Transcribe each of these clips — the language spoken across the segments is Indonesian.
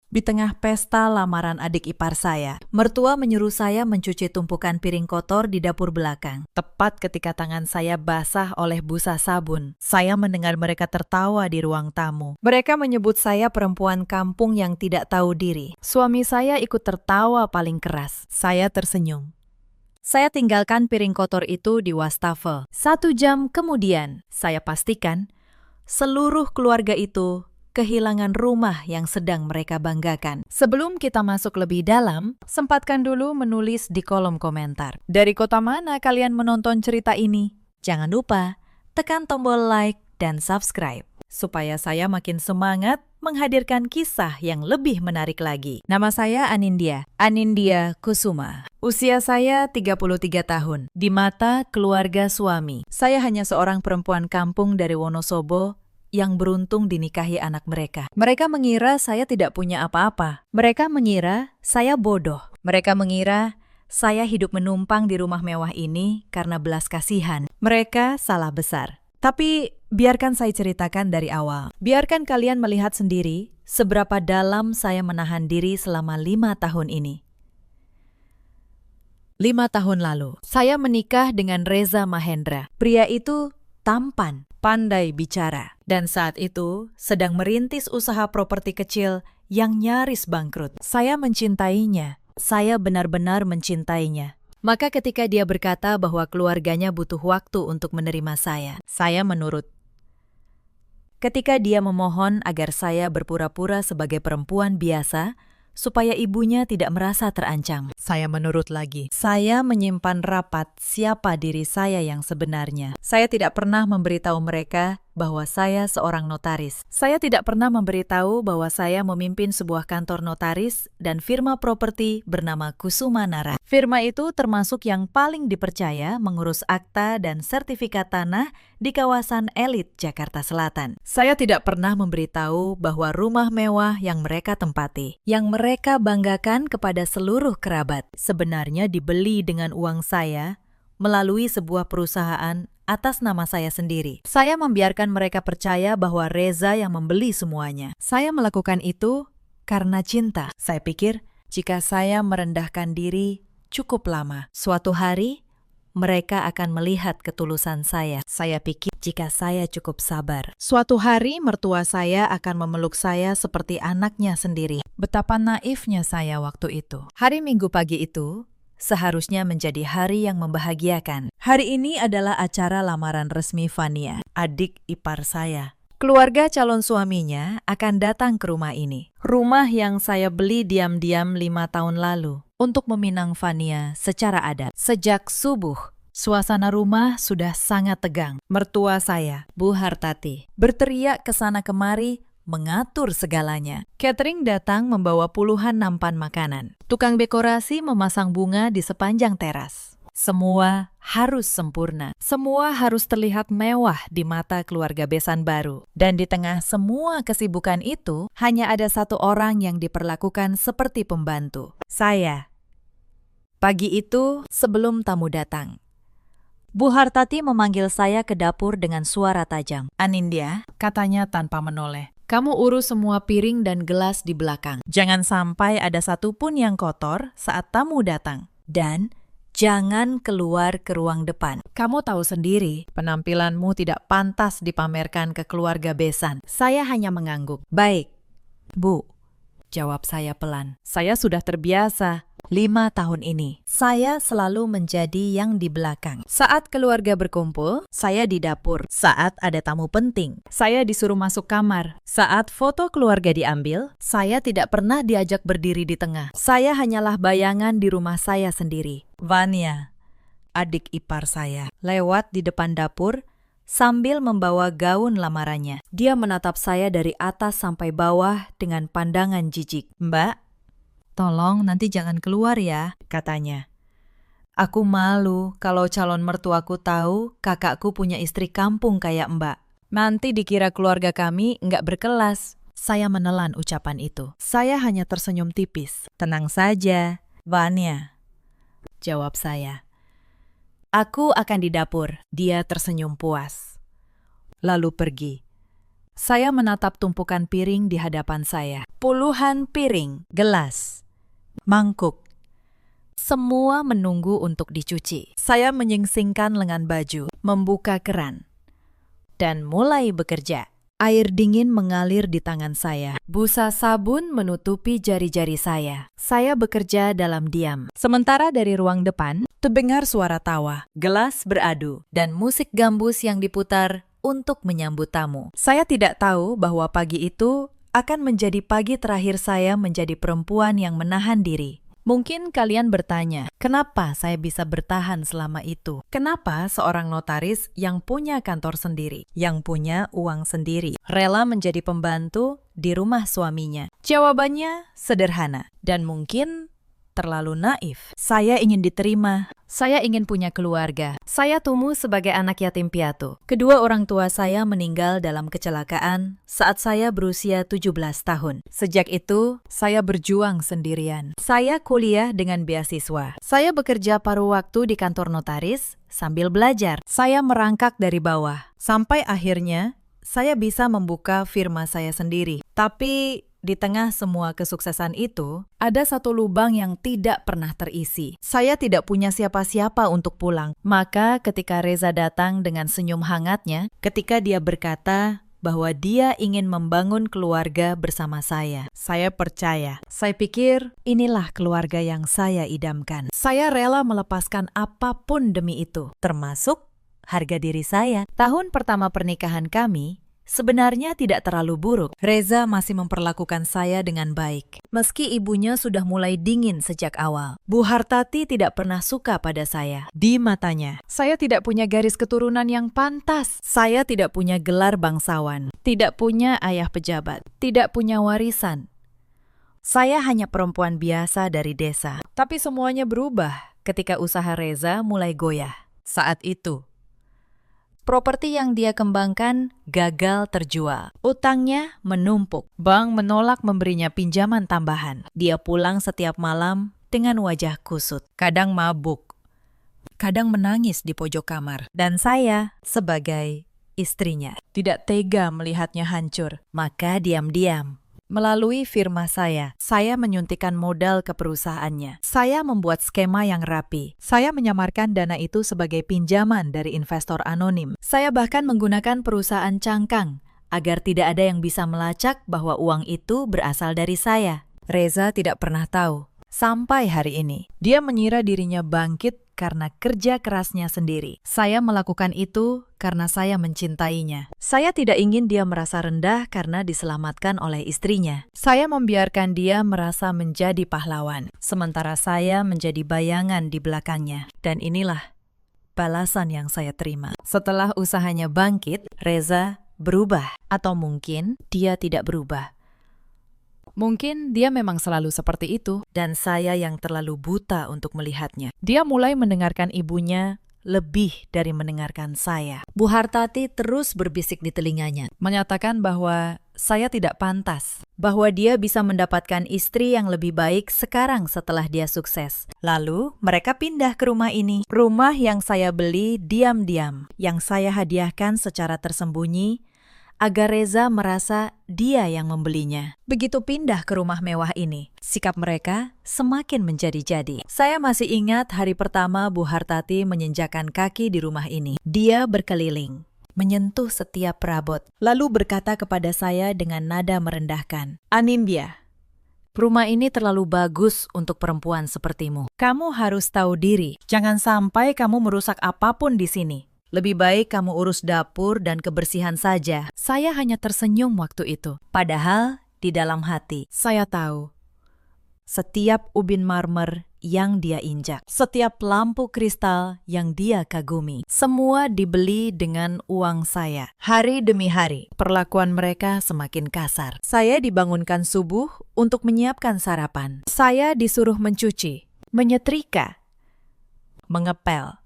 Di tengah pesta lamaran adik ipar saya, mertua menyuruh saya mencuci tumpukan piring kotor di dapur belakang. Tepat ketika tangan saya basah oleh busa sabun, saya mendengar mereka tertawa di ruang tamu. Mereka menyebut saya perempuan kampung yang tidak tahu diri. Suami saya ikut tertawa paling keras. Saya tersenyum. Saya tinggalkan piring kotor itu di wastafel. 1 jam kemudian, saya pastikan seluruh keluarga itu kehilangan rumah yang sedang mereka banggakan. Sebelum kita masuk lebih dalam, sempatkan dulu menulis di kolom komentar. Dari kota mana kalian menonton cerita ini? Jangan lupa tekan tombol like dan subscribe, supaya saya makin semangat menghadirkan kisah yang lebih menarik lagi. Nama saya Anindya Kusuma. Usia saya 33 tahun. Di mata keluarga suami, saya hanya seorang perempuan kampung dari Wonosobo yang beruntung dinikahi anak mereka. Mereka mengira saya tidak punya apa-apa. Mereka mengira saya bodoh. Mereka mengira saya hidup menumpang di rumah mewah ini karena belas kasihan. Mereka salah besar. Tapi biarkan saya ceritakan dari awal. Biarkan kalian melihat sendiri seberapa dalam saya menahan diri selama 5 tahun ini. 5 tahun lalu, saya menikah dengan Reza Mahendra. Pria itu tampan, pandai bicara, dan saat itu sedang merintis usaha properti kecil yang nyaris bangkrut. Saya mencintainya. Saya benar-benar mencintainya. Maka ketika dia berkata bahwa keluarganya butuh waktu untuk menerima saya menurut. Ketika dia memohon agar saya berpura-pura sebagai perempuan biasa, supaya ibunya tidak merasa terancam, saya menurut lagi. Saya menyimpan rapat siapa diri saya yang sebenarnya. Saya tidak pernah memberitahu mereka bahwa saya seorang notaris. Saya tidak pernah memberitahu bahwa saya memimpin sebuah kantor notaris dan firma properti bernama Kusuma Nara. Firma itu termasuk yang paling dipercaya mengurus akta dan sertifikat tanah di kawasan elit Jakarta Selatan. Saya tidak pernah memberitahu bahwa rumah mewah yang mereka tempati, yang mereka banggakan kepada seluruh kerabat, sebenarnya dibeli dengan uang saya melalui sebuah perusahaan atas nama saya sendiri. Saya membiarkan mereka percaya bahwa Reza yang membeli semuanya. Saya melakukan itu karena cinta. Saya pikir jika saya merendahkan diri cukup lama, suatu hari mereka akan melihat ketulusan saya. Saya pikir jika saya cukup sabar, suatu hari mertua saya akan memeluk saya seperti anaknya sendiri. Betapa naifnya saya waktu itu. Hari Minggu pagi itu seharusnya menjadi hari yang membahagiakan. Hari ini adalah acara lamaran resmi Vania, adik ipar saya. Keluarga calon suaminya akan datang ke rumah ini. Rumah yang saya beli diam-diam 5 tahun lalu untuk meminang Vania secara adat. Sejak subuh, suasana rumah sudah sangat tegang. Mertua saya, Bu Hartati, berteriak ke sana kemari mengatur segalanya. Catering datang membawa puluhan nampan makanan. Tukang dekorasi memasang bunga di sepanjang teras. Semua harus sempurna. Semua harus terlihat mewah di mata keluarga besan baru. Dan di tengah semua kesibukan itu, hanya ada satu orang yang diperlakukan seperti pembantu. Saya. Pagi itu, sebelum tamu datang, Bu Hartati memanggil saya ke dapur dengan suara tajam. "Anindya," katanya tanpa menoleh, "kamu urus semua piring dan gelas di belakang. Jangan sampai ada satupun yang kotor saat tamu datang. Dan jangan keluar ke ruang depan. Kamu tahu sendiri, penampilanmu tidak pantas dipamerkan ke keluarga besan." Saya hanya mengangguk. "Baik, Bu," jawab saya pelan. Saya sudah terbiasa. 5 tahun ini, saya selalu menjadi yang di belakang. Saat keluarga berkumpul, saya di dapur. Saat ada tamu penting, saya disuruh masuk kamar. Saat foto keluarga diambil, saya tidak pernah diajak berdiri di tengah. Saya hanyalah bayangan di rumah saya sendiri. Vania, adik ipar saya, lewat di depan dapur sambil membawa gaun lamarannya. Dia menatap saya dari atas sampai bawah dengan pandangan jijik. "Mbak, tolong nanti jangan keluar ya," katanya. "Aku malu kalau calon mertuaku tahu kakakku punya istri kampung kayak Mbak. Nanti dikira keluarga kami nggak berkelas." Saya menelan ucapan itu. Saya hanya tersenyum tipis. "Tenang saja, Vania," jawab saya. "Aku akan di dapur." Dia tersenyum puas, lalu pergi. Saya menatap tumpukan piring di hadapan saya. Puluhan piring, gelas, mangkuk. Semua menunggu untuk dicuci. Saya menyingsingkan lengan baju, membuka keran, dan mulai bekerja. Air dingin mengalir di tangan saya. Busa sabun menutupi jari-jari saya. Saya bekerja dalam diam. Sementara dari ruang depan, terdengar suara tawa, gelas beradu, dan musik gambus yang diputar untuk menyambut tamu. Saya tidak tahu bahwa pagi itu akan menjadi pagi terakhir saya menjadi perempuan yang menahan diri. Mungkin kalian bertanya, kenapa saya bisa bertahan selama itu? Kenapa seorang notaris yang punya kantor sendiri, yang punya uang sendiri, rela menjadi pembantu di rumah suaminya? Jawabannya sederhana dan mungkin terlalu naif. Saya ingin diterima. Saya ingin punya keluarga. Saya tumbuh sebagai anak yatim piatu. Kedua orang tua saya meninggal dalam kecelakaan saat saya berusia 17 tahun. Sejak itu, saya berjuang sendirian. Saya kuliah dengan beasiswa. Saya bekerja paruh waktu di kantor notaris sambil belajar. Saya merangkak dari bawah. Sampai akhirnya, saya bisa membuka firma saya sendiri. Tapi di tengah semua kesuksesan itu, ada satu lubang yang tidak pernah terisi. Saya tidak punya siapa-siapa untuk pulang. Maka ketika Reza datang dengan senyum hangatnya, ketika dia berkata bahwa dia ingin membangun keluarga bersama saya percaya. Saya pikir inilah keluarga yang saya idamkan. Saya rela melepaskan apapun demi itu, termasuk harga diri saya. Tahun pertama pernikahan kami sebenarnya tidak terlalu buruk. Reza masih memperlakukan saya dengan baik. Meski ibunya sudah mulai dingin sejak awal. Bu Hartati tidak pernah suka pada saya. Di matanya, saya tidak punya garis keturunan yang pantas. Saya tidak punya gelar bangsawan. Tidak punya ayah pejabat. Tidak punya warisan. Saya hanya perempuan biasa dari desa. Tapi semuanya berubah ketika usaha Reza mulai goyah. Saat itu, properti yang dia kembangkan gagal terjual. Utangnya menumpuk. Bank menolak memberinya pinjaman tambahan. Dia pulang setiap malam dengan wajah kusut. Kadang mabuk. Kadang menangis di pojok kamar. Dan saya, sebagai istrinya, tidak tega melihatnya hancur. Maka diam-diam, melalui firma saya menyuntikkan modal ke perusahaannya. Saya membuat skema yang rapi. Saya menyamarkan dana itu sebagai pinjaman dari investor anonim. Saya bahkan menggunakan perusahaan cangkang agar tidak ada yang bisa melacak bahwa uang itu berasal dari saya. Reza tidak pernah tahu. Sampai hari ini, dia mengira dirinya bangkit karena kerja kerasnya sendiri. Saya melakukan itu karena saya mencintainya. Saya tidak ingin dia merasa rendah karena diselamatkan oleh istrinya. Saya membiarkan dia merasa menjadi pahlawan, sementara saya menjadi bayangan di belakangnya. Dan inilah balasan yang saya terima. Setelah usahanya bangkit, Reza berubah. Atau mungkin dia tidak berubah. Mungkin dia memang selalu seperti itu, dan saya yang terlalu buta untuk melihatnya. Dia mulai mendengarkan ibunya lebih dari mendengarkan saya. Bu Hartati terus berbisik di telinganya, menyatakan bahwa saya tidak pantas, bahwa dia bisa mendapatkan istri yang lebih baik sekarang setelah dia sukses. Lalu mereka pindah ke rumah ini, rumah yang saya beli diam-diam, yang saya hadiahkan secara tersembunyi, agar Reza merasa dia yang membelinya. Begitu pindah ke rumah mewah ini, sikap mereka semakin menjadi-jadi. Saya masih ingat hari pertama Bu Hartati menginjakan kaki di rumah ini. Dia berkeliling, menyentuh setiap perabot, lalu berkata kepada saya dengan nada merendahkan, "Anindya, rumah ini terlalu bagus untuk perempuan sepertimu. Kamu harus tahu diri. Jangan sampai kamu merusak apapun di sini. Lebih baik kamu urus dapur dan kebersihan saja." Saya hanya tersenyum waktu itu. Padahal di dalam hati, saya tahu setiap ubin marmer yang dia injak, setiap lampu kristal yang dia kagumi, semua dibeli dengan uang saya. Hari demi hari, perlakuan mereka semakin kasar. Saya dibangunkan subuh untuk menyiapkan sarapan. Saya disuruh mencuci, menyetrika, mengepel.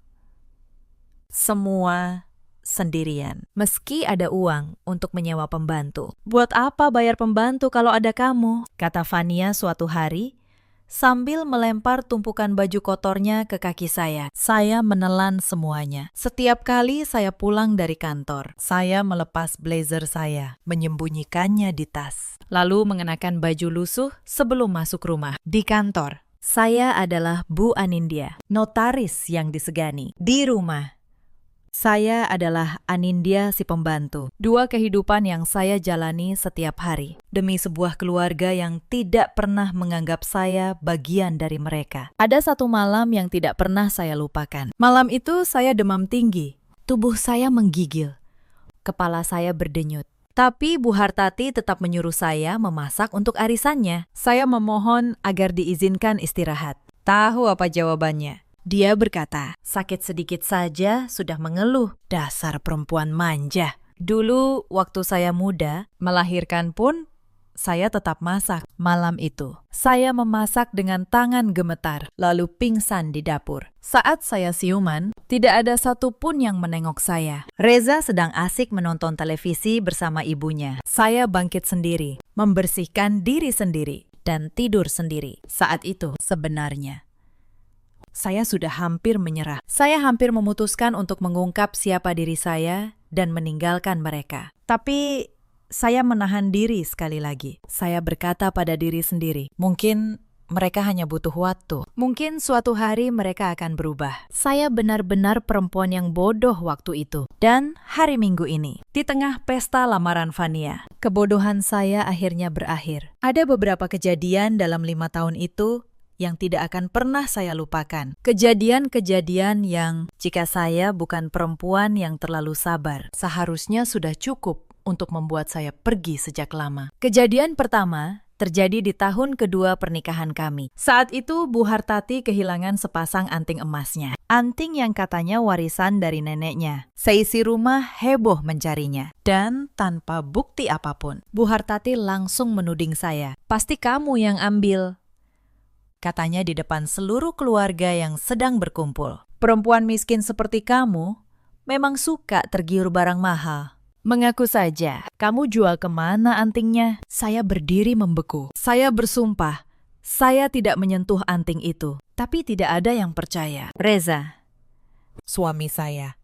Semua sendirian. Meski ada uang untuk menyewa pembantu. "Buat apa bayar pembantu kalau ada kamu?" kata Fania suatu hari sambil melempar tumpukan baju kotornya ke kaki saya. Saya menelan semuanya. Setiap kali saya pulang dari kantor, saya melepas blazer saya, menyembunyikannya di tas, lalu mengenakan baju lusuh sebelum masuk rumah. Di kantor, saya adalah Bu Anindya, notaris yang disegani. Di rumah, saya adalah Anindya si pembantu. Dua kehidupan yang saya jalani setiap hari demi sebuah keluarga yang tidak pernah menganggap saya bagian dari mereka. Ada satu malam yang tidak pernah saya lupakan. Malam itu saya demam tinggi. Tubuh saya menggigil. Kepala saya berdenyut. Tapi Bu Hartati tetap menyuruh saya memasak untuk arisannya. Saya memohon agar diizinkan istirahat. Tahu apa jawabannya? Dia berkata, sakit sedikit saja sudah mengeluh. Dasar perempuan manja. Dulu waktu saya muda, melahirkan pun saya tetap masak. Malam itu, saya memasak dengan tangan gemetar, lalu pingsan di dapur. Saat saya siuman, tidak ada satupun yang menengok saya. Reza sedang asik menonton televisi bersama ibunya. Saya bangkit sendiri, membersihkan diri sendiri, dan tidur sendiri. Saat itu, sebenarnya, saya sudah hampir menyerah. Saya hampir memutuskan untuk mengungkap siapa diri saya dan meninggalkan mereka. Tapi saya menahan diri sekali lagi. Saya berkata pada diri sendiri, mungkin mereka hanya butuh waktu. Mungkin suatu hari mereka akan berubah. Saya benar-benar perempuan yang bodoh waktu itu. Dan hari Minggu ini, di tengah pesta lamaran Fania, kebodohan saya akhirnya berakhir. Ada beberapa kejadian dalam 5 tahun itu yang tidak akan pernah saya lupakan. Kejadian-kejadian yang, jika saya bukan perempuan yang terlalu sabar, seharusnya sudah cukup untuk membuat saya pergi sejak lama. Kejadian pertama terjadi di tahun kedua pernikahan kami. Saat itu Bu Hartati kehilangan sepasang anting emasnya. Anting yang katanya warisan dari neneknya. Seisi rumah heboh mencarinya. Dan tanpa bukti apapun, Bu Hartati langsung menuding saya. Pasti kamu yang ambil, katanya di depan seluruh keluarga yang sedang berkumpul. Perempuan miskin seperti kamu memang suka tergiur barang mahal. Mengaku saja, kamu jual kemana antingnya? Saya berdiri membeku. Saya bersumpah, saya tidak menyentuh anting itu. Tapi tidak ada yang percaya. Reza, suami saya,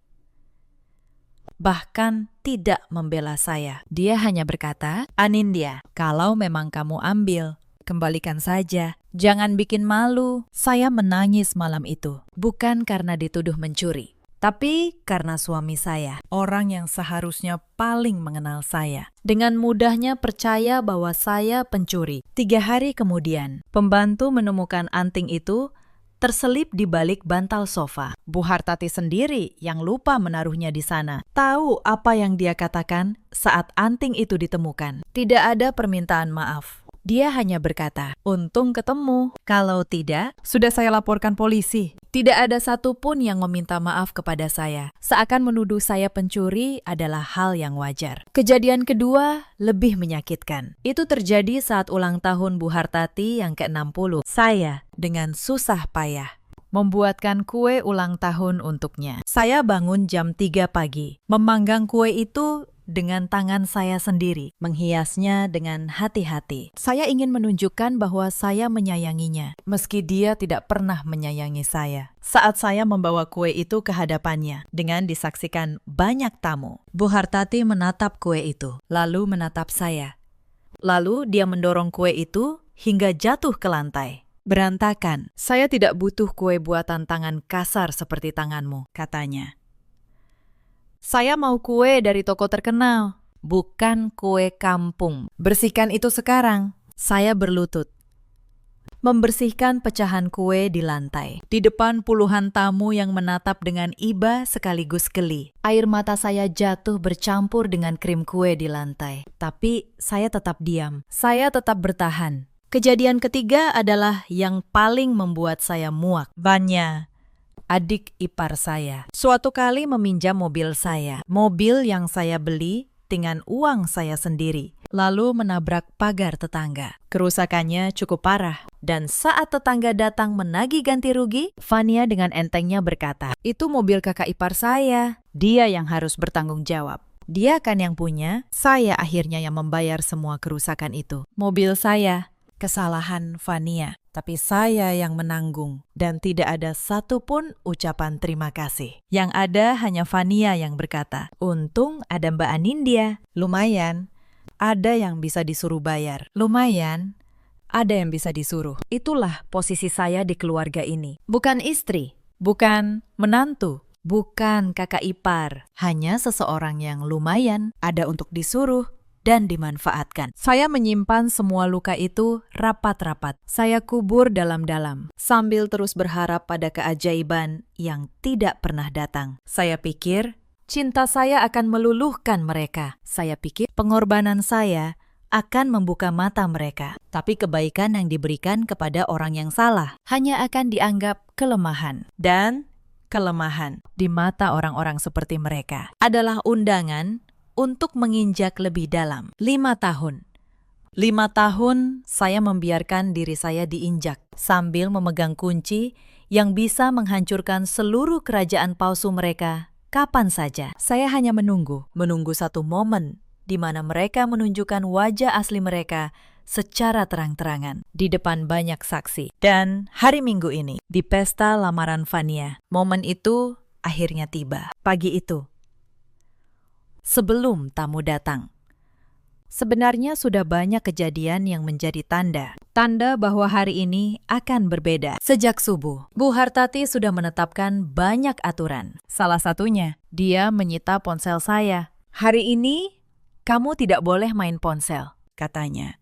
bahkan tidak membela saya. Dia hanya berkata, Anindya, kalau memang kamu ambil, kembalikan saja. Jangan bikin malu. Saya menangis malam itu. Bukan karena dituduh mencuri, tapi karena suami saya, orang yang seharusnya paling mengenal saya, dengan mudahnya percaya bahwa saya pencuri. 3 hari kemudian, pembantu menemukan anting itu terselip di balik bantal sofa. Bu Hartati sendiri yang lupa menaruhnya di sana. Tahu apa yang dia katakan saat anting itu ditemukan? Tidak ada permintaan maaf. Dia hanya berkata, untung ketemu. Kalau tidak, sudah saya laporkan polisi. Tidak ada satupun yang meminta maaf kepada saya. Seakan menuduh saya pencuri adalah hal yang wajar. Kejadian kedua lebih menyakitkan. Itu terjadi saat ulang tahun Bu Hartati yang ke-60. Saya dengan susah payah membuatkan kue ulang tahun untuknya. Saya bangun jam 3 pagi, memanggang kue itu dengan tangan saya sendiri, menghiasnya dengan hati-hati. Saya ingin menunjukkan bahwa saya menyayanginya, meski dia tidak pernah menyayangi saya. Saat saya membawa kue itu ke hadapannya, dengan disaksikan banyak tamu, Bu Hartati menatap kue itu, lalu menatap saya. Lalu dia mendorong kue itu hingga jatuh ke lantai. Berantakan, saya tidak butuh kue buatan tangan kasar seperti tanganmu, katanya. Saya mau kue dari toko terkenal, bukan kue kampung. Bersihkan itu sekarang. Saya berlutut, membersihkan pecahan kue di lantai. Di depan puluhan tamu yang menatap dengan iba sekaligus geli. Air mata saya jatuh bercampur dengan krim kue di lantai. Tapi saya tetap diam. Saya tetap bertahan. Kejadian ketiga adalah yang paling membuat saya muak. Vanya, adik ipar saya, suatu kali meminjam mobil saya. Mobil yang saya beli dengan uang saya sendiri, lalu menabrak pagar tetangga. Kerusakannya cukup parah. Dan saat tetangga datang menagih ganti rugi, Vanya dengan entengnya berkata, itu mobil kakak ipar saya. Dia yang harus bertanggung jawab. Dia kan yang punya, saya akhirnya yang membayar semua kerusakan itu. Mobil saya. Kesalahan Vanya. Tapi saya yang menanggung, dan tidak ada satupun ucapan terima kasih. Yang ada hanya Fania yang berkata, "Untung ada Mbak Anindya. Lumayan, ada yang bisa disuruh bayar. Lumayan, ada yang bisa disuruh." Itulah posisi saya di keluarga ini. Bukan istri, bukan menantu, bukan kakak ipar. Hanya seseorang yang lumayan, ada untuk disuruh dan dimanfaatkan. Saya menyimpan semua luka itu rapat-rapat. Saya kubur dalam-dalam, sambil terus berharap pada keajaiban yang tidak pernah datang. Saya pikir cinta saya akan meluluhkan mereka. Saya pikir pengorbanan saya akan membuka mata mereka. Tapi kebaikan yang diberikan kepada orang yang salah hanya akan dianggap kelemahan. Dan kelemahan di mata orang-orang seperti mereka adalah undangan untuk menginjak lebih dalam. 5 tahun. 5 tahun saya membiarkan diri saya diinjak sambil memegang kunci yang bisa menghancurkan seluruh kerajaan palsu mereka kapan saja. Saya hanya menunggu satu momen di mana mereka menunjukkan wajah asli mereka secara terang-terangan di depan banyak saksi. Dan hari Minggu ini, di pesta lamaran Fania, momen itu akhirnya tiba. Pagi itu, sebelum tamu datang. Sebenarnya sudah banyak kejadian yang menjadi tanda bahwa hari ini akan berbeda. Sejak subuh, Bu Hartati sudah menetapkan banyak aturan. Salah satunya, dia menyita ponsel saya. "Hari ini, kamu tidak boleh main ponsel," katanya.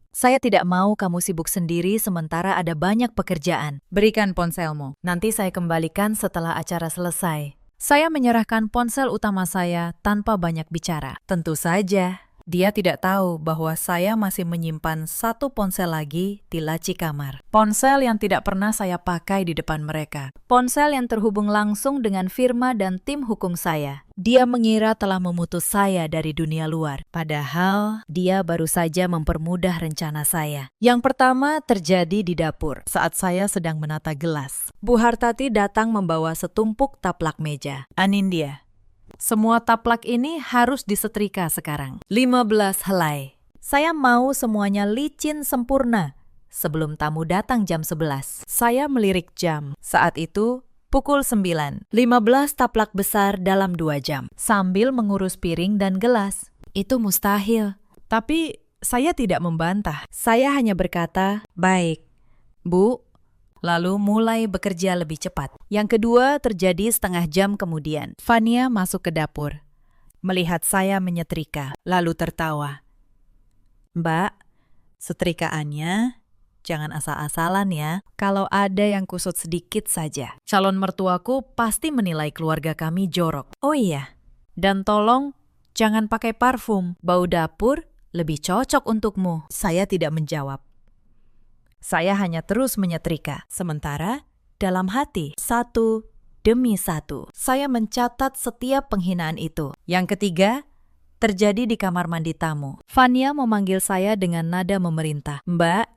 "Saya tidak mau kamu sibuk sendiri sementara ada banyak pekerjaan. Berikan ponselmu. Nanti saya kembalikan setelah acara selesai." Saya menyerahkan ponsel utama saya tanpa banyak bicara. Tentu saja, dia tidak tahu bahwa saya masih menyimpan satu ponsel lagi di laci kamar. Ponsel yang tidak pernah saya pakai di depan mereka. Ponsel yang terhubung langsung dengan firma dan tim hukum saya. Dia mengira telah memutus saya dari dunia luar. Padahal, dia baru saja mempermudah rencana saya. Yang pertama terjadi di dapur saat saya sedang menata gelas. Bu Hartati datang membawa setumpuk taplak meja. "Anindya, semua taplak ini harus disetrika sekarang. 15 helai. Saya mau semuanya licin sempurna sebelum tamu datang jam 11. Saya melirik jam. Saat itu, pukul 9. 15 taplak besar dalam 2 jam. Sambil mengurus piring dan gelas. Itu mustahil. Tapi saya tidak membantah. Saya hanya berkata, "Baik, Bu." Lalu mulai bekerja lebih cepat. Yang kedua terjadi setengah jam kemudian. Fania masuk ke dapur, melihat saya menyetrika, lalu tertawa. "Mbak, setrikaannya jangan asal-asalan ya. Kalau ada yang kusut sedikit saja. Calon mertuaku pasti menilai keluarga kami jorok. Oh iya, dan tolong jangan pakai parfum. Bau dapur lebih cocok untukmu." Saya tidak menjawab. Saya hanya terus menyetrika. Sementara, dalam hati, satu demi satu, saya mencatat setiap penghinaan itu. Yang ketiga, terjadi di kamar mandi tamu. Fania memanggil saya dengan nada memerintah. "Mbak,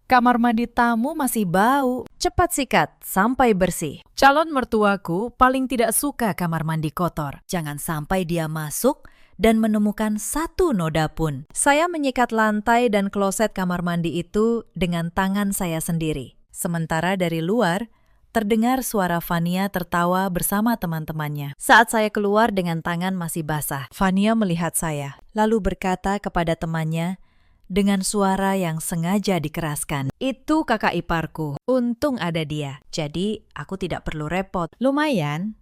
kamar mandi tamu masih bau. Cepat sikat sampai bersih. Calon mertuaku paling tidak suka kamar mandi kotor. Jangan sampai dia masuk dan menemukan satu noda pun." Saya menyikat lantai dan kloset kamar mandi itu dengan tangan saya sendiri. Sementara dari luar, terdengar suara Fania tertawa bersama teman-temannya. Saat saya keluar dengan tangan masih basah, Fania melihat saya, lalu berkata kepada temannya dengan suara yang sengaja dikeraskan, "Itu kakak iparku. Untung ada dia. Jadi aku tidak perlu repot. Lumayan.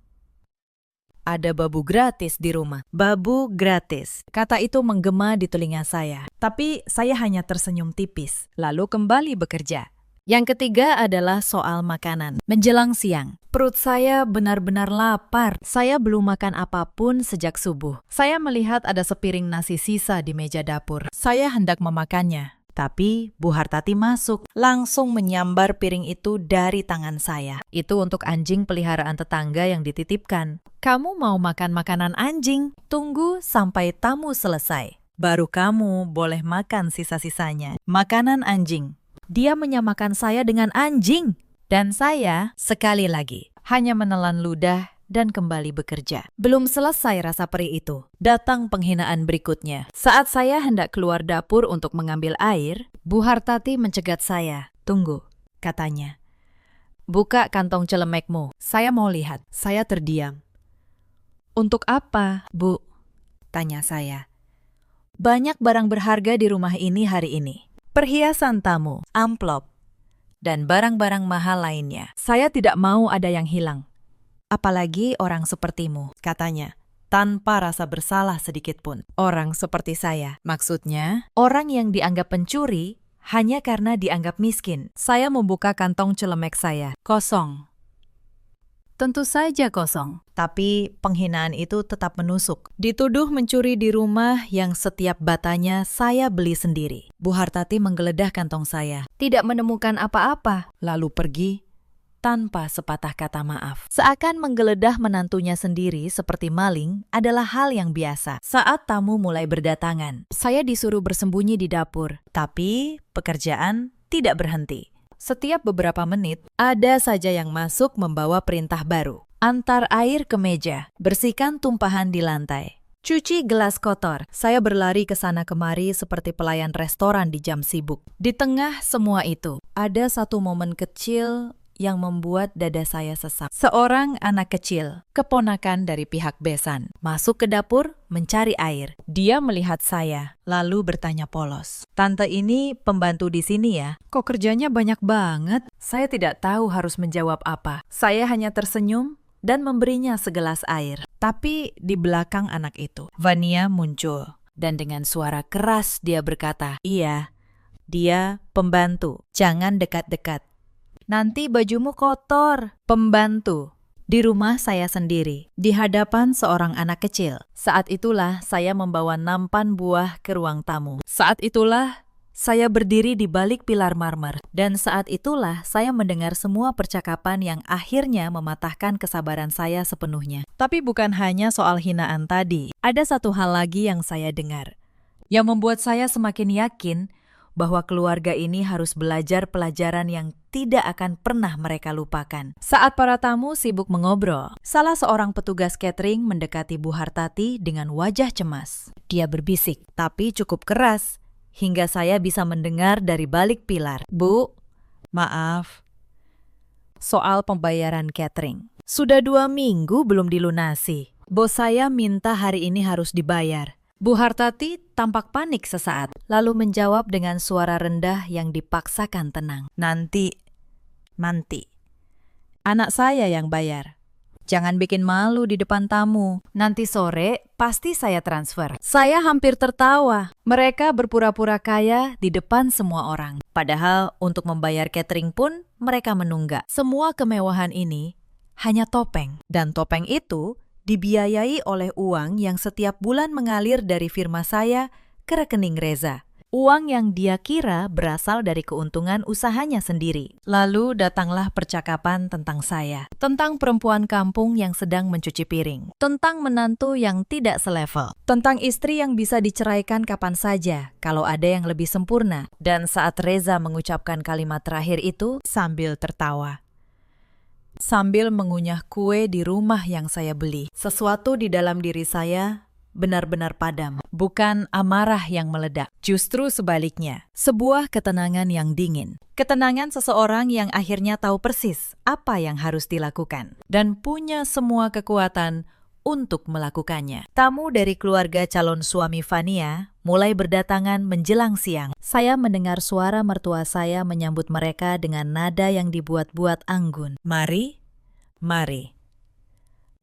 Ada babu gratis di rumah." Babu gratis. Kata itu menggema di telinga saya. Tapi saya hanya tersenyum tipis, lalu kembali bekerja. Yang ketiga adalah soal makanan. Menjelang siang, perut saya benar-benar lapar. Saya belum makan apapun sejak subuh. Saya melihat ada sepiring nasi sisa di meja dapur. Saya hendak memakannya. Tapi Bu Hartati masuk, langsung menyambar piring itu dari tangan saya. Itu untuk anjing peliharaan tetangga yang dititipkan. "Kamu mau makan makanan anjing? Tunggu sampai tamu selesai. Baru kamu boleh makan sisa-sisanya." Makanan anjing. Dia menyamakan saya dengan anjing. Dan saya, sekali lagi, hanya menelan ludah dan kembali bekerja. Belum selesai rasa perih itu. Datang penghinaan berikutnya. Saat saya hendak keluar dapur untuk mengambil air, Bu Hartati mencegat saya. "Tunggu," katanya. "Buka kantong celemekmu, saya mau lihat." Saya terdiam. "Untuk apa, Bu?" tanya saya. "Banyak barang berharga di rumah ini hari ini. Perhiasan tamu, amplop, dan barang-barang mahal lainnya. Saya tidak mau ada yang hilang. Apalagi orang sepertimu," katanya, tanpa rasa bersalah sedikit pun. Orang seperti saya, maksudnya orang yang dianggap pencuri hanya karena dianggap miskin. Saya membuka kantong celemek saya. Kosong. Tentu saja kosong. Tapi penghinaan itu tetap menusuk. Dituduh mencuri di rumah yang setiap batanya saya beli sendiri. Bu Hartati menggeledah kantong saya. Tidak menemukan apa-apa. Lalu pergi tanpa sepatah kata maaf. Seakan menggeledah menantunya sendiri seperti maling adalah hal yang biasa. Saat tamu mulai berdatangan, saya disuruh bersembunyi di dapur. Tapi pekerjaan tidak berhenti. Setiap beberapa menit, ada saja yang masuk membawa perintah baru. Antar air ke meja, bersihkan tumpahan di lantai, cuci gelas kotor. Saya berlari ke sana kemari seperti pelayan restoran di jam sibuk. Di tengah semua itu, ada satu momen kecil yang membuat dada saya sesak. Seorang anak kecil, keponakan dari pihak besan, masuk ke dapur mencari air. Dia melihat saya, lalu bertanya polos, "Tante ini pembantu di sini ya? Kok kerjanya banyak banget?" Saya tidak tahu harus menjawab apa. Saya hanya tersenyum dan memberinya segelas air. Tapi di belakang anak itu, Vania muncul. Dan dengan suara keras dia berkata, "Iya, dia pembantu. Jangan dekat-dekat. Nanti bajumu kotor." Pembantu. Di rumah saya sendiri, di hadapan seorang anak kecil. Saat itulah saya membawa nampan buah ke ruang tamu. Saat itulah saya berdiri di balik pilar marmer. Dan saat itulah saya mendengar semua percakapan yang akhirnya mematahkan kesabaran saya sepenuhnya. Tapi bukan hanya soal hinaan tadi. Ada satu hal lagi yang saya dengar, yang membuat saya semakin yakin bahwa keluarga ini harus belajar pelajaran yang tidak akan pernah mereka lupakan. Saat para tamu sibuk mengobrol, salah seorang petugas catering mendekati Bu Hartati dengan wajah cemas. Dia berbisik, tapi cukup keras, hingga saya bisa mendengar dari balik pilar. "Bu, maaf. Soal pembayaran catering. Sudah 2 minggu belum dilunasi. Bos saya minta hari ini harus dibayar." Bu Hartati tampak panik sesaat, lalu menjawab dengan suara rendah yang dipaksakan tenang. Nanti. Anak saya yang bayar. Jangan bikin malu di depan tamu. Nanti sore pasti saya transfer." Saya hampir tertawa. Mereka berpura-pura kaya di depan semua orang. Padahal untuk membayar catering pun mereka menunggak. Semua kemewahan ini hanya topeng. Dan topeng itu dibiayai oleh uang yang setiap bulan mengalir dari firma saya ke rekening Reza. Uang yang dia kira berasal dari keuntungan usahanya sendiri. Lalu datanglah percakapan tentang saya, tentang perempuan kampung yang sedang mencuci piring, tentang menantu yang tidak selevel, tentang istri yang bisa diceraikan kapan saja kalau ada yang lebih sempurna. Dan saat Reza mengucapkan kalimat terakhir itu sambil tertawa, sambil mengunyah kue di rumah yang saya beli, sesuatu di dalam diri saya benar-benar padam. Bukan amarah yang meledak, justru sebaliknya, sebuah ketenangan yang dingin. Ketenangan seseorang yang akhirnya tahu persis apa yang harus dilakukan dan punya semua kekuatan untuk melakukannya. Tamu dari keluarga calon suami Vania mulai berdatangan menjelang siang. Saya mendengar suara mertua saya menyambut mereka dengan nada yang dibuat-buat anggun. Mari.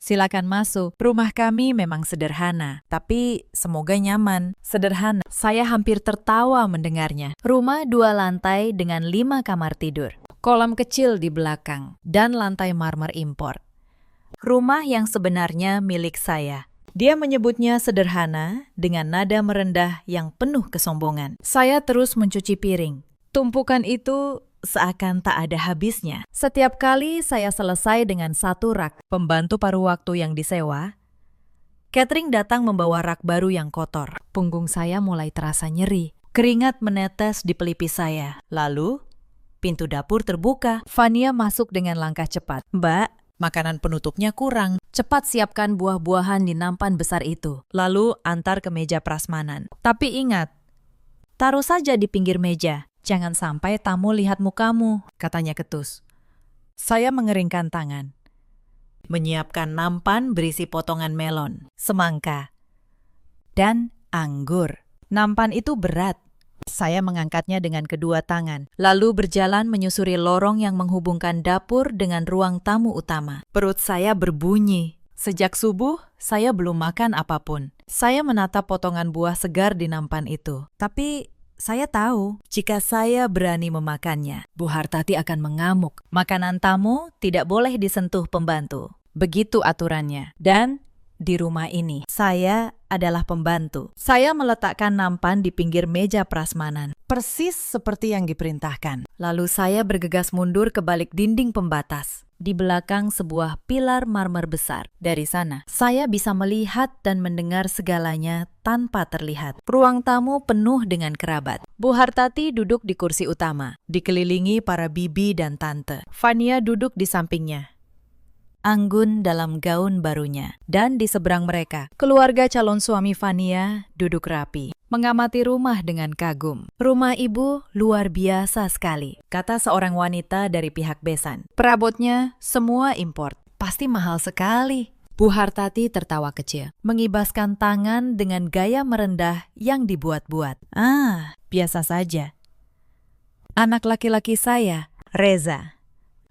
Silakan masuk. Rumah kami memang sederhana, tapi semoga nyaman. Sederhana. Saya hampir tertawa mendengarnya. Rumah 2 lantai dengan 5 kamar tidur. Kolam kecil di belakang dan lantai marmer impor. Rumah yang sebenarnya milik saya. Dia menyebutnya sederhana dengan nada merendah yang penuh kesombongan. Saya terus mencuci piring. Tumpukan itu seakan tak ada habisnya. Setiap kali saya selesai dengan satu rak, pembantu paruh waktu yang disewa, catering datang membawa rak baru yang kotor. Punggung saya mulai terasa nyeri. Keringat menetes di pelipis saya. Lalu, pintu dapur terbuka. Vania masuk dengan langkah cepat. "Mbak, makanan penutupnya kurang. Cepat siapkan buah-buahan di nampan besar itu. Lalu antar ke meja prasmanan. Tapi ingat, taruh saja di pinggir meja. Jangan sampai tamu lihat mukamu, katanya ketus. Saya mengeringkan tangan. Menyiapkan nampan berisi potongan melon, semangka, dan anggur. Nampan itu berat. Saya mengangkatnya dengan kedua tangan, lalu berjalan menyusuri lorong yang menghubungkan dapur dengan ruang tamu utama. Perut saya berbunyi. Sejak subuh, saya belum makan apapun. Saya menatap potongan buah segar di nampan itu. Tapi saya tahu, jika saya berani memakannya, Bu Hartati akan mengamuk. Makanan tamu tidak boleh disentuh pembantu. Begitu aturannya. Dan di rumah ini, saya adalah pembantu. Saya meletakkan nampan di pinggir meja prasmanan, persis seperti yang diperintahkan. Lalu saya bergegas mundur ke balik dinding pembatas, di belakang sebuah pilar marmer besar. Dari sana, saya bisa melihat dan mendengar segalanya tanpa terlihat. Ruang tamu penuh dengan kerabat. Bu Hartati duduk di kursi utama, dikelilingi para bibi dan tante. Fania duduk di sampingnya, anggun dalam gaun barunya. Dan di seberang mereka, keluarga calon suami Fania duduk rapi, mengamati rumah dengan kagum. Rumah ibu luar biasa sekali, kata seorang wanita dari pihak besan. Perabotnya semua import, pasti mahal sekali. Bu Hartati tertawa kecil, mengibaskan tangan dengan gaya merendah yang dibuat-buat. Biasa saja. Anak laki-laki saya, Reza,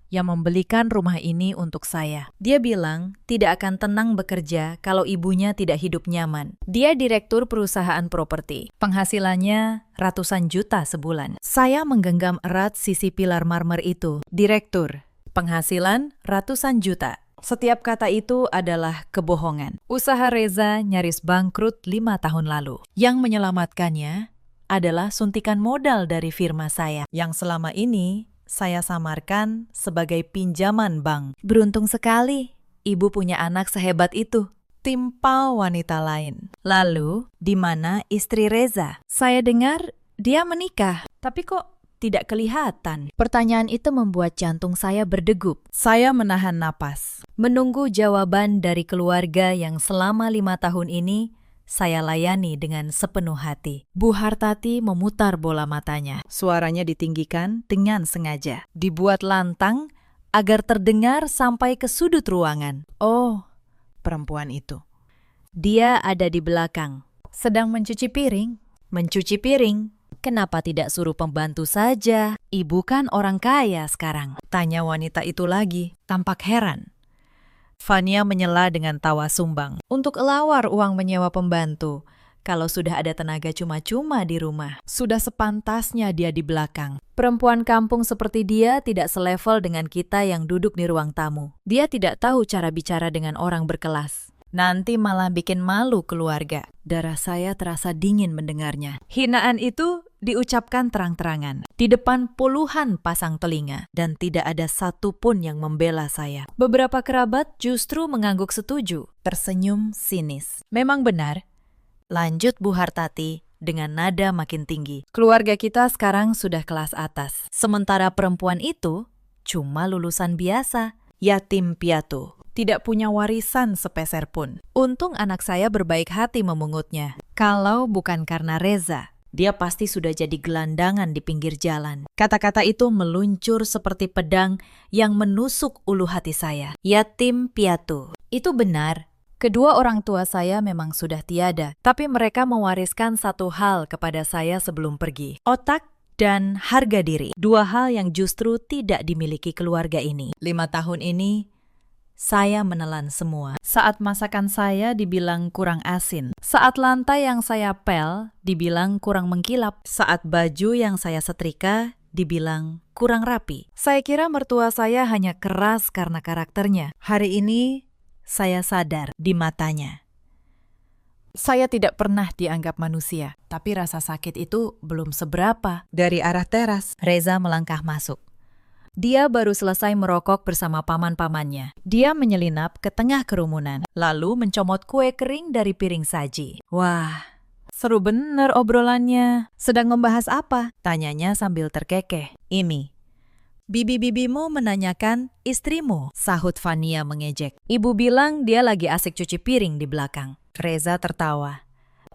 yang membelikan rumah ini untuk saya. Dia bilang tidak akan tenang bekerja kalau ibunya tidak hidup nyaman. Dia direktur perusahaan properti. Penghasilannya ratusan juta sebulan. Saya menggenggam erat sisi pilar marmer itu. Direktur, penghasilan ratusan juta. Setiap kata itu adalah kebohongan. Usaha Reza nyaris bangkrut 5 tahun lalu. Yang menyelamatkannya adalah suntikan modal dari firma saya, yang selama ini saya samarkan sebagai pinjaman bank. Beruntung sekali, ibu punya anak sehebat itu, timpal wanita lain. Lalu, di mana istri Reza? Saya dengar dia menikah, tapi kok tidak kelihatan? Pertanyaan itu membuat jantung saya berdegup. Saya menahan napas, menunggu jawaban dari keluarga yang selama 5 tahun ini saya layani dengan sepenuh hati. Bu Hartati memutar bola matanya. Suaranya ditinggikan dengan sengaja. Dibuat lantang agar terdengar sampai ke sudut ruangan. Oh, perempuan itu. Dia ada di belakang, sedang mencuci piring. Mencuci piring? Kenapa tidak suruh pembantu saja? Ibu kan orang kaya sekarang. Tanya wanita itu lagi, tampak heran. Fania menyela dengan tawa sumbang. Untuk elawar uang menyewa pembantu. Kalau sudah ada tenaga cuma-cuma di rumah, sudah sepantasnya dia di belakang. Perempuan kampung seperti dia tidak selevel dengan kita yang duduk di ruang tamu. Dia tidak tahu cara bicara dengan orang berkelas. Nanti malah bikin malu keluarga. Darah saya terasa dingin mendengarnya. Hinaan itu diucapkan terang-terangan di depan puluhan pasang telinga, dan tidak ada satupun yang membela saya. Beberapa kerabat justru mengangguk setuju, tersenyum sinis. Memang benar, lanjut Bu Hartati dengan nada makin tinggi. Keluarga kita sekarang sudah kelas atas, sementara perempuan itu cuma lulusan biasa, yatim piatu. Tidak punya warisan sepeser pun. Untung anak saya berbaik hati memungutnya. Kalau bukan karena Reza, dia pasti sudah jadi gelandangan di pinggir jalan. Kata-kata itu meluncur seperti pedang yang menusuk ulu hati saya. Yatim piatu. Itu benar. Kedua orang tua saya memang sudah tiada, tapi mereka mewariskan satu hal kepada saya sebelum pergi. Otak dan harga diri. Dua hal yang justru tidak dimiliki keluarga ini. 5 tahun ini, saya menelan semua. Saat masakan saya dibilang kurang asin. Saat lantai yang saya pel dibilang kurang mengkilap. Saat baju yang saya setrika dibilang kurang rapi. Saya kira mertua saya hanya keras karena karakternya. Hari ini saya sadar di matanya. Saya tidak pernah dianggap manusia, tapi rasa sakit itu belum seberapa. Dari arah teras, Reza melangkah masuk. Dia baru selesai merokok bersama paman-pamannya. Dia menyelinap ke tengah kerumunan, lalu mencomot kue kering dari piring saji. Wah, seru bener obrolannya. Sedang membahas apa? Tanyanya sambil terkekeh. Ini, bibi-bibimu menanyakan istrimu, sahut Fania mengejek. Ibu bilang dia lagi asik cuci piring di belakang. Reza tertawa.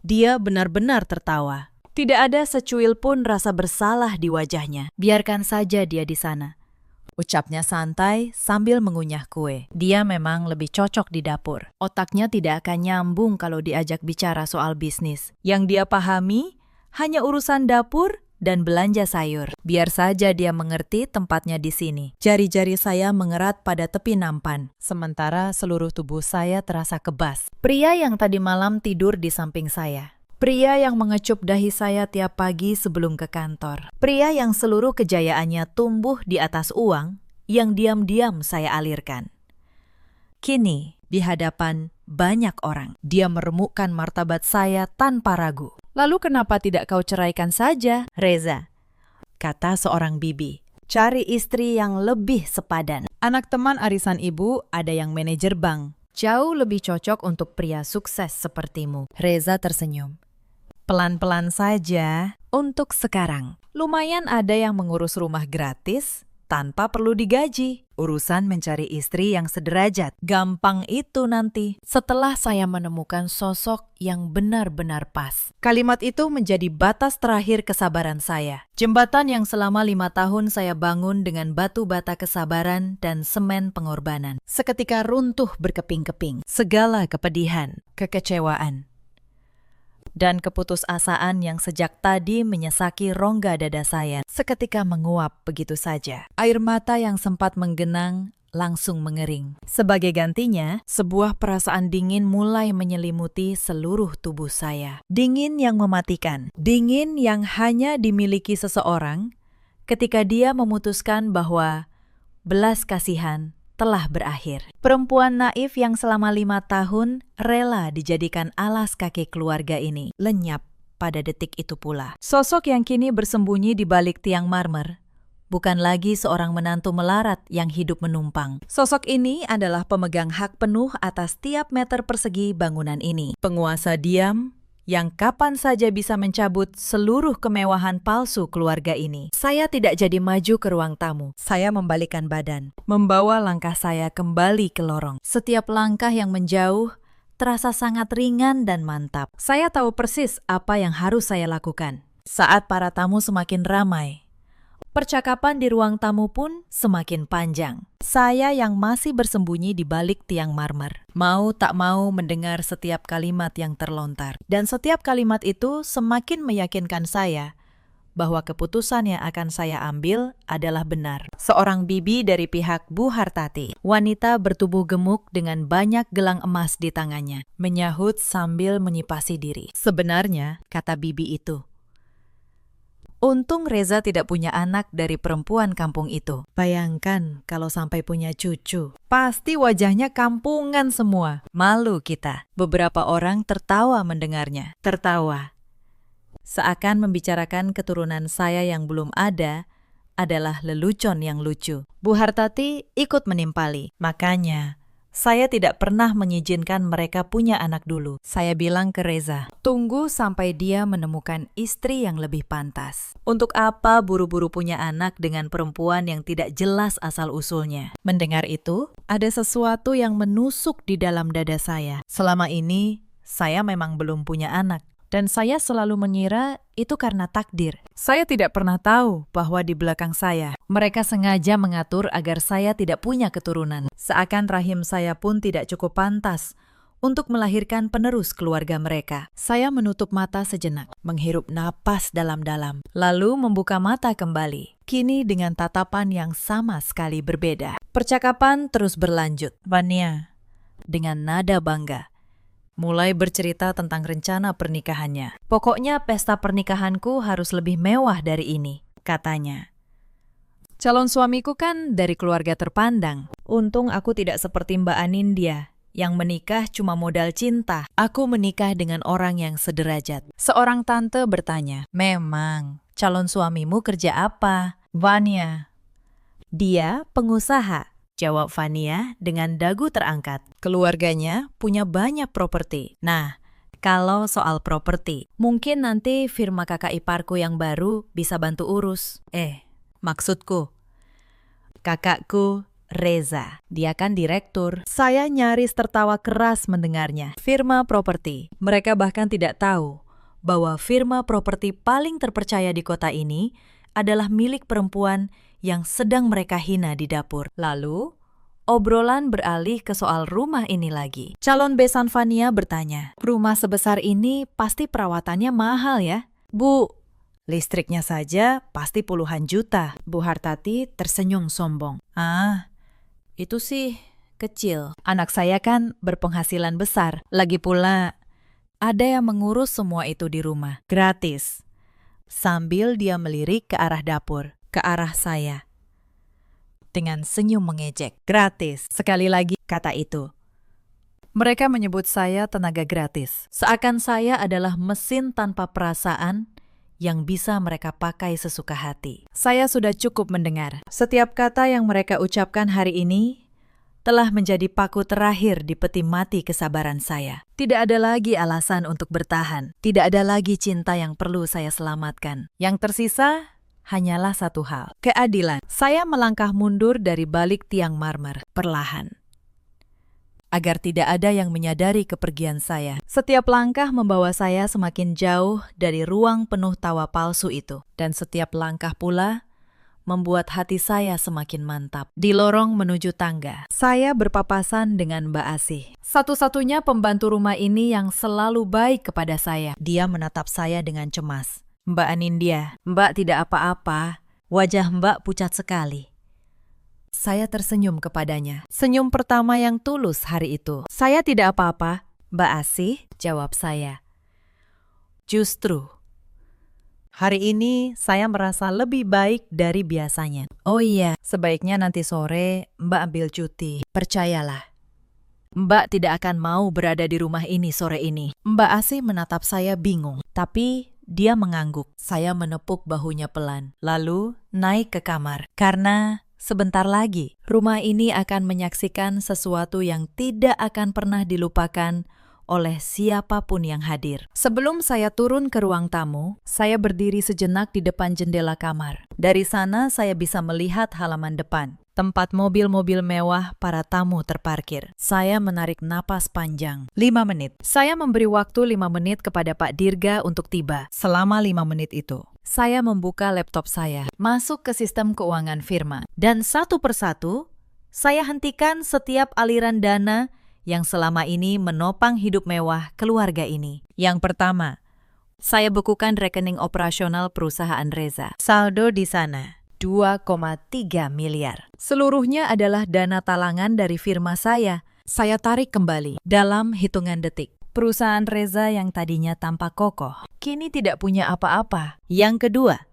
Dia benar-benar tertawa. Tidak ada secuil pun rasa bersalah di wajahnya. Biarkan saja dia di sana, ucapnya santai sambil mengunyah kue. Dia memang lebih cocok di dapur. Otaknya tidak akan nyambung kalau diajak bicara soal bisnis. Yang dia pahami hanya urusan dapur dan belanja sayur. Biar saja dia mengerti tempatnya di sini. Jari-jari saya mengerat pada tepi nampan, sementara seluruh tubuh saya terasa kebas. Pria yang tadi malam tidur di samping saya. Pria yang mengecup dahi saya tiap pagi sebelum ke kantor. Pria yang seluruh kejayaannya tumbuh di atas uang yang diam-diam saya alirkan. Kini, di hadapan banyak orang, dia meremukkan martabat saya tanpa ragu. Lalu kenapa tidak kau ceraikan saja, Reza? Kata seorang bibi. Cari istri yang lebih sepadan. Anak teman arisan ibu ada yang manajer bank. Jauh lebih cocok untuk pria sukses sepertimu. Reza tersenyum. Pelan-pelan saja untuk sekarang. Lumayan ada yang mengurus rumah gratis tanpa perlu digaji. Urusan mencari istri yang sederajat. Gampang itu nanti setelah saya menemukan sosok yang benar-benar pas. Kalimat itu menjadi batas terakhir kesabaran saya. Jembatan yang selama 5 tahun saya bangun dengan batu bata kesabaran dan semen pengorbanan. Seketika runtuh berkeping-keping. Segala kepedihan, kekecewaan, dan keputusasaan yang sejak tadi menyesaki rongga dada saya seketika menguap begitu saja. Air mata yang sempat menggenang langsung mengering. Sebagai gantinya, sebuah perasaan dingin mulai menyelimuti seluruh tubuh saya. Dingin yang mematikan. Dingin yang hanya dimiliki seseorang ketika dia memutuskan bahwa belas kasihan telah berakhir. Perempuan naif yang selama 5 tahun rela dijadikan alas kaki keluarga ini lenyap pada detik itu pula. Sosok yang kini bersembunyi di balik tiang marmer bukan lagi seorang menantu melarat yang hidup menumpang. Sosok ini adalah pemegang hak penuh atas tiap meter persegi bangunan ini. Penguasa diam yang kapan saja bisa mencabut seluruh kemewahan palsu keluarga ini. Saya tidak jadi maju ke ruang tamu. Saya membalikkan badan, membawa langkah saya kembali ke lorong. Setiap langkah yang menjauh terasa sangat ringan dan mantap. Saya tahu persis apa yang harus saya lakukan. Saat para tamu semakin ramai, percakapan di ruang tamu pun semakin panjang. Saya yang masih bersembunyi di balik tiang marmer, mau tak mau mendengar setiap kalimat yang terlontar. Dan setiap kalimat itu semakin meyakinkan saya bahwa keputusan yang akan saya ambil adalah benar. Seorang bibi dari pihak Bu Hartati, wanita bertubuh gemuk dengan banyak gelang emas di tangannya, menyahut sambil menyipasi diri. Sebenarnya, kata bibi itu, untung Reza tidak punya anak dari perempuan kampung itu. Bayangkan kalau sampai punya cucu. Pasti wajahnya kampungan semua. Malu kita. Beberapa orang tertawa mendengarnya. Tertawa. Seakan membicarakan keturunan saya yang belum ada adalah lelucon yang lucu. Bu Hartati ikut menimpali. Makanya, saya tidak pernah mengizinkan mereka punya anak dulu. Saya bilang ke Reza, tunggu sampai dia menemukan istri yang lebih pantas. Untuk apa buru-buru punya anak dengan perempuan yang tidak jelas asal-usulnya? Mendengar itu, ada sesuatu yang menusuk di dalam dada saya. Selama ini, saya memang belum punya anak. Dan saya selalu mengira itu karena takdir. Saya tidak pernah tahu bahwa di belakang saya, mereka sengaja mengatur agar saya tidak punya keturunan. Seakan rahim saya pun tidak cukup pantas untuk melahirkan penerus keluarga mereka. Saya menutup mata sejenak, menghirup napas dalam-dalam, lalu membuka mata kembali. Kini dengan tatapan yang sama sekali berbeda. Percakapan terus berlanjut. Vania, dengan nada bangga, mulai bercerita tentang rencana pernikahannya. Pokoknya pesta pernikahanku harus lebih mewah dari ini, katanya. Calon suamiku kan dari keluarga terpandang. Untung aku tidak seperti Mbak Anindya, yang menikah cuma modal cinta. Aku menikah dengan orang yang sederajat. Seorang tante bertanya, memang, calon suamimu kerja apa? Vania, dia pengusaha. Jawab Vania dengan dagu terangkat. Keluarganya punya banyak properti. Nah, kalau soal properti, mungkin nanti firma kakak iparku yang baru bisa bantu urus. Maksudku, kakakku Reza. Dia kan direktur. Saya nyaris tertawa keras mendengarnya. Firma properti. Mereka bahkan tidak tahu bahwa firma properti paling terpercaya di kota ini adalah milik perempuan yang sedang mereka hina di dapur. Lalu, obrolan beralih ke soal rumah ini lagi. Calon besan Fania bertanya, rumah sebesar ini pasti perawatannya mahal ya? Bu, listriknya saja pasti puluhan juta. Bu Hartati tersenyum sombong. Ah, itu sih kecil. Anak saya kan berpenghasilan besar. Lagi pula, ada yang mengurus semua itu di rumah. Gratis. Sambil dia melirik ke arah dapur, ke arah saya. Dengan senyum mengejek. Gratis. Sekali lagi kata itu. Mereka menyebut saya tenaga gratis. Seakan saya adalah mesin tanpa perasaan yang bisa mereka pakai sesuka hati. Saya sudah cukup mendengar. Setiap kata yang mereka ucapkan hari ini telah menjadi paku terakhir di peti mati kesabaran saya. Tidak ada lagi alasan untuk bertahan. Tidak ada lagi cinta yang perlu saya selamatkan. Yang tersisa hanyalah satu hal. Keadilan. Saya melangkah mundur dari balik tiang marmer, perlahan. Agar tidak ada yang menyadari kepergian saya. Setiap langkah membawa saya semakin jauh dari ruang penuh tawa palsu itu. Dan setiap langkah pula membuat hati saya semakin mantap. Di lorong menuju tangga, saya berpapasan dengan Mbak Asih. Satu-satunya pembantu rumah ini yang selalu baik kepada saya. Dia menatap saya dengan cemas. Mbak Anindya, Mbak tidak apa-apa. Wajah Mbak pucat sekali. Saya tersenyum kepadanya. Senyum pertama yang tulus hari itu. Saya tidak apa-apa, Mbak Asih, jawab saya. Justru hari ini saya merasa lebih baik dari biasanya. Oh iya, sebaiknya nanti sore Mbak ambil cuti. Percayalah, Mbak tidak akan mau berada di rumah ini sore ini. Mbak Asih menatap saya bingung, tapi dia mengangguk. Saya menepuk bahunya pelan, lalu naik ke kamar. Karena sebentar lagi, rumah ini akan menyaksikan sesuatu yang tidak akan pernah dilupakan oleh siapapun yang hadir. Sebelum saya turun ke ruang tamu, saya berdiri sejenak di depan jendela kamar. Dari sana saya bisa melihat halaman depan, tempat mobil-mobil mewah para tamu terparkir. Saya menarik napas panjang. 5 menit. Saya memberi waktu 5 menit kepada Pak Dirga untuk tiba. Selama 5 menit itu, saya membuka laptop saya, masuk ke sistem keuangan firma, dan satu persatu, saya hentikan setiap aliran dana yang selama ini menopang hidup mewah keluarga ini. Yang pertama, saya bekukan rekening operasional perusahaan Reza. Saldo di sana, 2,3 miliar. Seluruhnya adalah dana talangan dari firma saya. Saya tarik kembali dalam hitungan detik. Perusahaan Reza yang tadinya tampak kokoh, kini tidak punya apa-apa. Yang kedua,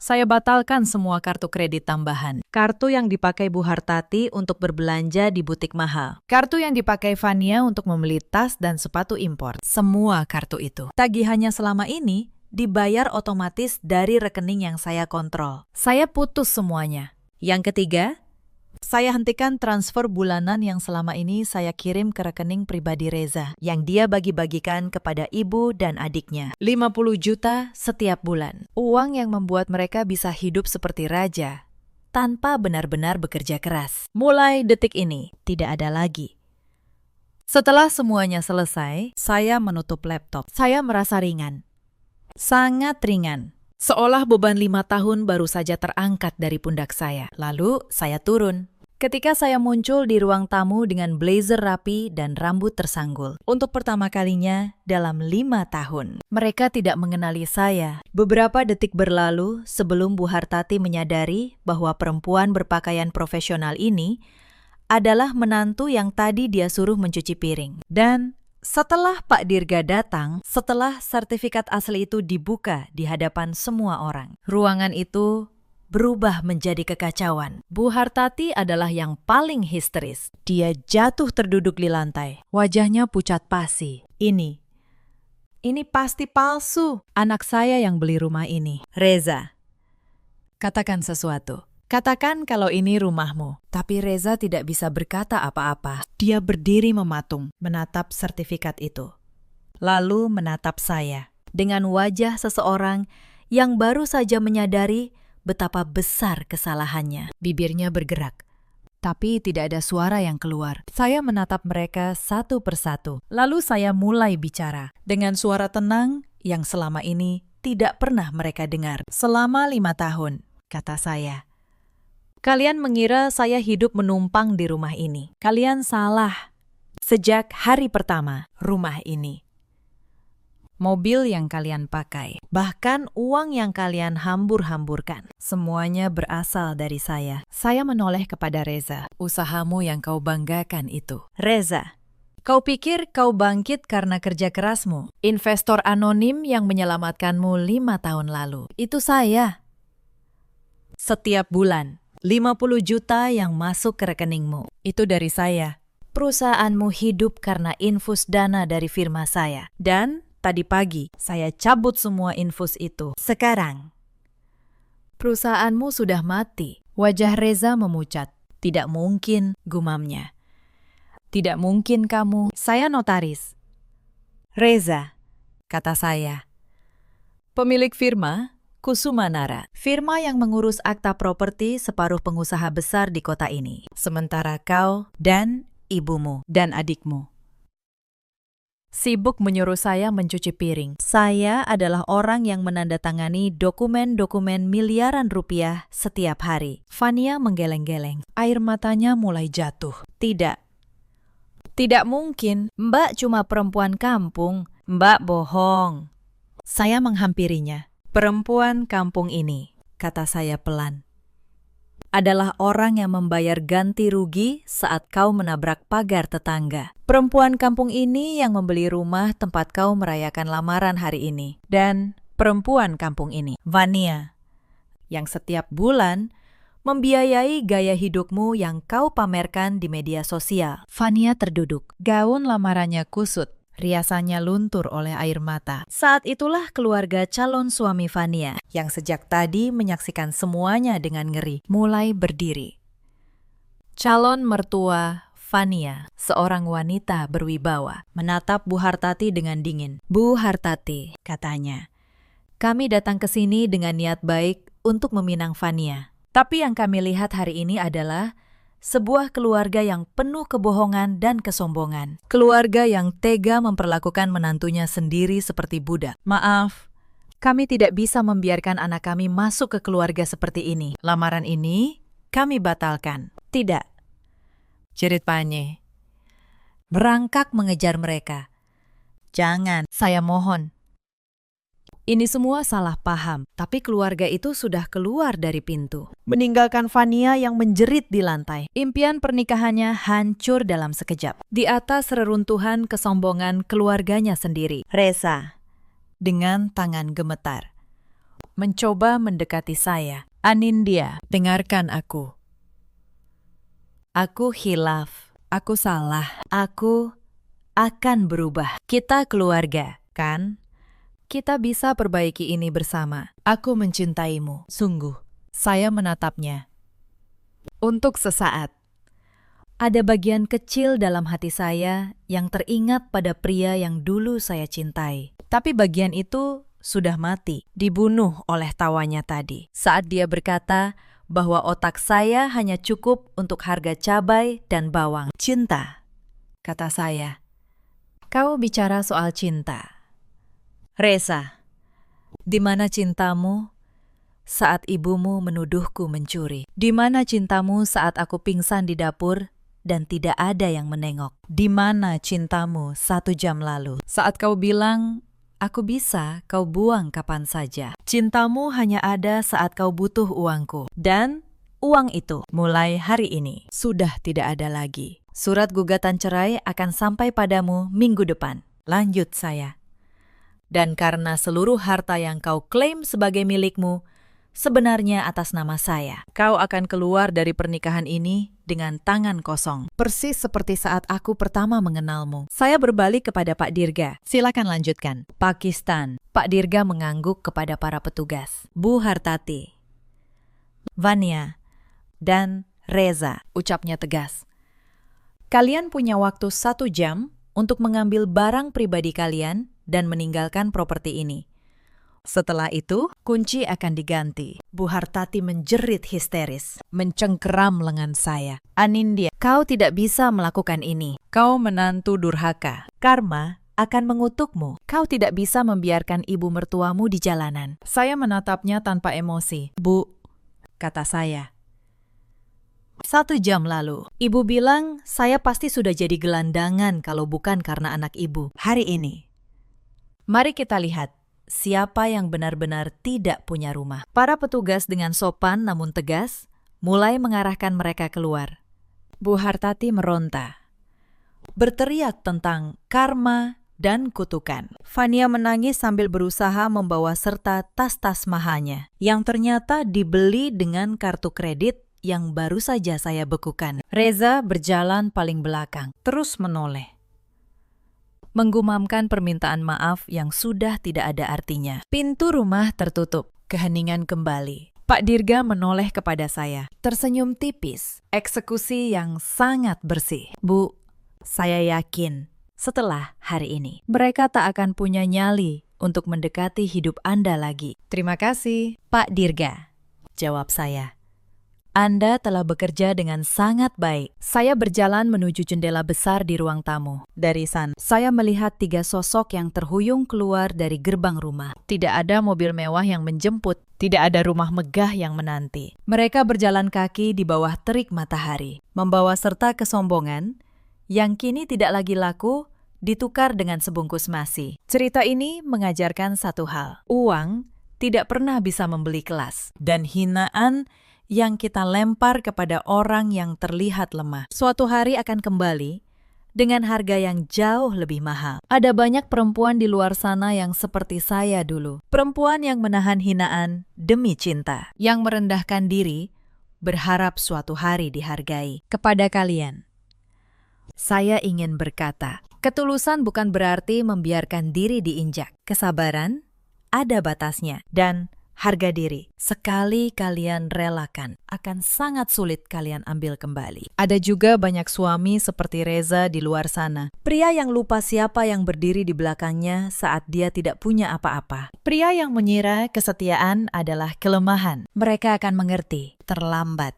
saya batalkan semua kartu kredit tambahan. Kartu yang dipakai Bu Hartati untuk berbelanja di butik mahal. Kartu yang dipakai Fania untuk membeli tas dan sepatu impor. Semua kartu itu. Tagihannya selama ini dibayar otomatis dari rekening yang saya kontrol. Saya putus semuanya. Yang ketiga, saya hentikan transfer bulanan yang selama ini saya kirim ke rekening pribadi Reza, yang dia bagi-bagikan kepada ibu dan adiknya. 50 juta setiap bulan. Uang yang membuat mereka bisa hidup seperti raja, tanpa benar-benar bekerja keras. Mulai detik ini, tidak ada lagi. Setelah semuanya selesai, saya menutup laptop. Saya merasa ringan. Sangat ringan. Seolah beban 5 tahun baru saja terangkat dari pundak saya. Lalu saya turun. Ketika saya muncul di ruang tamu dengan blazer rapi dan rambut tersanggul. Untuk pertama kalinya dalam 5 tahun. Mereka tidak mengenali saya. Beberapa detik berlalu sebelum Bu Hartati menyadari bahwa perempuan berpakaian profesional ini adalah menantu yang tadi dia suruh mencuci piring. Dan setelah Pak Dirga datang, setelah sertifikat asli itu dibuka di hadapan semua orang, ruangan itu berubah menjadi kekacauan. Bu Hartati adalah yang paling histeris. Dia jatuh terduduk di lantai. Wajahnya pucat pasi. Ini pasti palsu. Anak saya yang beli rumah ini. Reza, katakan sesuatu. Katakan kalau ini rumahmu. Tapi Reza tidak bisa berkata apa-apa. Dia berdiri mematung, menatap sertifikat itu. Lalu menatap saya. Dengan wajah seseorang yang baru saja menyadari betapa besar kesalahannya. Bibirnya bergerak, tapi tidak ada suara yang keluar. Saya menatap mereka satu persatu. Lalu saya mulai bicara. Dengan suara tenang yang selama ini tidak pernah mereka dengar. Selama 5 tahun, kata saya. Kalian mengira saya hidup menumpang di rumah ini. Kalian salah. Sejak hari pertama rumah ini. Mobil yang kalian pakai, bahkan uang yang kalian hambur-hamburkan, semuanya berasal dari saya. Saya menoleh kepada Reza. Usahamu yang kau banggakan itu. Reza, kau pikir kau bangkit karena kerja kerasmu? Investor anonim yang menyelamatkanmu 5 tahun lalu. Itu saya. Setiap bulan, 50 juta yang masuk ke rekeningmu. Itu dari saya. Perusahaanmu hidup karena infus dana dari firma saya. Dan tadi pagi, saya cabut semua infus itu. Sekarang, perusahaanmu sudah mati. Wajah Reza memucat. Tidak mungkin, gumamnya. Tidak mungkin kamu. Saya notaris. Reza, kata saya. Pemilik firma, Kusumanara. Firma yang mengurus akta properti separuh pengusaha besar di kota ini. Sementara kau dan ibumu dan adikmu sibuk menyuruh saya mencuci piring. Saya adalah orang yang menandatangani dokumen-dokumen miliaran rupiah setiap hari. Fania menggeleng-geleng. Air matanya mulai jatuh. Tidak. Tidak mungkin. Mbak cuma perempuan kampung. Mbak bohong. Saya menghampirinya. Perempuan kampung ini, kata saya pelan, adalah orang yang membayar ganti rugi saat kau menabrak pagar tetangga. Perempuan kampung ini yang membeli rumah tempat kau merayakan lamaran hari ini. Dan perempuan kampung ini, Vania, yang setiap bulan membiayai gaya hidupmu yang kau pamerkan di media sosial. Vania terduduk. Gaun lamarannya kusut. Riasannya luntur oleh air mata. Saat itulah keluarga calon suami Vania, yang sejak tadi menyaksikan semuanya dengan ngeri, mulai berdiri. Calon mertua Vania, seorang wanita berwibawa, menatap Bu Hartati dengan dingin. Bu Hartati, katanya, kami datang ke sini dengan niat baik untuk meminang Vania. Tapi yang kami lihat hari ini adalah sebuah keluarga yang penuh kebohongan dan kesombongan. Keluarga yang tega memperlakukan menantunya sendiri seperti budak. Maaf, kami tidak bisa membiarkan anak kami masuk ke keluarga seperti ini. Lamaran ini kami batalkan. Tidak, jerit Panye. Merangkak mengejar mereka. Jangan, saya mohon. Ini semua salah paham, tapi keluarga itu sudah keluar dari pintu, meninggalkan Vania yang menjerit di lantai. Impian pernikahannya hancur dalam sekejap. Di atas reruntuhan kesombongan keluarganya sendiri, Reza, dengan tangan gemetar, mencoba mendekati saya. Anindya, dengarkan aku. Aku khilaf, aku salah, aku akan berubah. Kita keluarga, kan? Kita bisa perbaiki ini bersama. Aku mencintaimu, sungguh. Saya menatapnya. Untuk sesaat, ada bagian kecil dalam hati saya yang teringat pada pria yang dulu saya cintai. Tapi bagian itu sudah mati, dibunuh oleh tawanya tadi. Saat dia berkata bahwa otak saya hanya cukup untuk harga cabai dan bawang. Cinta, kata saya. Kau bicara soal cinta. Reza, di mana cintamu saat ibumu menuduhku mencuri? Di mana cintamu saat aku pingsan di dapur dan tidak ada yang menengok? Di mana cintamu 1 jam lalu saat kau bilang, aku bisa kau buang kapan saja? Cintamu hanya ada saat kau butuh uangku. Dan uang itu mulai hari ini sudah tidak ada lagi. Surat gugatan cerai akan sampai padamu minggu depan. Lanjut saya. Dan karena seluruh harta yang kau klaim sebagai milikmu, sebenarnya atas nama saya. Kau akan keluar dari pernikahan ini dengan tangan kosong. Persis seperti saat aku pertama mengenalmu. Saya berbalik kepada Pak Dirga. Silakan lanjutkan. Pakistan. Pak Dirga mengangguk kepada para petugas. Bu Hartati, Vania, dan Reza, ucapnya tegas. Kalian punya waktu 1 jam untuk mengambil barang pribadi kalian dan meninggalkan properti ini. Setelah itu, kunci akan diganti. Bu Hartati menjerit histeris, mencengkeram lengan saya. Anindya, kau tidak bisa melakukan ini. Kau menantu durhaka. Karma akan mengutukmu. Kau tidak bisa membiarkan ibu mertuamu di jalanan. Saya menatapnya tanpa emosi. Bu, kata saya. 1 jam lalu, ibu bilang saya pasti sudah jadi gelandangan kalau bukan karena anak ibu. Hari ini. Mari kita lihat siapa yang benar-benar tidak punya rumah. Para petugas dengan sopan namun tegas mulai mengarahkan mereka keluar. Bu Hartati meronta, berteriak tentang karma dan kutukan. Fania menangis sambil berusaha membawa serta tas-tas mahalnya yang ternyata dibeli dengan kartu kredit yang baru saja saya bekukan. Reza berjalan paling belakang, terus menoleh, menggumamkan permintaan maaf yang sudah tidak ada artinya. Pintu rumah tertutup, keheningan kembali. Pak Dirga menoleh kepada saya, tersenyum tipis, eksekusi yang sangat bersih. Bu, saya yakin setelah hari ini, mereka tak akan punya nyali untuk mendekati hidup Anda lagi. Terima kasih, Pak Dirga, jawab saya. Anda telah bekerja dengan sangat baik. Saya berjalan menuju jendela besar di ruang tamu. Dari sana, saya melihat 3 sosok yang terhuyung keluar dari gerbang rumah. Tidak ada mobil mewah yang menjemput, tidak ada rumah megah yang menanti. Mereka berjalan kaki di bawah terik matahari, membawa serta kesombongan yang kini tidak lagi laku ditukar dengan sebungkus nasi. Cerita ini mengajarkan satu hal. Uang tidak pernah bisa membeli kelas, dan hinaan yang kita lempar kepada orang yang terlihat lemah suatu hari akan kembali dengan harga yang jauh lebih mahal. Ada banyak perempuan di luar sana yang seperti saya dulu. Perempuan yang menahan hinaan demi cinta, yang merendahkan diri, berharap suatu hari dihargai. Kepada kalian, saya ingin berkata, ketulusan bukan berarti membiarkan diri diinjak. Kesabaran ada batasnya, dan harga diri, sekali kalian relakan, akan sangat sulit kalian ambil kembali. Ada juga banyak suami seperti Reza di luar sana. Pria yang lupa siapa yang berdiri di belakangnya saat dia tidak punya apa-apa. Pria yang mengira kesetiaan adalah kelemahan. Mereka akan mengerti terlambat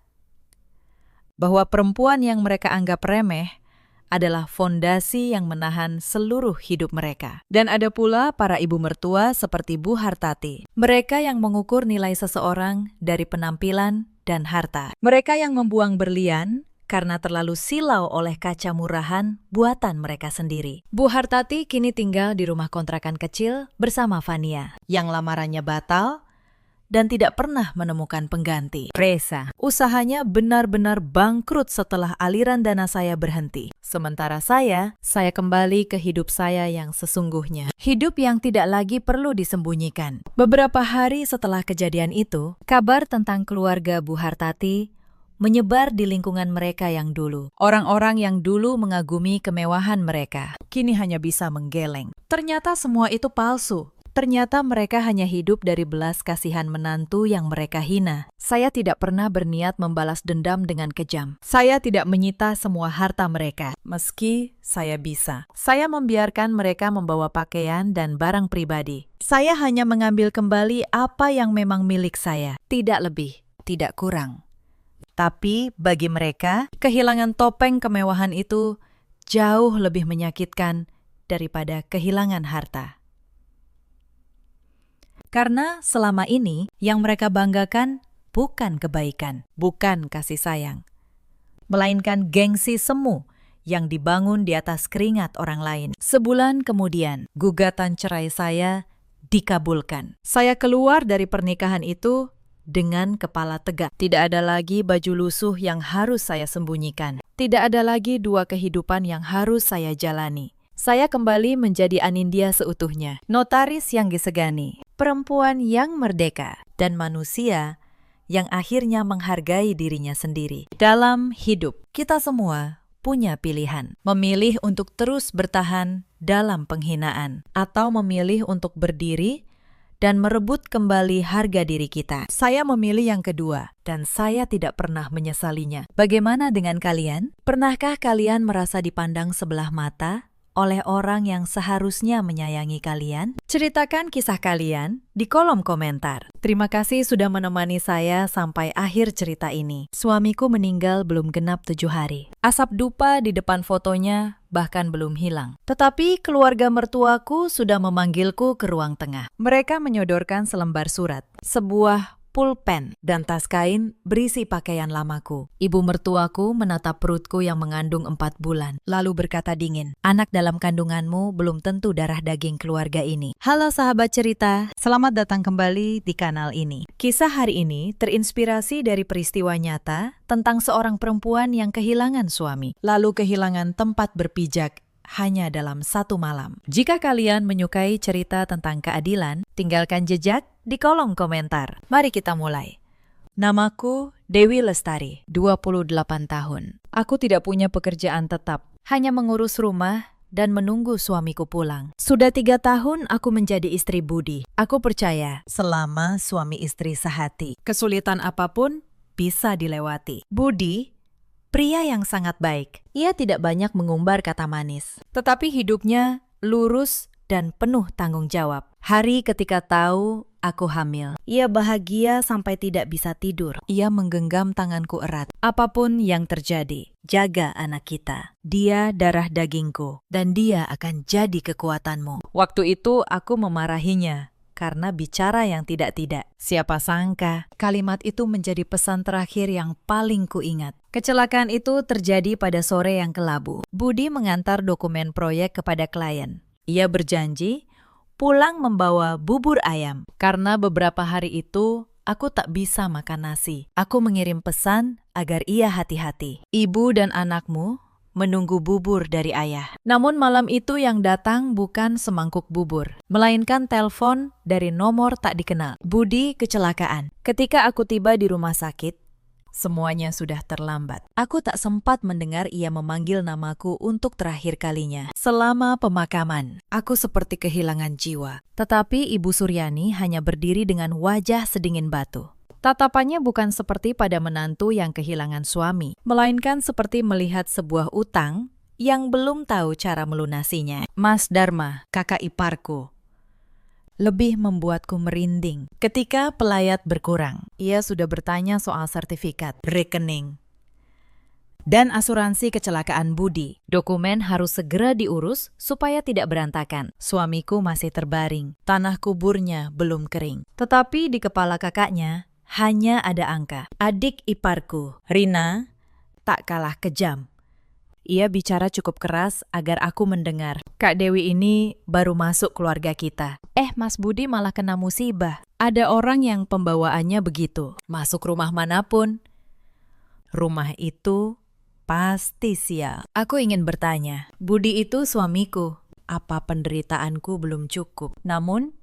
bahwa perempuan yang mereka anggap remeh adalah fondasi yang menahan seluruh hidup mereka. Dan ada pula para ibu mertua seperti Bu Hartati. Mereka yang mengukur nilai seseorang dari penampilan dan harta. Mereka yang membuang berlian karena terlalu silau oleh kaca murahan buatan mereka sendiri. Bu Hartati kini tinggal di rumah kontrakan kecil bersama Fania, yang lamarannya batal dan tidak pernah menemukan pengganti. Reza, usahanya benar-benar bangkrut setelah aliran dana saya berhenti. Sementara saya kembali ke hidup saya yang sesungguhnya. Hidup yang tidak lagi perlu disembunyikan. Beberapa hari setelah kejadian itu, kabar tentang keluarga Bu Hartati menyebar di lingkungan mereka yang dulu. Orang-orang yang dulu mengagumi kemewahan mereka, kini hanya bisa menggeleng. Ternyata semua itu palsu. Ternyata mereka hanya hidup dari belas kasihan menantu yang mereka hina. Saya tidak pernah berniat membalas dendam dengan kejam. Saya tidak menyita semua harta mereka, meski saya bisa. Saya membiarkan mereka membawa pakaian dan barang pribadi. Saya hanya mengambil kembali apa yang memang milik saya. Tidak lebih, tidak kurang. Tapi bagi mereka, kehilangan topeng kemewahan itu jauh lebih menyakitkan daripada kehilangan harta. Karena selama ini yang mereka banggakan bukan kebaikan, bukan kasih sayang, melainkan gengsi semu yang dibangun di atas keringat orang lain. Sebulan kemudian, gugatan cerai saya dikabulkan. Saya keluar dari pernikahan itu dengan kepala tegak. Tidak ada lagi baju lusuh yang harus saya sembunyikan. Tidak ada lagi 2 kehidupan yang harus saya jalani. Saya kembali menjadi Anindya seutuhnya, notaris yang disegani, perempuan yang merdeka, dan manusia yang akhirnya menghargai dirinya sendiri. Dalam hidup, kita semua punya pilihan. Memilih untuk terus bertahan dalam penghinaan, atau memilih untuk berdiri dan merebut kembali harga diri kita. Saya memilih yang kedua, dan saya tidak pernah menyesalinya. Bagaimana dengan kalian? Pernahkah kalian merasa dipandang sebelah mata oleh orang yang seharusnya menyayangi kalian? Ceritakan kisah kalian di kolom komentar. Terima kasih sudah menemani saya sampai akhir cerita ini. Suamiku meninggal belum genap 7 hari. Asap dupa di depan fotonya bahkan belum hilang. Tetapi keluarga mertuaku sudah memanggilku ke ruang tengah. Mereka menyodorkan selembar surat, sebuah pulpen, dan tas kain berisi pakaian lamaku. Ibu mertuaku menatap perutku yang mengandung 4 bulan, lalu berkata dingin, "Anak dalam kandunganmu belum tentu darah daging keluarga ini." Halo sahabat cerita, selamat datang kembali di kanal ini. Kisah hari ini terinspirasi dari peristiwa nyata tentang seorang perempuan yang kehilangan suami, lalu kehilangan tempat berpijak hanya dalam 1 malam. Jika kalian menyukai cerita tentang keadilan, tinggalkan jejak di kolom komentar. Mari kita mulai. Namaku Dewi Lestari, 28 tahun. Aku tidak punya pekerjaan tetap, hanya mengurus rumah dan menunggu suamiku pulang. Sudah 3 tahun aku menjadi istri Budi. Aku percaya selama suami istri sehati, kesulitan apapun bisa dilewati. Budi pria yang sangat baik. Ia tidak banyak mengumbar kata manis, tetapi hidupnya lurus dan penuh tanggung jawab. Hari ketika tahu aku hamil, ia bahagia sampai tidak bisa tidur. Ia menggenggam tanganku erat. Apapun yang terjadi, jaga anak kita. Dia darah dagingku, dan dia akan jadi kekuatanmu. Waktu itu aku memarahinya karena bicara yang tidak-tidak. Siapa sangka kalimat itu menjadi pesan terakhir yang paling kuingat. Kecelakaan itu terjadi pada sore yang kelabu. Budi mengantar dokumen proyek kepada klien. Ia berjanji pulang membawa bubur ayam. Karena beberapa hari itu aku tak bisa makan nasi. Aku mengirim pesan agar ia hati-hati. Ibu dan anakmu menunggu bubur dari ayah. Namun malam itu yang datang bukan semangkuk bubur, melainkan telepon dari nomor tak dikenal. Budi kecelakaan. Ketika aku tiba di rumah sakit, semuanya sudah terlambat. Aku tak sempat mendengar ia memanggil namaku untuk terakhir kalinya. Selama pemakaman, aku seperti kehilangan jiwa. Tetapi Ibu Suryani hanya berdiri dengan wajah sedingin batu. Tatapannya bukan seperti pada menantu yang kehilangan suami, melainkan seperti melihat sebuah utang yang belum tahu cara melunasinya. Mas Dharma, kakak iparku, lebih membuatku merinding. Ketika pelayat berkurang, ia sudah bertanya soal sertifikat, rekening, dan asuransi kecelakaan Budi. Dokumen harus segera diurus supaya tidak berantakan. Suamiku masih terbaring, tanah kuburnya belum kering. Tetapi di kepala kakaknya hanya ada angka. Adik iparku, Rina, tak kalah kejam. Ia bicara cukup keras agar aku mendengar. Kak Dewi ini baru masuk keluarga kita. Mas Budi malah kena musibah. Ada orang yang pembawaannya begitu. Masuk rumah manapun, rumah itu pasti sial. Aku ingin bertanya, Budi itu suamiku. Apa penderitaanku belum cukup? Namun,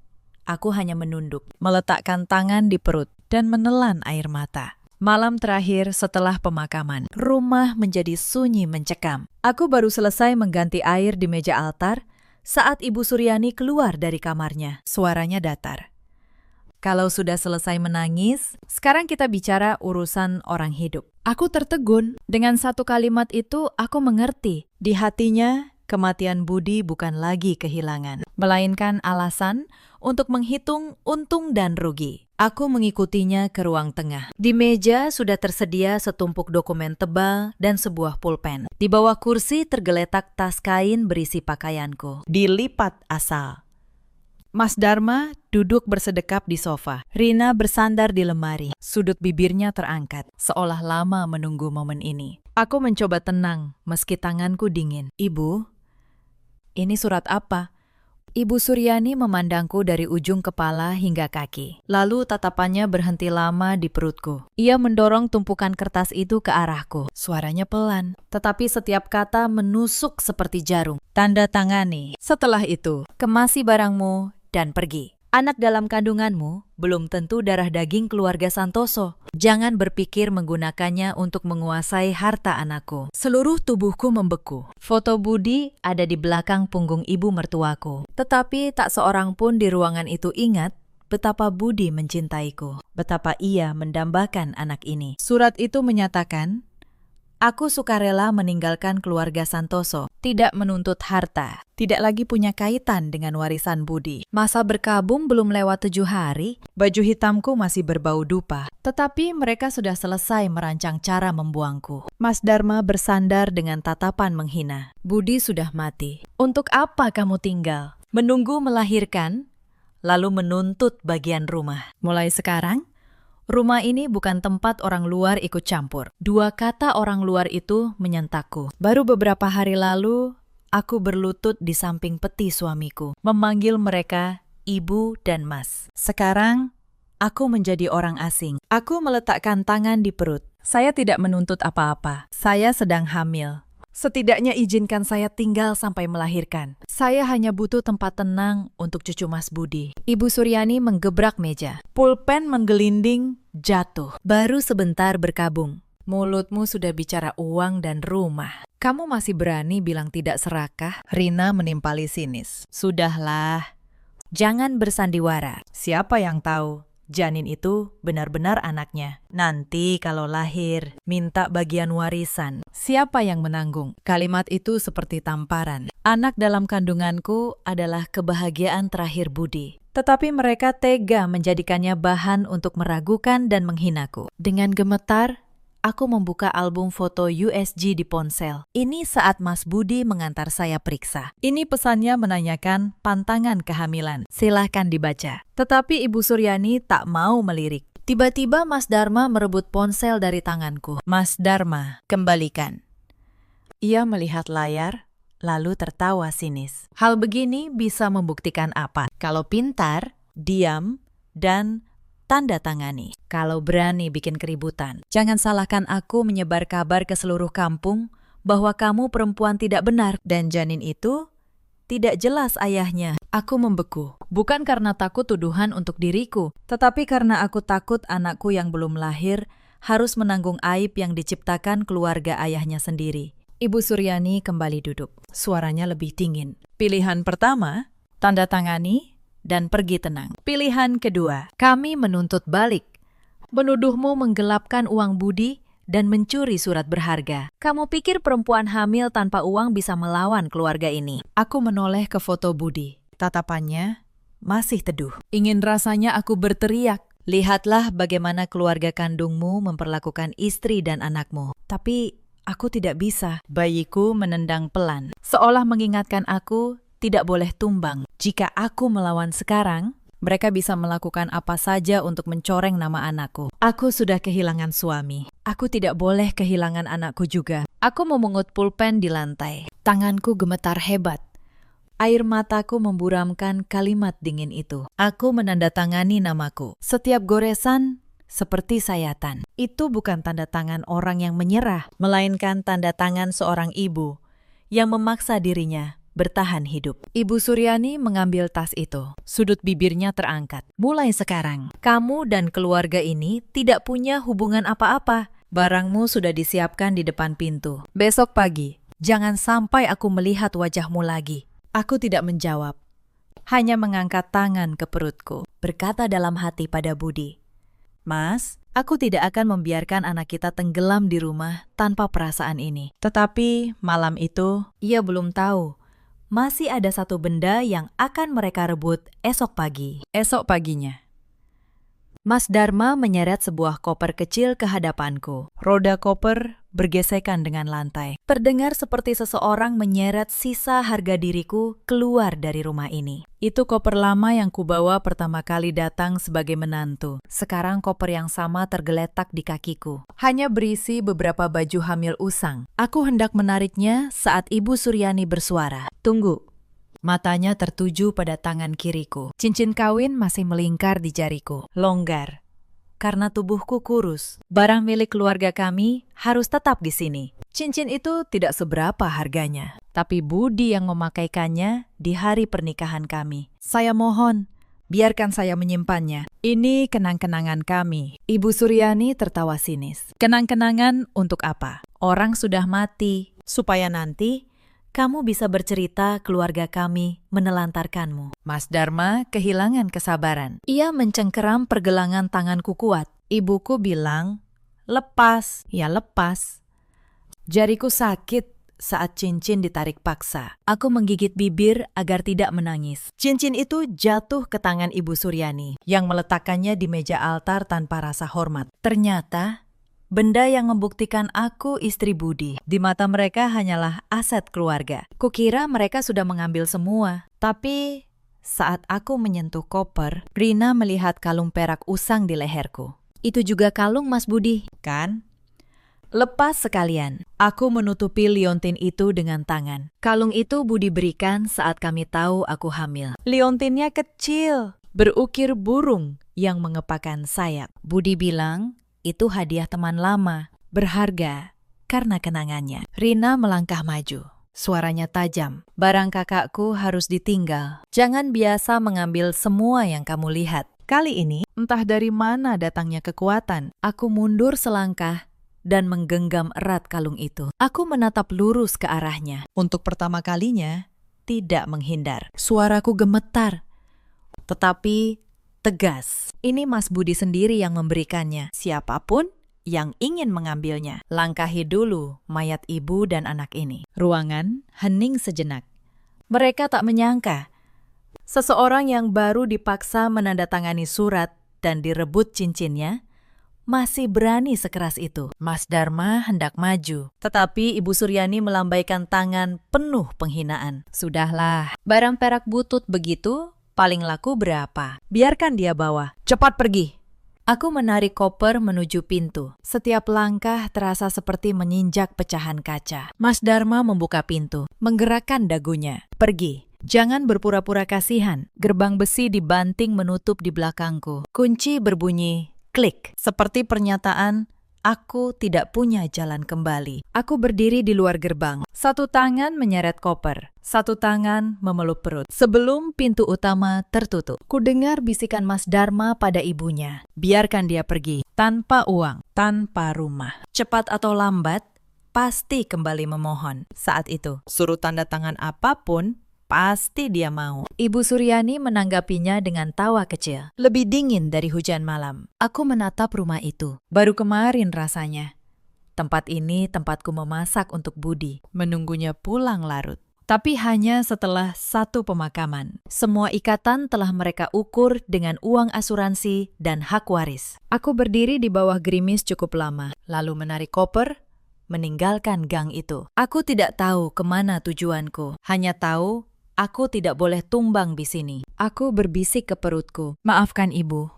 aku hanya menunduk, meletakkan tangan di perut, dan menelan air mata. Malam terakhir setelah pemakaman, rumah menjadi sunyi mencekam. Aku baru selesai mengganti air di meja altar saat Ibu Suryani keluar dari kamarnya. Suaranya datar. Kalau sudah selesai menangis, sekarang kita bicara urusan orang hidup. Aku tertegun. Dengan satu kalimat itu, aku mengerti. Di hatinya, kematian Budi bukan lagi kehilangan, melainkan alasan untuk menghitung untung dan rugi. Aku mengikutinya ke ruang tengah. Di meja sudah tersedia setumpuk dokumen tebal dan sebuah pulpen. Di bawah kursi tergeletak tas kain berisi pakaianku, dilipat asal. Mas Dharma duduk bersedekap di sofa. Rina bersandar di lemari. Sudut bibirnya terangkat, seolah lama menunggu momen ini. Aku mencoba tenang, meski tanganku dingin. Ibu, ini surat apa? Ibu Suryani memandangku dari ujung kepala hingga kaki. Lalu tatapannya berhenti lama di perutku. Ia mendorong tumpukan kertas itu ke arahku. Suaranya pelan, tetapi setiap kata menusuk seperti jarum. Tanda tangani. Setelah itu, kemasi barangmu dan pergi. Anak dalam kandunganmu belum tentu darah daging keluarga Santoso. Jangan berpikir menggunakannya untuk menguasai harta anakku. Seluruh tubuhku membeku. Foto Budi ada di belakang punggung ibu mertuaku. Tetapi tak seorang pun di ruangan itu ingat betapa Budi mencintaiku. Betapa ia mendambakan anak ini. Surat itu menyatakan, Aku sukarela meninggalkan keluarga Santoso, tidak menuntut harta, tidak lagi punya kaitan dengan warisan budi. Masa berkabung belum lewat 7 hari, baju hitamku masih berbau dupa. Tetapi mereka sudah selesai merancang cara membuangku. Mas Dharma bersandar dengan tatapan menghina. Budi sudah mati. Untuk apa kamu tinggal? Menunggu melahirkan, lalu menuntut bagian rumah. Mulai sekarang, rumah ini bukan tempat orang luar ikut campur. 2 kata orang luar itu menyentakku. Baru beberapa hari lalu, aku berlutut di samping peti suamiku, memanggil mereka ibu dan mas. Sekarang, aku menjadi orang asing. Aku meletakkan tangan di perut. Saya tidak menuntut apa-apa. Saya sedang hamil. Setidaknya izinkan saya tinggal sampai melahirkan. Saya hanya butuh tempat tenang untuk cucu Mas Budi. Ibu Suryani menggebrak meja. Pulpen menggelinding, jatuh. Baru sebentar berkabung. Mulutmu sudah bicara uang dan rumah. Kamu masih berani bilang tidak serakah? Rina menimpali sinis. Sudahlah. Jangan bersandiwara. Siapa yang tahu? Janin itu benar-benar anaknya. Nanti kalau lahir, minta bagian warisan. Siapa yang menanggung? Kalimat itu seperti tamparan. Anak dalam kandunganku adalah kebahagiaan terakhir Budi. Tetapi mereka tega menjadikannya bahan untuk meragukan dan menghinaku. Dengan gemetar, aku membuka album foto USG di ponsel. Ini saat Mas Budi mengantar saya periksa. Ini pesannya menanyakan pantangan kehamilan. Silahkan dibaca. Tetapi Ibu Suryani tak mau melirik. Tiba-tiba Mas Dharma merebut ponsel dari tanganku. Mas Dharma, kembalikan. Ia melihat layar, lalu tertawa sinis. Hal begini bisa membuktikan apa? Kalau pintar, diam, dan tanda tangani. Kalau berani bikin keributan. Jangan salahkan aku menyebar kabar ke seluruh kampung bahwa kamu perempuan tidak benar dan janin itu tidak jelas ayahnya. Aku membeku. Bukan karena takut tuduhan untuk diriku, tetapi karena aku takut anakku yang belum lahir harus menanggung aib yang diciptakan keluarga ayahnya sendiri. Ibu Suryani kembali duduk. Suaranya lebih dingin. Pilihan pertama, tanda tangani dan pergi tenang. Pilihan kedua, kami menuntut balik. Menuduhmu menggelapkan uang Budi dan mencuri surat berharga. Kamu pikir perempuan hamil tanpa uang bisa melawan keluarga ini? Aku menoleh ke foto Budi. Tatapannya masih teduh. Ingin rasanya aku berteriak. Lihatlah bagaimana keluarga kandungmu memperlakukan istri dan anakmu. Tapi aku tidak bisa. Bayiku menendang pelan, seolah mengingatkan aku tidak boleh tumbang. Jika aku melawan sekarang, mereka bisa melakukan apa saja untuk mencoreng nama anakku. Aku sudah kehilangan suami. Aku tidak boleh kehilangan anakku juga. Aku memungut pulpen di lantai. Tanganku gemetar hebat. Air mataku memburamkan kalimat dingin itu. Aku menandatangani namaku. Setiap goresan seperti sayatan. Itu bukan tanda tangan orang yang menyerah, melainkan tanda tangan seorang ibu yang memaksa dirinya bertahan hidup. Ibu Suryani mengambil tas itu. Sudut bibirnya terangkat. Mulai sekarang, kamu dan keluarga ini tidak punya hubungan apa-apa. Barangmu sudah disiapkan di depan pintu. Besok pagi, jangan sampai aku melihat wajahmu lagi. Aku tidak menjawab. Hanya mengangkat tangan ke perutku. Berkata dalam hati pada Budi, Mas, aku tidak akan membiarkan anak kita tenggelam di rumah tanpa perasaan ini. Tetapi malam itu, ia belum tahu. Masih ada satu benda yang akan mereka rebut esok pagi. Esok paginya. Mas Dharma menyeret sebuah koper kecil ke hadapanku. Roda koper bergesekan dengan lantai. Terdengar seperti seseorang menyeret sisa harga diriku keluar dari rumah ini. Itu koper lama yang kubawa pertama kali datang sebagai menantu. Sekarang koper yang sama tergeletak di kakiku. Hanya berisi beberapa baju hamil usang. Aku hendak menariknya saat Ibu Suryani bersuara. Tunggu. Matanya tertuju pada tangan kiriku. Cincin kawin masih melingkar di jariku. Longgar. Karena tubuhku kurus. Barang milik keluarga kami harus tetap di sini. Cincin itu tidak seberapa harganya. Tapi Budi yang memakaikannya di hari pernikahan kami. Saya mohon, biarkan saya menyimpannya. Ini kenang-kenangan kami. Ibu Suryani tertawa sinis. Kenang-kenangan untuk apa? Orang sudah mati. Supaya nanti kamu bisa bercerita keluarga kami menelantarkanmu. Mas Dharma kehilangan kesabaran. Ia mencengkeram pergelangan tanganku kuat. Ibuku bilang, lepas. Ya lepas. Jariku sakit saat cincin ditarik paksa. Aku menggigit bibir agar tidak menangis. Cincin itu jatuh ke tangan Ibu Suryani yang meletakkannya di meja altar tanpa rasa hormat. Ternyata, benda yang membuktikan aku istri Budi. Di mata mereka hanyalah aset keluarga. Kukira mereka sudah mengambil semua. Tapi saat aku menyentuh koper, Rina melihat kalung perak usang di leherku. Itu juga kalung Mas Budi, kan? Lepas sekalian, aku menutupi liontin itu dengan tangan. Kalung itu Budi berikan saat kami tahu aku hamil. Liontinnya kecil, berukir burung yang mengepakkan sayap. Budi bilang, itu hadiah teman lama, berharga karena kenangannya. Rina melangkah maju. Suaranya tajam. Barang kakakku harus ditinggal. Jangan biasa mengambil semua yang kamu lihat. Kali ini, entah dari mana datangnya kekuatan. Aku mundur selangkah dan menggenggam erat kalung itu. Aku menatap lurus ke arahnya. Untuk pertama kalinya, tidak menghindar. Suaraku gemetar, tetapi tegas. Ini Mas Budi sendiri yang memberikannya. Siapapun yang ingin mengambilnya, langkahi dulu mayat ibu dan anak ini. Ruangan hening sejenak. Mereka tak menyangka seseorang yang baru dipaksa menandatangani surat dan direbut cincinnya masih berani sekeras itu. Mas Dharma hendak maju, tetapi Ibu Suryani melambaikan tangan penuh penghinaan. Sudahlah, barang perak butut begitu, paling laku berapa? Biarkan dia bawa. Cepat pergi. Aku menarik koper menuju pintu. Setiap langkah terasa seperti menginjak pecahan kaca. Mas Dharma membuka pintu, menggerakkan dagunya. Pergi. Jangan berpura-pura kasihan. Gerbang besi dibanting menutup di belakangku. Kunci berbunyi klik, seperti pernyataan, aku tidak punya jalan kembali. Aku berdiri di luar gerbang. Satu tangan menyeret koper, satu tangan memeluk perut. Sebelum pintu utama tertutup, kudengar bisikan Mas Dharma pada ibunya. Biarkan dia pergi, tanpa uang, tanpa rumah. Cepat atau lambat, pasti kembali memohon. Saat itu, suruh tanda tangan apapun, pasti dia mau. Ibu Suryani menanggapinya dengan tawa kecil. Lebih dingin dari hujan malam. Aku menatap rumah itu. Baru kemarin rasanya. Tempat ini tempatku memasak untuk Budi. Menunggunya pulang larut. Tapi hanya setelah satu pemakaman. Semua ikatan telah mereka ukur dengan uang asuransi dan hak waris. Aku berdiri di bawah gerimis cukup lama. Lalu menarik koper, meninggalkan gang itu. Aku tidak tahu kemana tujuanku. Hanya tahu aku tidak boleh tumbang di sini. Aku berbisik ke perutku. Maafkan ibu.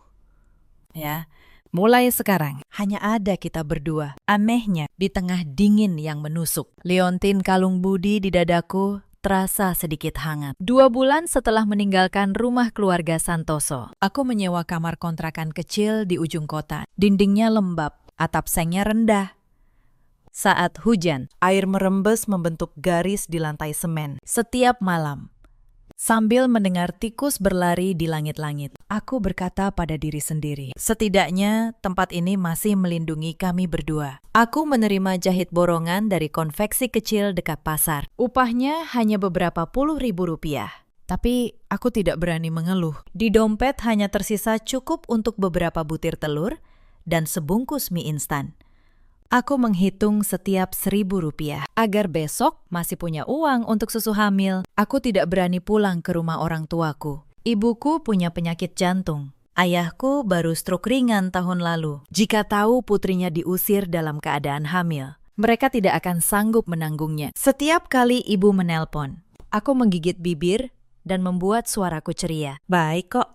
Ya, mulai sekarang hanya ada kita berdua. Anehnya, di tengah dingin yang menusuk. Liontin kalung Budi di dadaku terasa sedikit hangat. 2 bulan setelah meninggalkan rumah keluarga Santoso, aku menyewa kamar kontrakan kecil di ujung kota. Dindingnya lembab, atap sengnya rendah. Saat hujan, air merembes membentuk garis di lantai semen. Setiap malam, sambil mendengar tikus berlari di langit-langit, aku berkata pada diri sendiri, setidaknya tempat ini masih melindungi kami berdua. Aku menerima jahit borongan dari konveksi kecil dekat pasar. Upahnya hanya beberapa puluh ribu rupiah. Tapi aku tidak berani mengeluh. Di dompet hanya tersisa cukup untuk beberapa butir telur dan sebungkus mie instan. Aku menghitung setiap 1.000 rupiah. Agar besok masih punya uang untuk susu hamil. Aku tidak berani pulang ke rumah orang tuaku. Ibuku punya penyakit jantung. Ayahku baru stroke ringan tahun lalu. Jika tahu putrinya diusir dalam keadaan hamil, mereka tidak akan sanggup menanggungnya. Setiap kali ibu menelpon, aku menggigit bibir dan membuat suaraku ceria. Baik kok.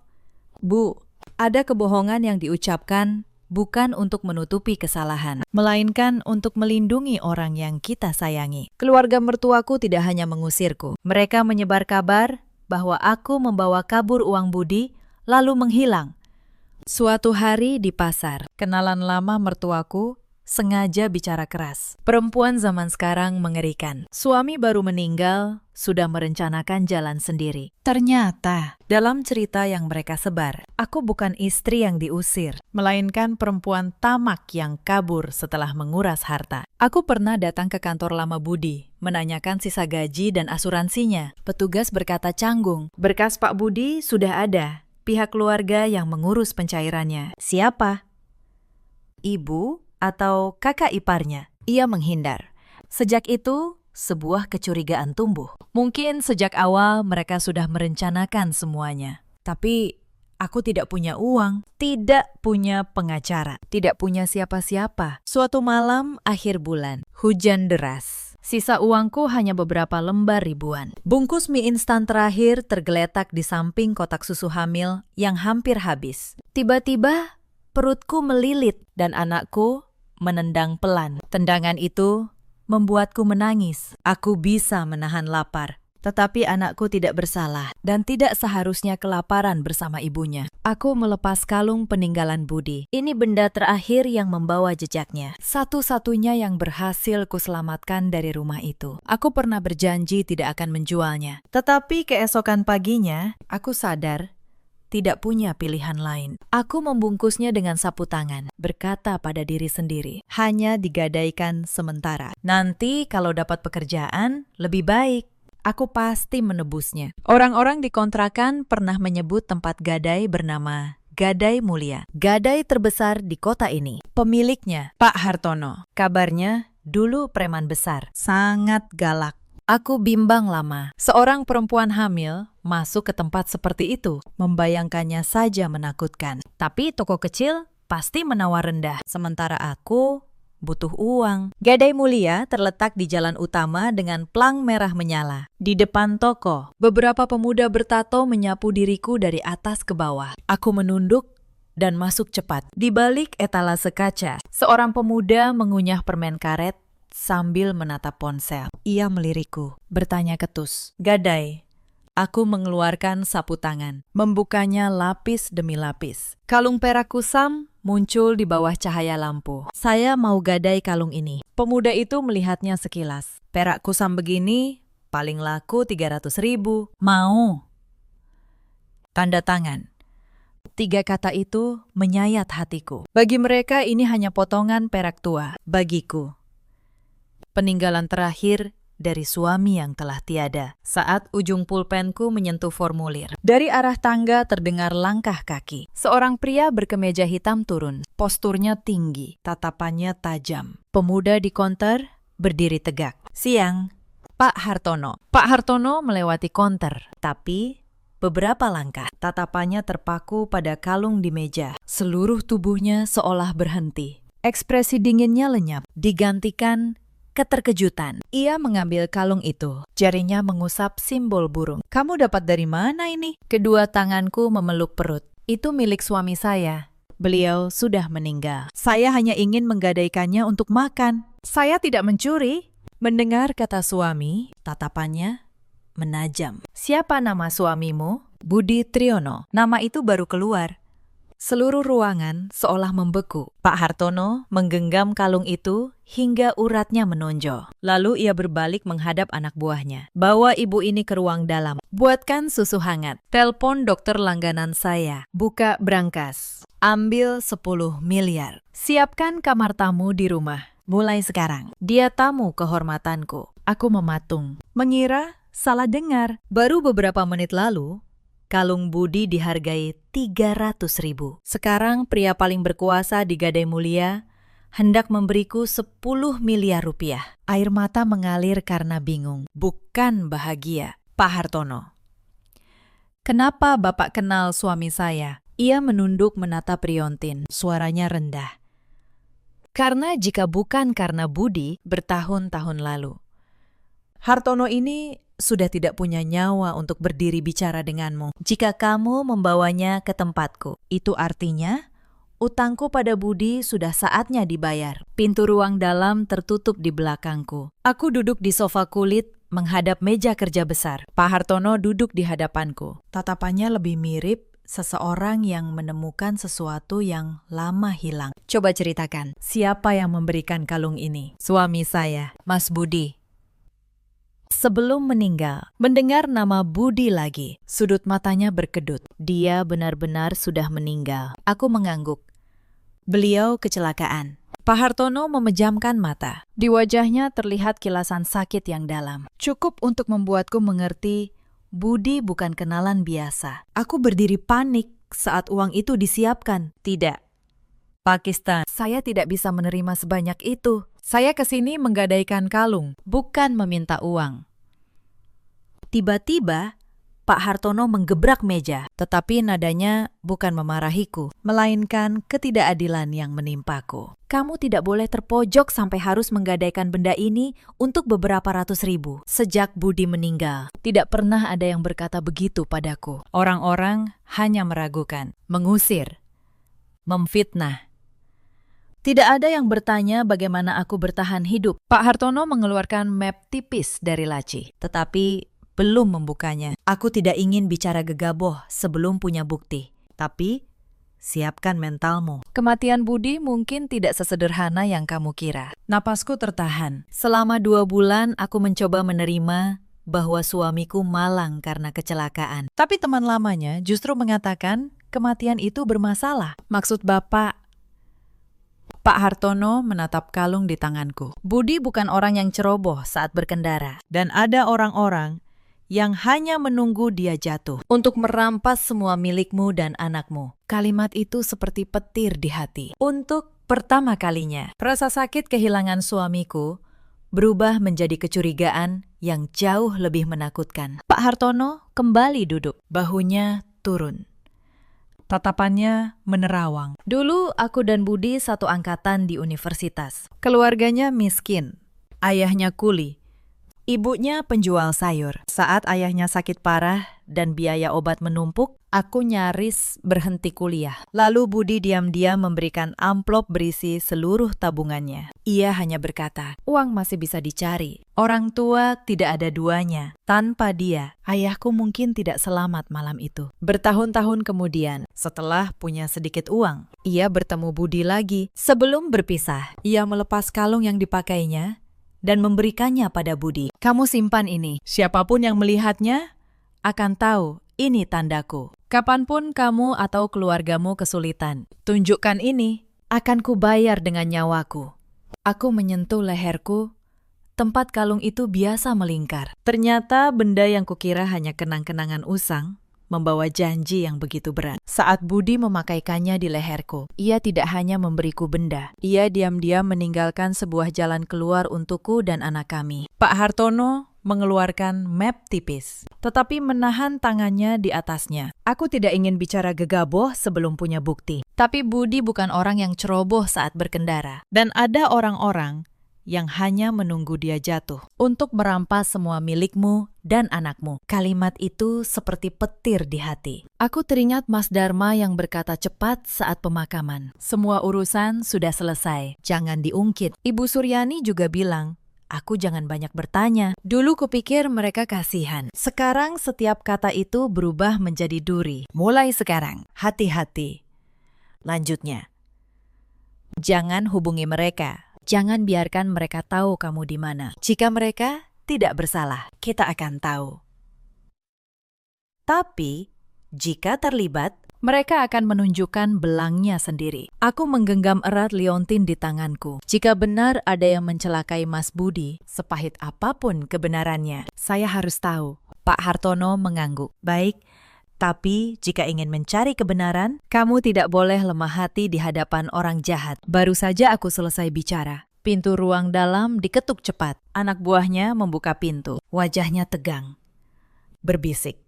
Bu, ada kebohongan yang diucapkan bukan untuk menutupi kesalahan, melainkan untuk melindungi orang yang kita sayangi. Keluarga mertuaku tidak hanya mengusirku. Mereka menyebar kabar bahwa aku membawa kabur uang Budi, lalu menghilang. Suatu hari di pasar, kenalan lama mertuaku sengaja bicara keras. Perempuan zaman sekarang mengerikan. Suami baru meninggal, sudah merencanakan jalan sendiri. Ternyata, dalam cerita yang mereka sebar, aku bukan istri yang diusir, melainkan perempuan tamak yang kabur setelah menguras harta. Aku pernah datang ke kantor lama Budi, menanyakan sisa gaji dan asuransinya. Petugas berkata canggung, berkas Pak Budi sudah ada, pihak keluarga yang mengurus pencairannya. Siapa? Ibu atau kakak iparnya? Ia menghindar. Sejak itu, sebuah kecurigaan tumbuh. Mungkin sejak awal mereka sudah merencanakan semuanya. Tapi aku tidak punya uang, tidak punya pengacara, tidak punya siapa-siapa. Suatu malam akhir bulan, hujan deras. Sisa uangku hanya beberapa lembar ribuan. Bungkus mie instan terakhir tergeletak di samping kotak susu hamil yang hampir habis. Tiba-tiba perutku melilit dan anakku menendang pelan. Tendangan itu membuatku menangis. Aku bisa menahan lapar. Tetapi anakku tidak bersalah dan tidak seharusnya kelaparan bersama ibunya. Aku melepas kalung peninggalan Budi. Ini benda terakhir yang membawa jejaknya. Satu-satunya yang berhasil kuselamatkan dari rumah itu. Aku pernah berjanji tidak akan menjualnya. Tetapi keesokan paginya, aku sadar tidak punya pilihan lain. Aku membungkusnya dengan sapu tangan, berkata pada diri sendiri, hanya digadaikan sementara. Nanti kalau dapat pekerjaan, lebih baik. Aku pasti menebusnya. Orang-orang di kontrakan pernah menyebut tempat gadai bernama Gadai Mulia. Gadai terbesar di kota ini. Pemiliknya, Pak Hartono. Kabarnya dulu preman besar, sangat galak. Aku bimbang lama. Seorang perempuan hamil masuk ke tempat seperti itu. Membayangkannya saja menakutkan. Tapi toko kecil pasti menawar rendah. Sementara aku butuh uang. Gadai Mulia terletak di jalan utama dengan plang merah menyala. Di depan toko, beberapa pemuda bertato menyapu diriku dari atas ke bawah. Aku menunduk dan masuk cepat. Di balik etalase kaca, seorang pemuda mengunyah permen karet sambil menatap ponsel. Ia melirikku, bertanya ketus. Gadai. Aku mengeluarkan sapu tangan, membukanya lapis demi lapis. Kalung perak kusam muncul di bawah cahaya lampu. Saya mau gadai kalung ini. Pemuda itu melihatnya sekilas. Perak kusam begini paling laku 300.000. Mau. Tanda tangan. 3 kata itu menyayat hatiku. Bagi mereka ini hanya potongan perak tua. Bagiku, peninggalan terakhir dari suami yang telah tiada. Saat ujung pulpenku menyentuh formulir, dari arah tangga terdengar langkah kaki. Seorang pria berkemeja hitam turun. Posturnya tinggi, tatapannya tajam. Pemuda di konter berdiri tegak. Siang, Pak Hartono. Pak Hartono melewati konter, tapi beberapa langkah. Tatapannya terpaku pada kalung di meja. Seluruh tubuhnya seolah berhenti. Ekspresi dinginnya lenyap, digantikan keterkejutan. Ia mengambil kalung itu. Jarinya mengusap simbol burung. Kamu dapat dari mana ini? Kedua tanganku memeluk perut. Itu milik suami saya. Beliau sudah meninggal. Saya hanya ingin menggadaikannya untuk makan. Saya tidak mencuri. Mendengar kata suami, tatapannya menajam. Siapa nama suamimu? Budi Triyono. Nama itu baru keluar. Seluruh ruangan seolah membeku. Pak Hartono menggenggam kalung itu hingga uratnya menonjol. Lalu ia berbalik menghadap anak buahnya. Bawa ibu ini ke ruang dalam. Buatkan susu hangat. Telepon dokter langganan saya. Buka brankas. Ambil 10 miliar. Siapkan kamar tamu di rumah. Mulai sekarang. Dia tamu kehormatanku. Aku mematung. Mengira salah dengar. Baru beberapa menit lalu, kalung Budi dihargai 300.000. Sekarang pria paling berkuasa di Gadai Mulia hendak memberiku 10 miliar rupiah. Air mata mengalir karena bingung, bukan bahagia. Pak Hartono. Kenapa Bapak kenal suami saya? Ia menunduk menatap Riontin, suaranya rendah. Karena jika bukan karena Budi bertahun-tahun lalu. Hartono ini sudah tidak punya nyawa untuk berdiri bicara denganmu. Jika kamu membawanya ke tempatku, itu artinya utangku pada Budi sudah saatnya dibayar. Pintu ruang dalam tertutup di belakangku. Aku duduk di sofa kulit menghadap meja kerja besar. Pak Hartono duduk di hadapanku. Tatapannya lebih mirip seseorang yang menemukan sesuatu yang lama hilang. Coba ceritakan, siapa yang memberikan kalung ini? Suami saya, Mas Budi. Sebelum meninggal, mendengar nama Budi lagi. Sudut matanya berkedut. Dia benar-benar sudah meninggal. Aku mengangguk. Beliau kecelakaan. Pak Hartono memejamkan mata. Di wajahnya terlihat kilasan sakit yang dalam. Cukup untuk membuatku mengerti, Budi bukan kenalan biasa. Aku berdiri panik saat uang itu disiapkan. Tidak. Pakistan. Saya tidak bisa menerima sebanyak itu. Saya ke sini menggadaikan kalung, bukan meminta uang. Tiba-tiba, Pak Hartono menggebrak meja, tetapi nadanya bukan memarahiku, melainkan ketidakadilan yang menimpaku. Kamu tidak boleh terpojok sampai harus menggadaikan benda ini untuk beberapa ratus ribu. Sejak Budi meninggal, tidak pernah ada yang berkata begitu padaku. Orang-orang hanya meragukan, mengusir, memfitnah. Tidak ada yang bertanya bagaimana aku bertahan hidup. Pak Hartono mengeluarkan map tipis dari laci, tetapi belum membukanya. Aku tidak ingin bicara gegabah sebelum punya bukti. Tapi, siapkan mentalmu. Kematian Budi mungkin tidak sesederhana yang kamu kira. Napasku tertahan. Selama 2 bulan aku mencoba menerima bahwa suamiku malang karena kecelakaan. Tapi teman lamanya justru mengatakan kematian itu bermasalah. Maksud Bapak? Pak Hartono menatap kalung di tanganku. Budi bukan orang yang ceroboh saat berkendara. Dan ada orang-orang yang hanya menunggu dia jatuh untuk merampas semua milikmu dan anakmu. Kalimat itu seperti petir di hati. Untuk pertama kalinya, rasa sakit kehilangan suamiku berubah menjadi kecurigaan yang jauh lebih menakutkan. Pak Hartono kembali duduk, bahunya turun. Tatapannya menerawang. Dulu aku dan Budi satu angkatan di universitas. Keluarganya miskin, ayahnya kuli. Ibunya penjual sayur. Saat ayahnya sakit parah dan biaya obat menumpuk, aku nyaris berhenti kuliah. Lalu Budi diam-diam memberikan amplop berisi seluruh tabungannya. Ia hanya berkata, uang masih bisa dicari. Orang tua tidak ada duanya. Tanpa dia, ayahku mungkin tidak selamat malam itu. Bertahun-tahun kemudian, setelah punya sedikit uang, ia bertemu Budi lagi. Sebelum berpisah, ia melepas kalung yang dipakainya dan memberikannya pada Budi. Kamu simpan ini. Siapapun yang melihatnya akan tahu ini tandaku. Kapanpun kamu atau keluargamu kesulitan, tunjukkan ini, akan kubayar dengan nyawaku. Aku menyentuh leherku, tempat kalung itu biasa melingkar. Ternyata benda yang kukira hanya kenang-kenangan usang, membawa janji yang begitu berat. Saat Budi memakaikannya di leherku, ia tidak hanya memberiku benda. Ia diam-diam meninggalkan sebuah jalan keluar untukku dan anak kami. Pak Hartono mengeluarkan map tipis, tetapi menahan tangannya di atasnya. Aku tidak ingin bicara gegabah sebelum punya bukti. Tapi Budi bukan orang yang ceroboh saat berkendara. Dan ada orang-orang yang hanya menunggu dia jatuh untuk merampas semua milikmu dan anakmu. Kalimat itu seperti petir di hati. Aku teringat Mas Dharma yang berkata cepat saat pemakaman. Semua urusan sudah selesai, jangan diungkit. Ibu Suryani juga bilang, aku jangan banyak bertanya. Dulu kupikir mereka kasihan. Sekarang setiap kata itu berubah menjadi duri. Mulai sekarang, hati-hati. Lanjutnya, jangan hubungi mereka. Jangan biarkan mereka tahu kamu di mana. Jika mereka tidak bersalah, kita akan tahu. Tapi, jika terlibat, mereka akan menunjukkan belangnya sendiri. Aku menggenggam erat liontin di tanganku. Jika benar ada yang mencelakai Mas Budi, sepahit apapun kebenarannya, saya harus tahu. Pak Hartono mengangguk. Baik, tapi jika ingin mencari kebenaran, kamu tidak boleh lemah hati di hadapan orang jahat. Baru saja aku selesai bicara. Pintu ruang dalam diketuk cepat. Anak buahnya membuka pintu. Wajahnya tegang. Berbisik.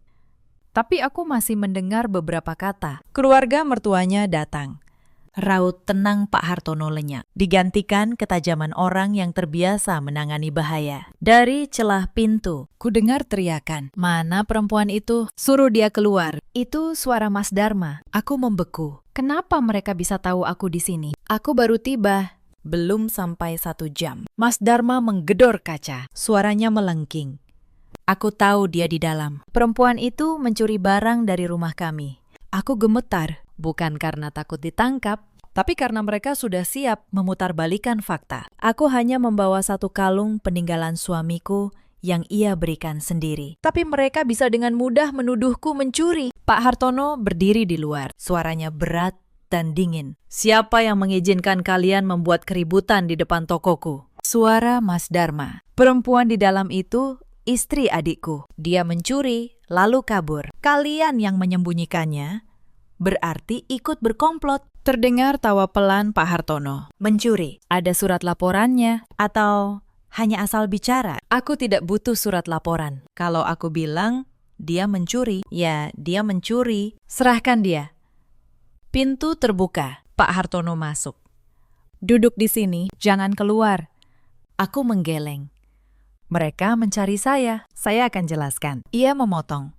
Tapi aku masih mendengar beberapa kata. Keluarga mertuanya datang. Raut tenang Pak Hartono lenyap, digantikan ketajaman orang yang terbiasa menangani bahaya. Dari celah pintu, kudengar teriakan, "Mana perempuan itu? Suruh dia keluar." Itu suara Mas Dharma. Aku membeku. Kenapa mereka bisa tahu aku di sini? Aku baru tiba. Belum sampai 1 jam. Mas Dharma menggedor kaca. Suaranya melengking. Aku tahu dia di dalam. Perempuan itu mencuri barang dari rumah kami. Aku gemetar. Bukan karena takut ditangkap, tapi karena mereka sudah siap memutarbalikkan fakta. Aku hanya membawa 1 kalung peninggalan suamiku yang ia berikan sendiri. Tapi mereka bisa dengan mudah menuduhku mencuri. Pak Hartono berdiri di luar. Suaranya berat dan dingin. Siapa yang mengizinkan kalian membuat keributan di depan tokoku? Suara Mas Dharma. Perempuan di dalam itu istri adikku. Dia mencuri, lalu kabur. Kalian yang menyembunyikannya berarti ikut berkomplot. Terdengar tawa pelan Pak Hartono. Mencuri. Ada surat laporannya atau hanya asal bicara? Aku tidak butuh surat laporan. Kalau aku bilang dia mencuri, ya dia mencuri. Serahkan dia. Pintu terbuka. Pak Hartono masuk. Duduk di sini, jangan keluar. Aku menggeleng. Mereka mencari saya akan jelaskan. Ia memotong.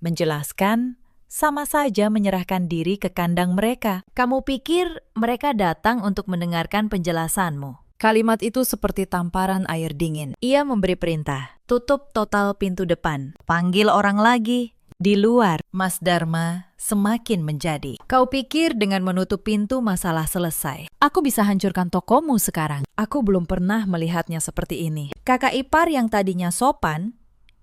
Menjelaskan sama saja menyerahkan diri ke kandang mereka. Kamu pikir mereka datang untuk mendengarkan penjelasanmu? Kalimat itu seperti tamparan air dingin. Ia memberi perintah, tutup total pintu depan, panggil orang lagi. Di luar, Mas Dharma semakin menjadi. Kau pikir dengan menutup pintu masalah selesai? Aku bisa hancurkan tokomu sekarang. Aku belum pernah melihatnya seperti ini. Kakak ipar yang tadinya sopan,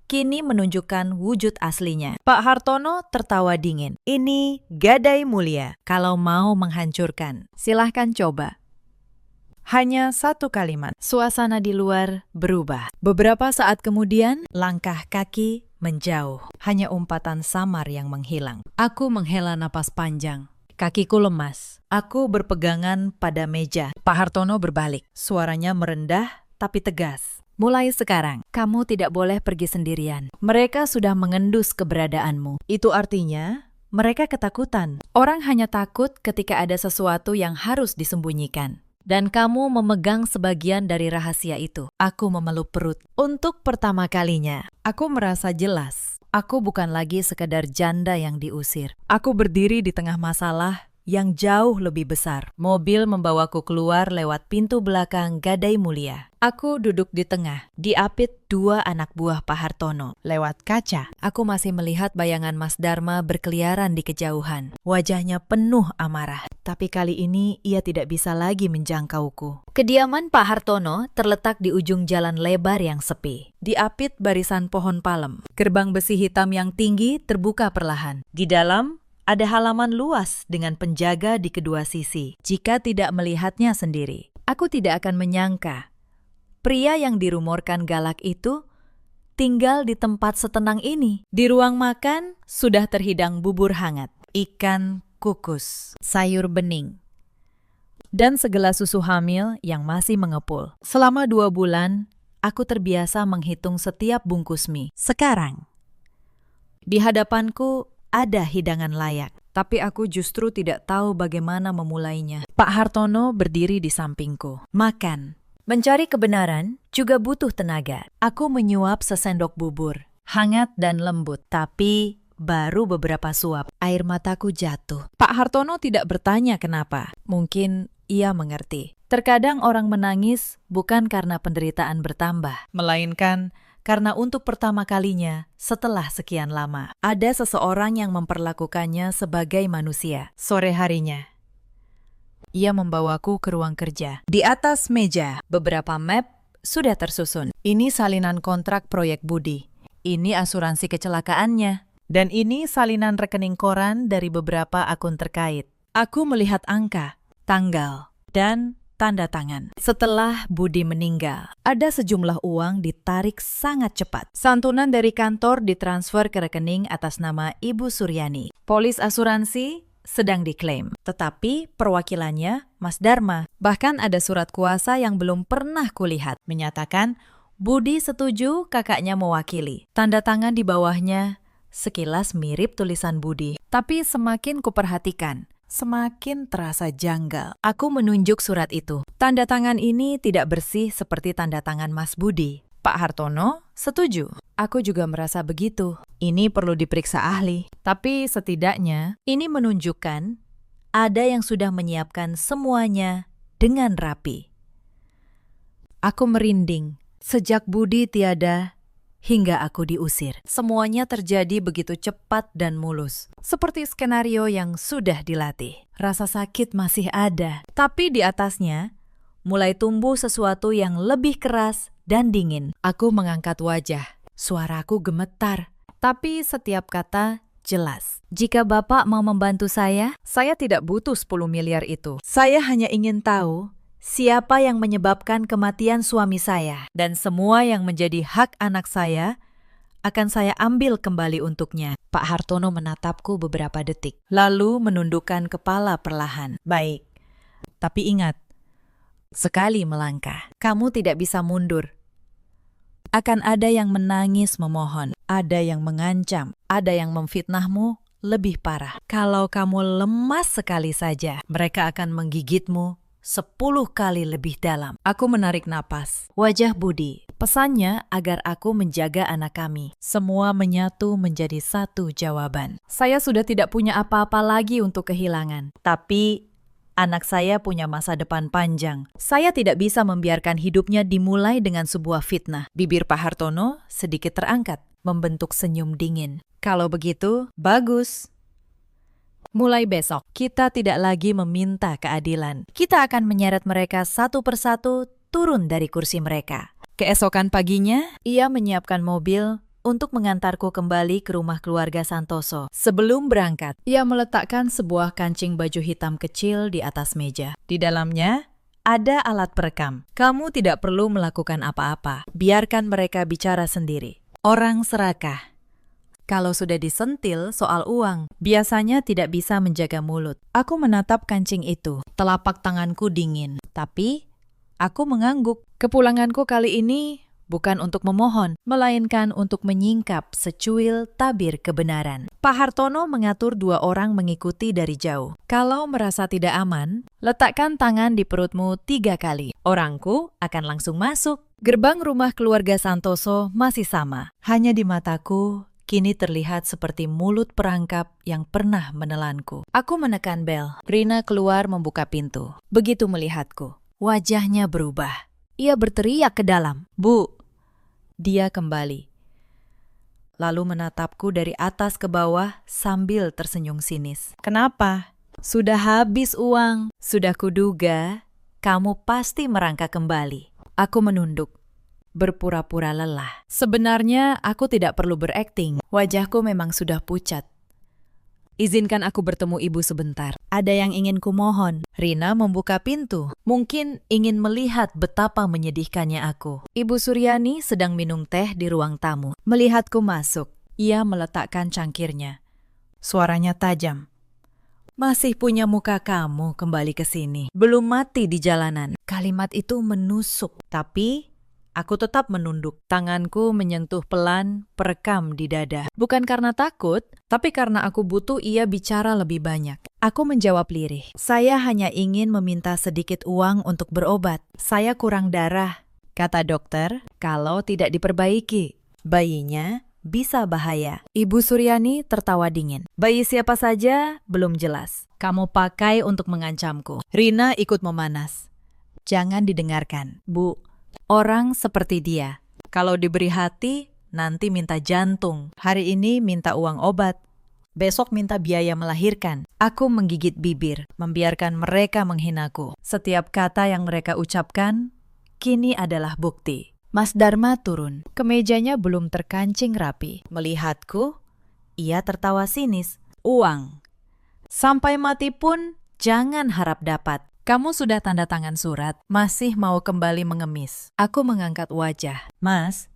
kini menunjukkan wujud aslinya. Pak Hartono tertawa dingin. Ini gadai mulia. Kalau mau menghancurkan, silahkan coba. Hanya satu kalimat. Suasana di luar berubah. Beberapa saat kemudian, langkah kaki menjauh. Hanya umpatan samar yang menghilang. Aku menghela napas panjang. Kakiku lemas. Aku berpegangan pada meja. Pak Hartono berbalik. Suaranya merendah tapi tegas. Mulai sekarang, kamu tidak boleh pergi sendirian. Mereka sudah mengendus keberadaanmu. Itu artinya mereka ketakutan. Orang hanya takut ketika ada sesuatu yang harus disembunyikan. Dan kamu memegang sebagian dari rahasia itu. Aku memeluk perut. Untuk pertama kalinya, aku merasa jelas. Aku bukan lagi sekedar janda yang diusir. Aku berdiri di tengah masalah yang jauh lebih besar. Mobil membawaku keluar lewat pintu belakang Gadai Mulia. Aku duduk di tengah, diapit dua anak buah Pak Hartono. Lewat kaca, aku masih melihat bayangan Mas Dharma berkeliaran di kejauhan. Wajahnya penuh amarah, tapi kali ini ia tidak bisa lagi menjangkauku. Kediaman Pak Hartono terletak di ujung jalan lebar yang sepi. Diapit barisan pohon palem. Gerbang besi hitam yang tinggi terbuka perlahan. Di dalam, ada halaman luas dengan penjaga di kedua sisi. Jika tidak melihatnya sendiri, aku tidak akan menyangka pria yang dirumorkan galak itu tinggal di tempat setenang ini. Di ruang makan sudah terhidang bubur hangat, ikan kukus, sayur bening, dan segelas susu hamil yang masih mengepul. Selama 2 bulan, aku terbiasa menghitung setiap bungkus mie. Sekarang, di hadapanku ada hidangan layak, tapi aku justru tidak tahu bagaimana memulainya. Pak Hartono berdiri di sampingku. Makan. Mencari kebenaran juga butuh tenaga. Aku menyuap sesendok bubur, hangat dan lembut, tapi baru beberapa suap. Air mataku jatuh. Pak Hartono tidak bertanya kenapa. Mungkin ia mengerti. Terkadang orang menangis bukan karena penderitaan bertambah, melainkan karena untuk pertama kalinya setelah sekian lama, ada seseorang yang memperlakukannya sebagai manusia. Sore harinya, ia membawaku ke ruang kerja. Di atas meja, beberapa map sudah tersusun. Ini salinan kontrak proyek Budi. Ini asuransi kecelakaannya. Dan ini salinan rekening koran dari beberapa akun terkait. Aku melihat angka, tanggal, dan tanda tangan. Setelah Budi meninggal, ada sejumlah uang ditarik sangat cepat. Santunan dari kantor ditransfer ke rekening atas nama Ibu Suryani. Polis asuransi sedang diklaim, tetapi perwakilannya Mas Dharma. Bahkan ada surat kuasa yang belum pernah kulihat, menyatakan Budi setuju kakaknya mewakili. Tanda tangan di bawahnya sekilas mirip tulisan Budi, tapi semakin kuperhatikan, semakin terasa janggal. Aku menunjuk surat itu. Tanda tangan ini tidak bersih seperti tanda tangan Mas Budi. Pak Hartono setuju. Aku juga merasa begitu. Ini perlu diperiksa ahli. Tapi setidaknya ini menunjukkan ada yang sudah menyiapkan semuanya dengan rapi. Aku merinding. Sejak Budi tiada hingga aku diusir. Semuanya terjadi begitu cepat dan mulus. Seperti skenario yang sudah dilatih. Rasa sakit masih ada. Tapi di atasnya mulai tumbuh sesuatu yang lebih keras dan dingin. Aku mengangkat wajah. Suaraku gemetar. Tapi setiap kata jelas. Jika Bapak mau membantu saya tidak butuh 10 miliar itu. Saya hanya ingin tahu siapa yang menyebabkan kematian suami saya. Dan semua yang menjadi hak anak saya akan saya ambil kembali untuknya. Pak Hartono menatapku beberapa detik, lalu menundukkan kepala perlahan. Baik, tapi ingat, sekali melangkah, kamu tidak bisa mundur. Akan ada yang menangis memohon, ada yang mengancam, ada yang memfitnahmu lebih parah. Kalau kamu lemas sekali saja, mereka akan menggigitmu 10 kali lebih dalam. Aku menarik napas. Wajah Budi. Pesannya agar aku menjaga anak kami. Semua menyatu menjadi satu jawaban. Saya sudah tidak punya apa-apa lagi untuk kehilangan. Tapi anak saya punya masa depan panjang. Saya tidak bisa membiarkan hidupnya dimulai dengan sebuah fitnah. Bibir Pak Hartono sedikit terangkat, membentuk senyum dingin. Kalau begitu, bagus. Mulai besok, kita tidak lagi meminta keadilan. Kita akan menyeret mereka satu persatu turun dari kursi mereka. Keesokan paginya, ia menyiapkan mobil untuk mengantarku kembali ke rumah keluarga Santoso. Sebelum berangkat, ia meletakkan sebuah kancing baju hitam kecil di atas meja. Di dalamnya, ada alat perekam. Kamu tidak perlu melakukan apa-apa. Biarkan mereka bicara sendiri. Orang serakah. Kalau sudah disentil soal uang, biasanya tidak bisa menjaga mulut. Aku menatap kancing itu. Telapak tanganku dingin. Tapi, aku mengangguk. Kepulanganku kali ini bukan untuk memohon, melainkan untuk menyingkap secuil tabir kebenaran. Pak Hartono mengatur 2 orang mengikuti dari jauh. Kalau merasa tidak aman, letakkan tangan di perutmu 3 kali. Orangku akan langsung masuk. Gerbang rumah keluarga Santoso masih sama. Hanya di mataku, kini terlihat seperti mulut perangkap yang pernah menelanku. Aku menekan bel. Rina keluar membuka pintu. Begitu melihatku, wajahnya berubah. Ia berteriak ke dalam, "Bu!" Dia kembali. Lalu menatapku dari atas ke bawah sambil tersenyum sinis. "Kenapa? Sudah habis uang. Sudah kuduga, kamu pasti merangkak kembali." Aku menunduk. Berpura-pura lelah. Sebenarnya aku tidak perlu berakting. Wajahku memang sudah pucat. "Izinkan aku bertemu ibu sebentar. Ada yang ingin kumohon." Rina membuka pintu. Mungkin ingin melihat betapa menyedihkannya aku. Ibu Suryani sedang minum teh di ruang tamu. Melihatku masuk, ia meletakkan cangkirnya. Suaranya tajam. "Masih punya muka kamu kembali ke sini. Belum mati di jalanan." Kalimat itu menusuk, tapi aku tetap menunduk. Tanganku menyentuh pelan, perekam di dada. Bukan karena takut, tapi karena aku butuh ia bicara lebih banyak. Aku menjawab lirih. "Saya hanya ingin meminta sedikit uang untuk berobat. Saya kurang darah," kata dokter. "Kalau tidak diperbaiki, bayinya bisa bahaya." Ibu Suryani tertawa dingin. "Bayi siapa saja belum jelas. Kamu pakai untuk mengancamku." Rina ikut memanas. "Jangan didengarkan, Bu. Orang seperti dia, kalau diberi hati, nanti minta jantung. Hari ini minta uang obat, besok minta biaya melahirkan." Aku menggigit bibir, membiarkan mereka menghinaku. Setiap kata yang mereka ucapkan, kini adalah bukti. Mas Dharma turun. Kemejanya belum terkancing rapi. Melihatku, ia tertawa sinis. "Uang. Sampai mati pun, jangan harap dapat. Kamu sudah tanda tangan surat, masih mau kembali mengemis." Aku mengangkat wajah. "Mas,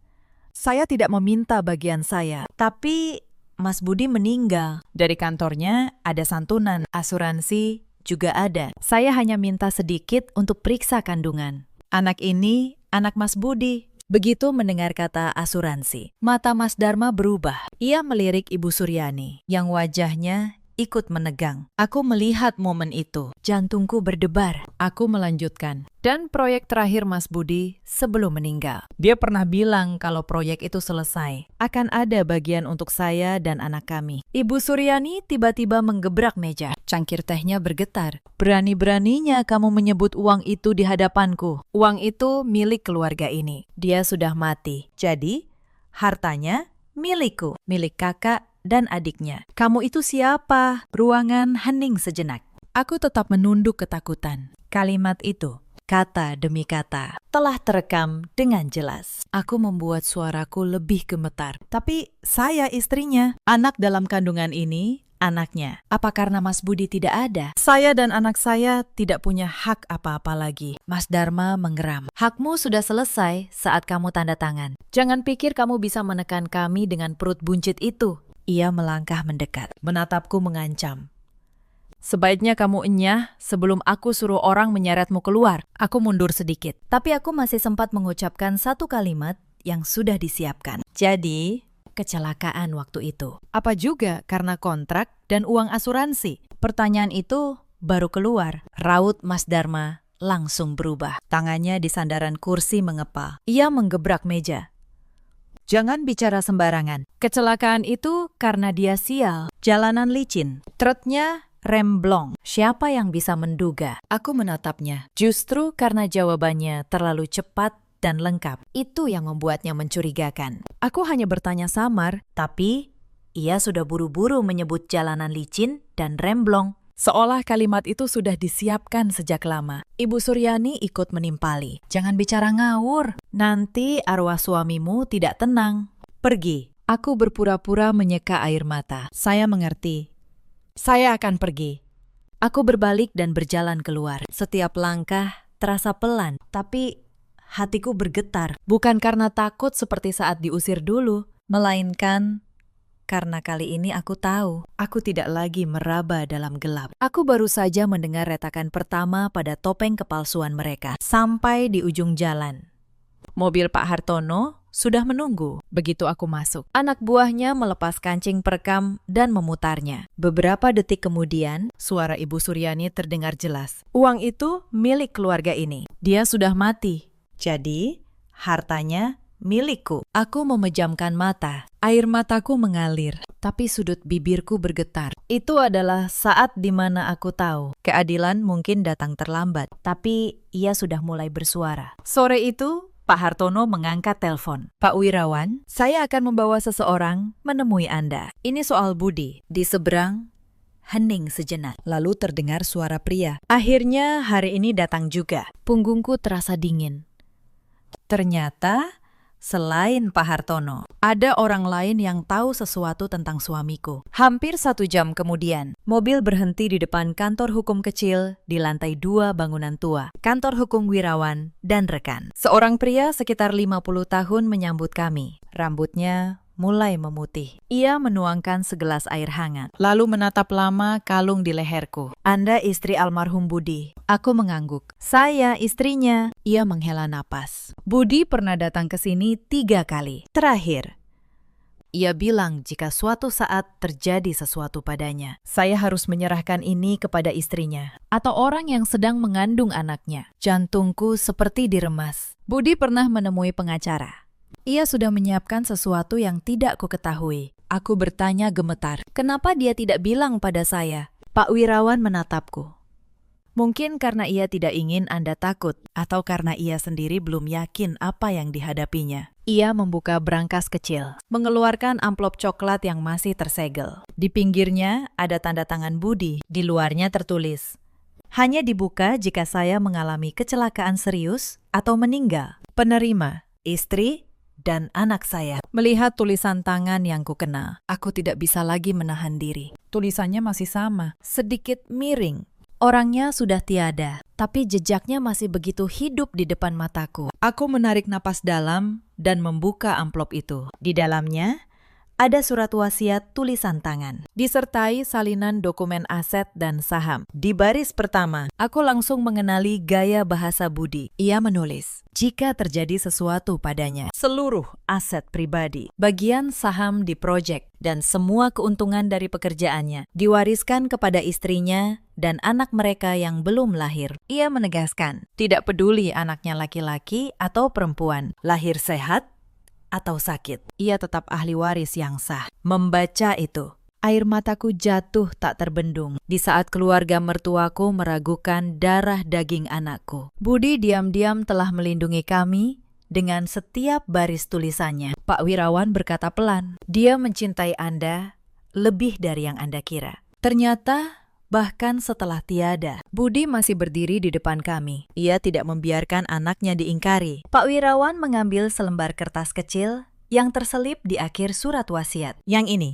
saya tidak meminta bagian saya, tapi Mas Budi meninggal. Dari kantornya ada santunan, asuransi juga ada. Saya hanya minta sedikit untuk periksa kandungan. Anak ini anak Mas Budi." Begitu mendengar kata asuransi, mata Mas Dharma berubah. Ia melirik Ibu Suryani, yang wajahnya ikut menegang. Aku melihat momen itu. Jantungku berdebar. Aku melanjutkan. "Dan proyek terakhir Mas Budi sebelum meninggal. Dia pernah bilang kalau proyek itu selesai, akan ada bagian untuk saya dan anak kami." Ibu Suryani tiba-tiba menggebrak meja. Cangkir tehnya bergetar. "Berani-beraninya kamu menyebut uang itu di hadapanku. Uang itu milik keluarga ini. Dia sudah mati. Jadi, hartanya milikku, milik kakak dan adiknya. Kamu itu siapa?" Ruangan hening sejenak. Aku tetap menunduk ketakutan. Kalimat itu, kata demi kata, telah terekam dengan jelas. Aku membuat suaraku lebih gemetar. "Tapi saya istrinya. Anak dalam kandungan ini anaknya. Apa karena Mas Budi tidak ada? Saya dan anak saya tidak punya hak apa-apa lagi. Mas Dharma menggeram. Hakmu sudah selesai saat kamu tanda tangan. Jangan pikir kamu bisa menekan kami dengan perut buncit itu. Ia melangkah mendekat, menatapku mengancam. Sebaiknya kamu enyah sebelum aku suruh orang menyeretmu keluar. Aku mundur sedikit, tapi aku masih sempat mengucapkan satu kalimat yang sudah disiapkan. Jadi, kecelakaan waktu itu. Apa juga karena kontrak dan uang asuransi? Pertanyaan itu baru keluar. Raut Mas Dharma langsung berubah. Tangannya di sandaran kursi mengepal. Ia menggebrak meja. Jangan bicara sembarangan. Kecelakaan itu karena dia sial. Jalanan licin. Truknya remblong. Siapa yang bisa menduga? Aku menatapnya. Justru karena jawabannya terlalu cepat dan lengkap. Itu yang membuatnya mencurigakan. Aku hanya bertanya samar, tapi ia sudah buru-buru menyebut jalanan licin dan remblong. Seolah kalimat itu sudah disiapkan sejak lama. Ibu Suryani ikut menimpali. Jangan bicara ngawur. Nanti arwah suamimu tidak tenang. Pergi. Aku berpura-pura menyeka air mata. Saya mengerti. Saya akan pergi. Aku berbalik dan berjalan keluar. Setiap langkah terasa pelan, tapi hatiku bergetar. Bukan karena takut seperti saat diusir dulu, melainkan karena kali ini aku tahu, aku tidak lagi meraba dalam gelap. Aku baru saja mendengar retakan pertama pada topeng kepalsuan mereka. Sampai di ujung jalan. Mobil Pak Hartono sudah menunggu. Begitu aku masuk, anak buahnya melepas kancing perekam dan memutarnya. Beberapa detik kemudian, suara Ibu Suryani terdengar jelas. Uang itu milik keluarga ini. Dia sudah mati. Jadi, hartanya milikku. Aku memejamkan mata. Air mataku mengalir, tapi sudut bibirku bergetar. Itu adalah saat di mana aku tahu keadilan mungkin datang terlambat, tapi ia sudah mulai bersuara. Sore itu, Pak Hartono mengangkat telepon. Pak Wirawan, saya akan membawa seseorang menemui Anda. Ini soal Budi. Di seberang, hening sejenak. Lalu terdengar suara pria. Akhirnya hari ini datang juga. Punggungku terasa dingin. Ternyata, selain Pak Hartono, ada orang lain yang tahu sesuatu tentang suamiku. Hampir 1 jam kemudian, mobil berhenti di depan kantor hukum kecil di lantai 2 bangunan tua. Kantor hukum Wirawan dan rekan. Seorang pria sekitar 50 tahun menyambut kami. Rambutnya mulai memutih. Ia menuangkan segelas air hangat, lalu menatap lama kalung di leherku. Anda istri almarhum Budi. Aku mengangguk. Saya istrinya. Ia menghela napas. Budi pernah datang ke sini 3 kali. Terakhir, ia bilang jika suatu saat terjadi sesuatu padanya, saya harus menyerahkan ini kepada istrinya atau orang yang sedang mengandung anaknya. Jantungku seperti diremas. Budi pernah menemui pengacara. Ia sudah menyiapkan sesuatu yang tidak kuketahui. Aku bertanya gemetar, kenapa dia tidak bilang pada saya? Pak Wirawan menatapku. Mungkin karena ia tidak ingin Anda takut, atau karena ia sendiri belum yakin apa yang dihadapinya. Ia membuka brankas kecil, mengeluarkan amplop coklat yang masih tersegel. Di pinggirnya ada tanda tangan Budi, di luarnya tertulis, hanya dibuka jika saya mengalami kecelakaan serius atau meninggal. Penerima, istri, dan anak saya. Melihat tulisan tangan yang kukenal, aku tidak bisa lagi menahan diri. Tulisannya masih sama, sedikit miring. Orangnya sudah tiada, tapi jejaknya masih begitu hidup di depan mataku. Aku menarik napas dalam dan membuka amplop itu. Di dalamnya ada surat wasiat tulisan tangan, disertai salinan dokumen aset dan saham. Di baris pertama, aku langsung mengenali gaya bahasa Budi. Ia menulis, jika terjadi sesuatu padanya, seluruh aset pribadi, bagian saham di proyek, dan semua keuntungan dari pekerjaannya diwariskan kepada istrinya dan anak mereka yang belum lahir. Ia menegaskan, tidak peduli anaknya laki-laki atau perempuan, lahir sehat atau sakit, ia tetap ahli waris yang sah. Membaca itu, air mataku jatuh tak terbendung di saat keluarga mertuaku meragukan darah daging anakku. Budi diam-diam telah melindungi kami dengan setiap baris tulisannya. Pak Wirawan berkata pelan, dia mencintai Anda lebih dari yang Anda kira. Ternyata bahkan setelah tiada, Budi masih berdiri di depan kami. Ia tidak membiarkan anaknya diingkari. Pak Wirawan mengambil selembar kertas kecil yang terselip di akhir surat wasiat. Yang ini,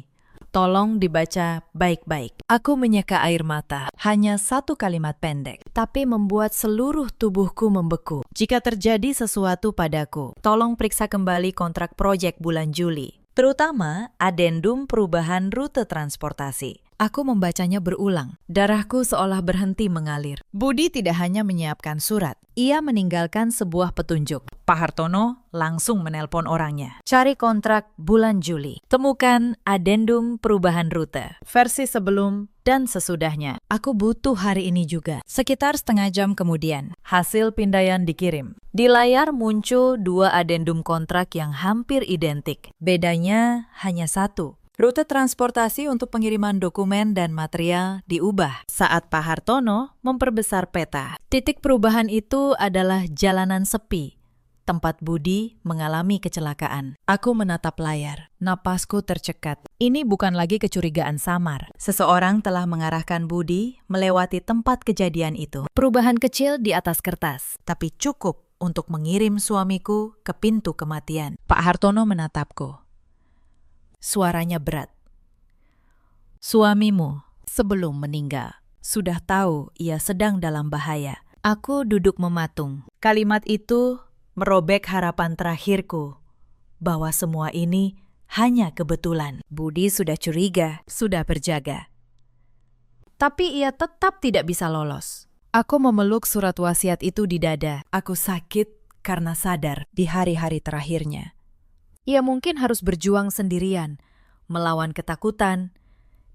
Tolong dibaca baik-baik. Aku menyeka air mata. Hanya satu kalimat pendek. Tapi membuat seluruh tubuhku membeku. Jika terjadi sesuatu padaku, tolong periksa kembali kontrak proyek bulan Juli. Terutama adendum perubahan rute transportasi. Aku membacanya berulang. Darahku seolah berhenti mengalir. Budi tidak hanya menyiapkan surat. Ia meninggalkan sebuah petunjuk. Pak Hartono langsung menelpon orangnya. Cari kontrak bulan Juli. Temukan adendum perubahan rute. Versi sebelum dan sesudahnya. Aku butuh hari ini juga. Sekitar setengah jam kemudian, hasil pindaian dikirim. Di layar muncul 2 adendum kontrak yang hampir identik. Bedanya hanya satu. Rute transportasi untuk pengiriman dokumen dan material diubah saat Pak Hartono memperbesar peta. Titik perubahan itu adalah jalanan sepi, tempat Budi mengalami kecelakaan. Aku menatap layar, napasku tercekat. Ini bukan lagi kecurigaan samar. Seseorang telah mengarahkan Budi melewati tempat kejadian itu. Perubahan kecil di atas kertas, tapi cukup untuk mengirim suamiku ke pintu kematian. Pak Hartono menatapku. Suaranya berat. Suamimu sebelum meninggal sudah tahu ia sedang dalam bahaya. Aku duduk mematung. Kalimat itu merobek harapan terakhirku bahwa semua ini hanya kebetulan. Budi sudah curiga, sudah berjaga. Tapi ia tetap tidak bisa lolos. Aku memeluk surat wasiat itu di dada. Aku sakit karena sadar di hari-hari terakhirnya. Ia mungkin harus berjuang sendirian, melawan ketakutan,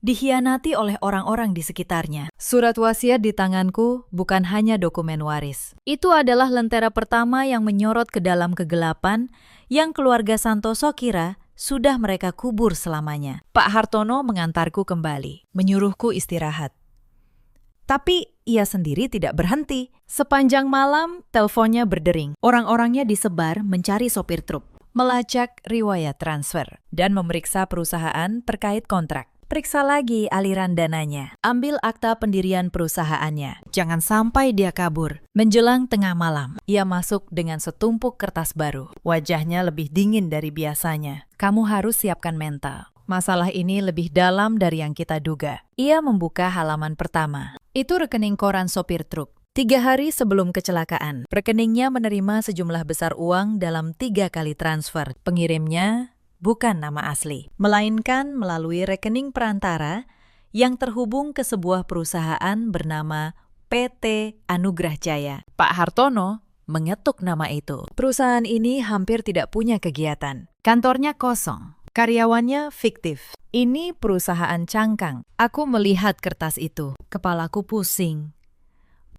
dikhianati oleh orang-orang di sekitarnya. Surat wasiat di tanganku bukan hanya dokumen waris. Itu adalah lentera pertama yang menyorot ke dalam kegelapan yang keluarga Santoso kira sudah mereka kubur selamanya. Pak Hartono mengantarku kembali, menyuruhku istirahat. Tapi ia sendiri tidak berhenti. Sepanjang malam, teleponnya berdering. Orang-orangnya disebar mencari sopir truk, melacak riwayat transfer, dan memeriksa perusahaan terkait kontrak. Periksa lagi aliran dananya. Ambil akta pendirian perusahaannya. Jangan sampai dia kabur. Menjelang tengah malam, ia masuk dengan setumpuk kertas baru. Wajahnya lebih dingin dari biasanya. Kamu harus siapkan mental. Masalah ini lebih dalam dari yang kita duga. Ia membuka halaman pertama. Itu rekening koran sopir truk. 3 hari sebelum kecelakaan, rekeningnya menerima sejumlah besar uang dalam 3 kali transfer. Pengirimnya bukan nama asli, melainkan melalui rekening perantara yang terhubung ke sebuah perusahaan bernama PT Anugrah Jaya. Pak Hartono mengetuk nama itu. Perusahaan ini hampir tidak punya kegiatan. Kantornya kosong. Karyawannya fiktif. Ini perusahaan cangkang. Aku melihat kertas itu. Kepalaku pusing.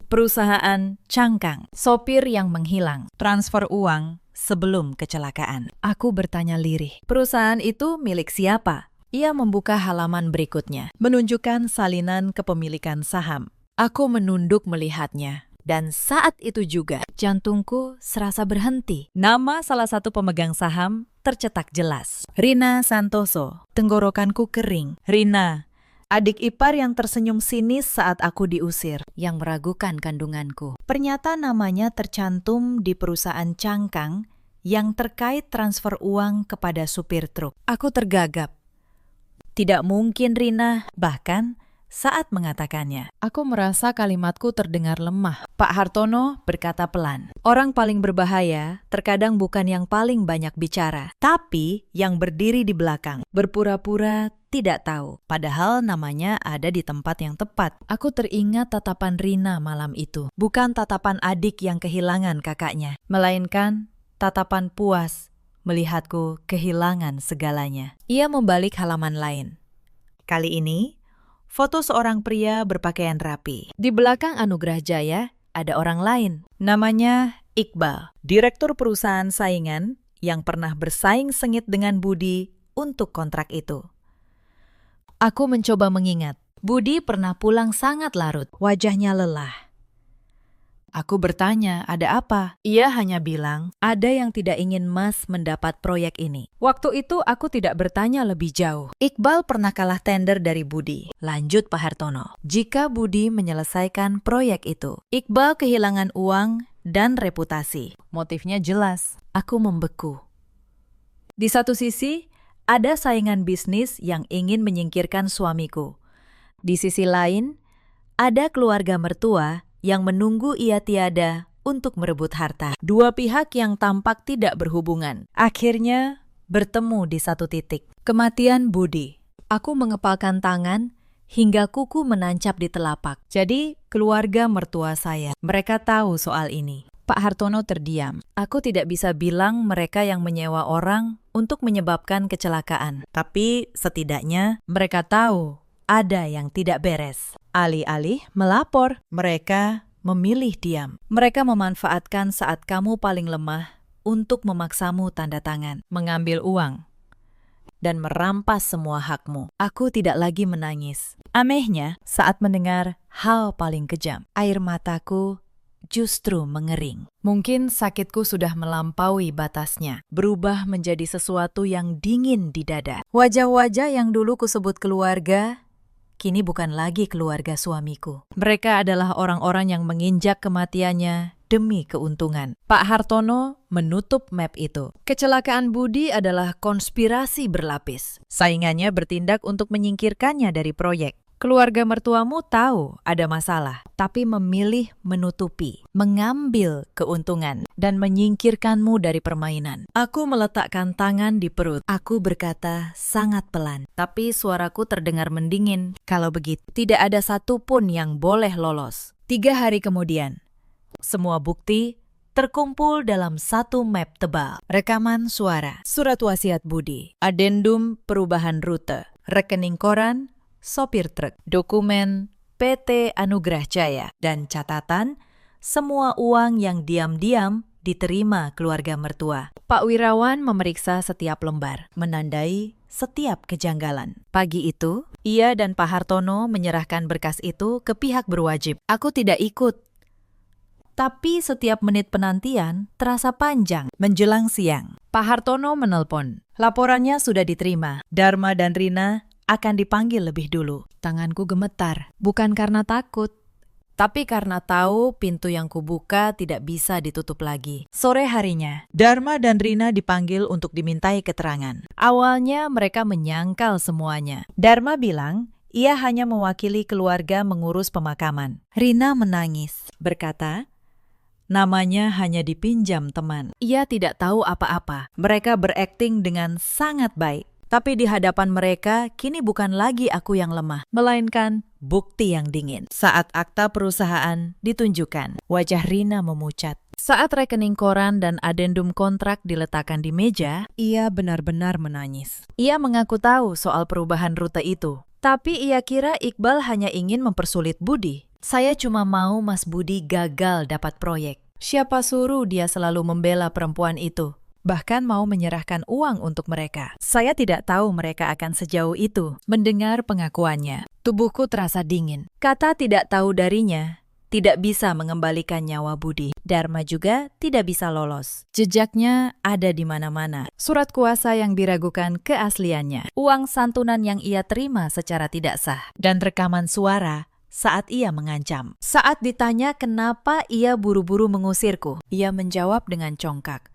Perusahaan cangkang, sopir yang menghilang, transfer uang sebelum kecelakaan. Aku bertanya lirih, perusahaan itu milik siapa? Ia membuka halaman berikutnya, menunjukkan salinan kepemilikan saham. Aku menunduk melihatnya, dan saat itu juga jantungku serasa berhenti. Nama salah satu pemegang saham tercetak jelas. Rina Santoso. Tenggorokanku kering. Rina, adik ipar yang tersenyum sinis saat aku diusir, yang meragukan kandunganku. Ternyata namanya tercantum di perusahaan cangkang yang terkait transfer uang kepada supir truk. Aku tergagap. Tidak mungkin Rina, bahkan saat mengatakannya. Aku merasa kalimatku terdengar lemah. Pak Hartono berkata pelan. Orang paling berbahaya terkadang bukan yang paling banyak bicara, tapi yang berdiri di belakang, berpura-pura tidak tahu, padahal namanya ada di tempat yang tepat. Aku teringat tatapan Rina malam itu. Bukan tatapan adik yang kehilangan kakaknya, melainkan tatapan puas melihatku kehilangan segalanya. Ia membalik halaman lain. Kali ini, foto seorang pria berpakaian rapi. Di belakang Anugrah Jaya ada orang lain. Namanya Iqbal, direktur perusahaan saingan yang pernah bersaing sengit dengan Budi untuk kontrak itu. Aku mencoba mengingat. Budi pernah pulang sangat larut, wajahnya lelah. Aku bertanya, ada apa? Ia hanya bilang, ada yang tidak ingin Mas mendapat proyek ini. Waktu itu aku tidak bertanya lebih jauh. Iqbal pernah kalah tender dari Budi. Lanjut Pak Hartono. Jika Budi menyelesaikan proyek itu, Iqbal kehilangan uang dan reputasi. Motifnya jelas. Aku membeku. Di satu sisi, Ada saingan bisnis yang ingin menyingkirkan suamiku. Di sisi lain, ada keluarga mertua yang menunggu ia tiada untuk merebut harta. Dua pihak yang tampak tidak berhubungan. Akhirnya bertemu di satu titik. Kematian Budi. Aku mengepalkan tangan hingga kuku menancap di telapak. Jadi, keluarga mertua saya. Mereka tahu soal ini. Pak Hartono terdiam. Aku tidak bisa bilang mereka yang menyewa orang untuk menyebabkan kecelakaan. Tapi setidaknya mereka tahu ada yang tidak beres. Alih-alih melapor, mereka memilih diam. Mereka memanfaatkan saat kamu paling lemah untuk memaksamu tanda tangan, mengambil uang, dan merampas semua hakmu. Aku tidak lagi menangis. Anehnya, saat mendengar hal paling kejam, air mataku justru mengering. Mungkin sakitku sudah melampaui batasnya, berubah menjadi sesuatu yang dingin di dada. Wajah-wajah yang dulu kusebut keluarga, kini bukan lagi keluarga suamiku. Mereka adalah orang-orang yang menginjak kematiannya demi keuntungan. Pak Hartono menutup map itu. Kecelakaan Budi adalah konspirasi berlapis. Saingannya bertindak untuk menyingkirkannya dari proyek. Keluarga mertuamu tahu ada masalah, tapi memilih menutupi, mengambil keuntungan, dan menyingkirkanmu dari permainan. Aku meletakkan tangan di perut. Aku berkata sangat pelan, tapi suaraku terdengar mendingin. Kalau begitu, tidak ada satupun yang boleh lolos. 3 hari kemudian, semua bukti terkumpul dalam satu map tebal. Rekaman suara, surat wasiat Budi, adendum perubahan rute, rekening koran, sopir truk, dokumen PT Anugrah Jaya, dan catatan semua uang yang diam-diam diterima keluarga mertua. Pak Wirawan memeriksa setiap lembar, menandai setiap kejanggalan. Pagi itu, ia dan Pak Hartono menyerahkan berkas itu ke pihak berwajib. Aku tidak ikut. Tapi setiap menit penantian terasa panjang. Menjelang siang, Pak Hartono menelpon. Laporannya sudah diterima. Dharma dan Rina akan dipanggil lebih dulu. Tanganku gemetar, bukan karena takut, tapi karena tahu pintu yang kubuka tidak bisa ditutup lagi. Sore harinya, Dharma dan Rina dipanggil untuk dimintai keterangan. Awalnya mereka menyangkal semuanya. Dharma bilang ia hanya mewakili keluarga mengurus pemakaman. Rina menangis, berkata, namanya hanya dipinjam teman. Ia tidak tahu apa-apa. Mereka berakting dengan sangat baik. Tapi di hadapan mereka, kini bukan lagi aku yang lemah, melainkan bukti yang dingin. Saat akta perusahaan ditunjukkan, wajah Rina memucat. Saat rekening koran dan adendum kontrak diletakkan di meja, ia benar-benar menangis. Ia mengaku tahu soal perubahan rute itu, tapi ia kira Iqbal hanya ingin mempersulit Budi. Saya cuma mau Mas Budi gagal dapat proyek. Siapa suruh dia selalu membela perempuan itu? Bahkan mau menyerahkan uang untuk mereka. Saya tidak tahu mereka akan sejauh itu. Mendengar pengakuannya, tubuhku terasa dingin. Kata tidak tahu darinya tidak bisa mengembalikan nyawa Budi. Dharma juga tidak bisa lolos. Jejaknya ada di mana-mana. Surat kuasa yang diragukan keasliannya. Uang santunan yang ia terima secara tidak sah. Dan rekaman suara saat ia mengancam. Saat ditanya kenapa ia buru-buru mengusirku, ia menjawab dengan congkak.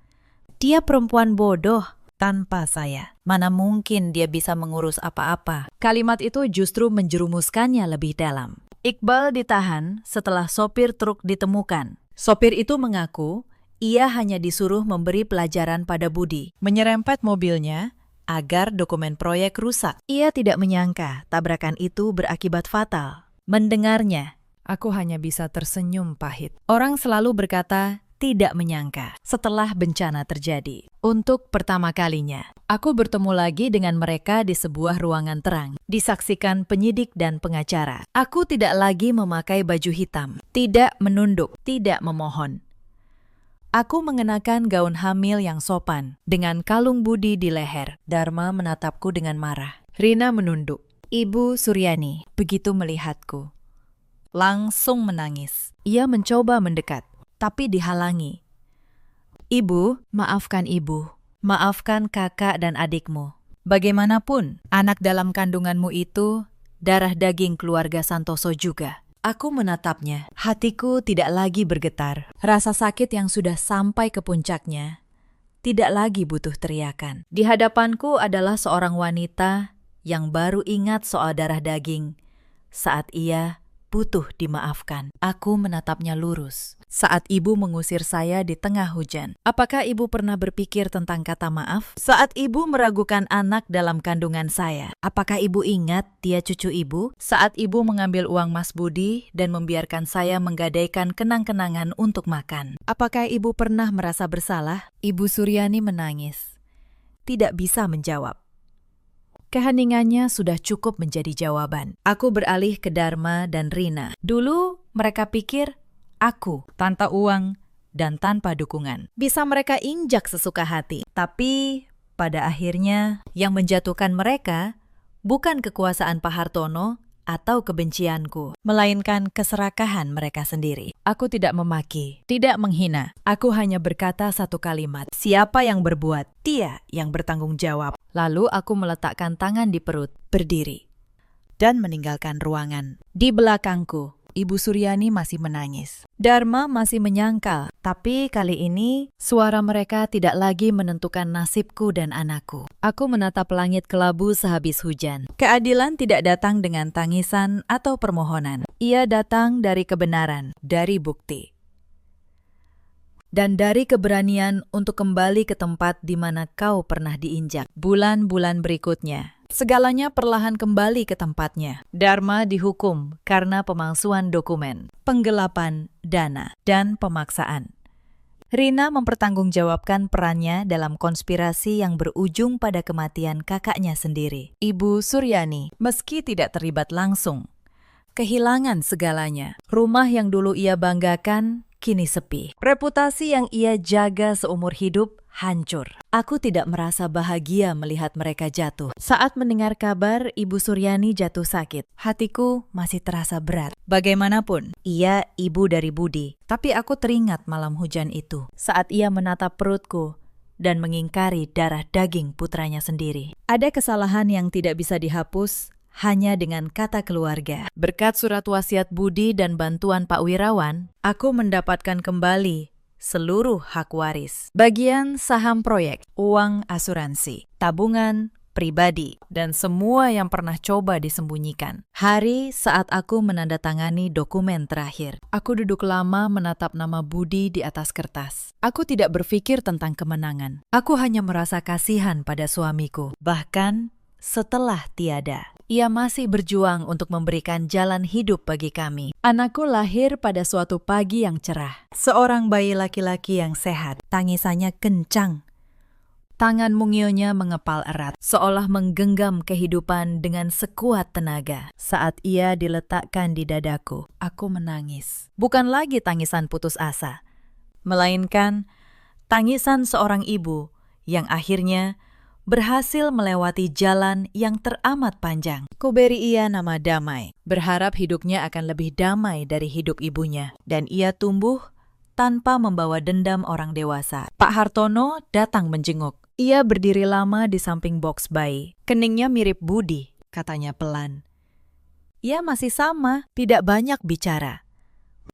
Dia perempuan bodoh tanpa saya. Mana mungkin dia bisa mengurus apa-apa. Kalimat itu justru menjerumuskannya lebih dalam. Iqbal ditahan setelah sopir truk ditemukan. Sopir itu mengaku ia hanya disuruh memberi pelajaran pada Budi, menyerempet mobilnya agar dokumen proyek rusak. Ia tidak menyangka tabrakan itu berakibat fatal. Mendengarnya, aku hanya bisa tersenyum pahit. Orang selalu berkata, tidak menyangka setelah bencana terjadi. Untuk pertama kalinya, aku bertemu lagi dengan mereka di sebuah ruangan terang, disaksikan penyidik dan pengacara. Aku tidak lagi memakai baju hitam, tidak menunduk, tidak memohon. Aku mengenakan gaun hamil yang sopan, dengan kalung Budi di leher. Dharma menatapku dengan marah. Rina menunduk. Ibu Suryani, begitu melihatku, langsung menangis. Ia mencoba mendekat, tapi dihalangi. Ibu, maafkan ibu. Maafkan kakak dan adikmu. Bagaimanapun, anak dalam kandunganmu itu darah daging keluarga Santoso juga. Aku menatapnya. Hatiku tidak lagi bergetar. Rasa sakit yang sudah sampai ke puncaknya tidak lagi butuh teriakan. Di hadapanku adalah seorang wanita yang baru ingat soal darah daging saat ia butuh dimaafkan. Aku menatapnya lurus. Saat ibu mengusir saya di tengah hujan, apakah ibu pernah berpikir tentang kata maaf? Saat ibu meragukan anak dalam kandungan saya, apakah ibu ingat dia cucu ibu? Saat ibu mengambil uang Mas Budi dan membiarkan saya menggadaikan kenang-kenangan untuk makan, apakah ibu pernah merasa bersalah? Ibu Suryani menangis. Tidak bisa menjawab. Keheningannya sudah cukup menjadi jawaban. Aku beralih ke Dharma dan Rina. Dulu mereka pikir aku Tanpa uang dan tanpa dukungan, bisa mereka injak sesuka hati. Tapi pada akhirnya yang menjatuhkan mereka bukan kekuasaan Pak Hartono atau kebencianku, melainkan keserakahan mereka sendiri. aku tidak memaki, tidak menghina. Aku hanya berkata satu kalimat, Siapa yang berbuat, dia yang bertanggung jawab. lalu aku meletakkan tangan di perut, berdiri, Dan meninggalkan ruangan. Di belakangku, Ibu Suryani masih menangis. Dharma masih menyangkal, tapi kali ini suara mereka tidak lagi menentukan nasibku dan anakku. Aku menatap langit kelabu sehabis hujan. Keadilan tidak datang dengan tangisan atau permohonan. Ia datang dari kebenaran, dari bukti. Dan dari keberanian untuk kembali ke tempat di mana kau pernah diinjak. Bulan-bulan berikutnya, segalanya perlahan kembali ke tempatnya. Dharma dihukum karena pemalsuan dokumen, penggelapan dana, dan pemaksaan. Rina mempertanggungjawabkan perannya dalam konspirasi yang berujung pada kematian kakaknya sendiri. Ibu Suryani, meski tidak terlibat langsung, kehilangan segalanya. Rumah yang dulu ia banggakan kini sepi. Reputasi yang ia jaga seumur hidup hancur. Aku tidak merasa bahagia melihat mereka jatuh. Saat mendengar kabar Ibu Suryani jatuh sakit, hatiku masih terasa berat. Bagaimanapun, ia ibu dari Budi. Tapi aku teringat malam hujan itu, saat ia menatap perutku dan mengingkari darah daging putranya sendiri. Ada kesalahan yang tidak bisa dihapus hanya dengan kata keluarga. Berkat surat wasiat Budi dan bantuan Pak Wirawan, aku mendapatkan kembali seluruh hak waris, bagian saham proyek, uang asuransi, tabungan pribadi, dan semua yang pernah coba disembunyikan. Hari saat aku menandatangani dokumen terakhir, aku duduk lama menatap nama Budi di atas kertas. Aku tidak berpikir tentang kemenangan. Aku hanya merasa kasihan pada suamiku, bahkan setelah tiada. Ia masih berjuang untuk memberikan jalan hidup bagi kami. Anakku lahir pada suatu pagi yang cerah. Seorang bayi laki-laki yang sehat. Tangisannya kencang. Tangan mungilnya mengepal erat, seolah menggenggam kehidupan dengan sekuat tenaga. Saat ia diletakkan di dadaku, aku menangis. Bukan lagi tangisan putus asa, melainkan tangisan seorang ibu yang akhirnya berhasil melewati jalan yang teramat panjang. Kuberi ia nama Damai, berharap hidupnya akan lebih damai dari hidup ibunya. Dan ia tumbuh tanpa membawa dendam orang dewasa. Pak Hartono datang menjenguk. Ia berdiri lama di samping boks bayi. Keningnya mirip Budi, katanya pelan. Ia masih sama, tidak banyak bicara.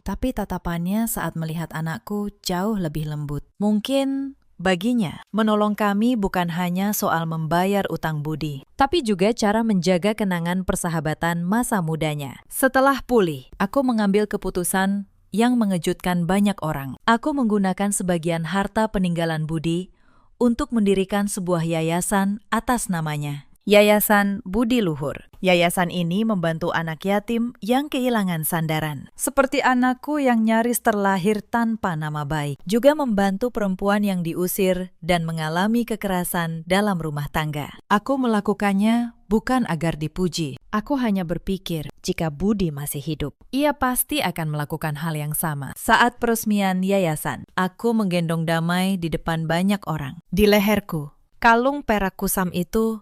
Tapi tatapannya saat melihat anakku jauh lebih lembut. Mungkin baginya, menolong kami bukan hanya soal membayar utang budi, tapi juga cara menjaga kenangan persahabatan masa mudanya. Setelah pulih, aku mengambil keputusan yang mengejutkan banyak orang. Aku menggunakan sebagian harta peninggalan Budi untuk mendirikan sebuah yayasan atas namanya. Yayasan Budi Luhur. Yayasan ini membantu anak yatim yang kehilangan sandaran. Seperti anakku yang nyaris terlahir tanpa nama baik. Juga membantu perempuan yang diusir dan mengalami kekerasan dalam rumah tangga. Aku melakukannya bukan agar dipuji. Aku hanya berpikir, jika Budi masih hidup, ia pasti akan melakukan hal yang sama. Saat peresmian yayasan, aku menggendong Damai di depan banyak orang. Di leherku, kalung perak kusam itu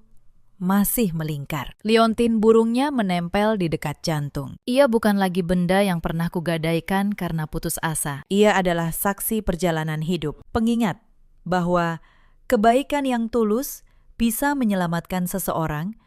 masih melingkar. Liontin burungnya menempel di dekat jantung. Ia bukan lagi benda yang pernah kugadaikan karena putus asa. Ia adalah saksi perjalanan hidup, pengingat bahwa kebaikan yang tulus bisa menyelamatkan seseorang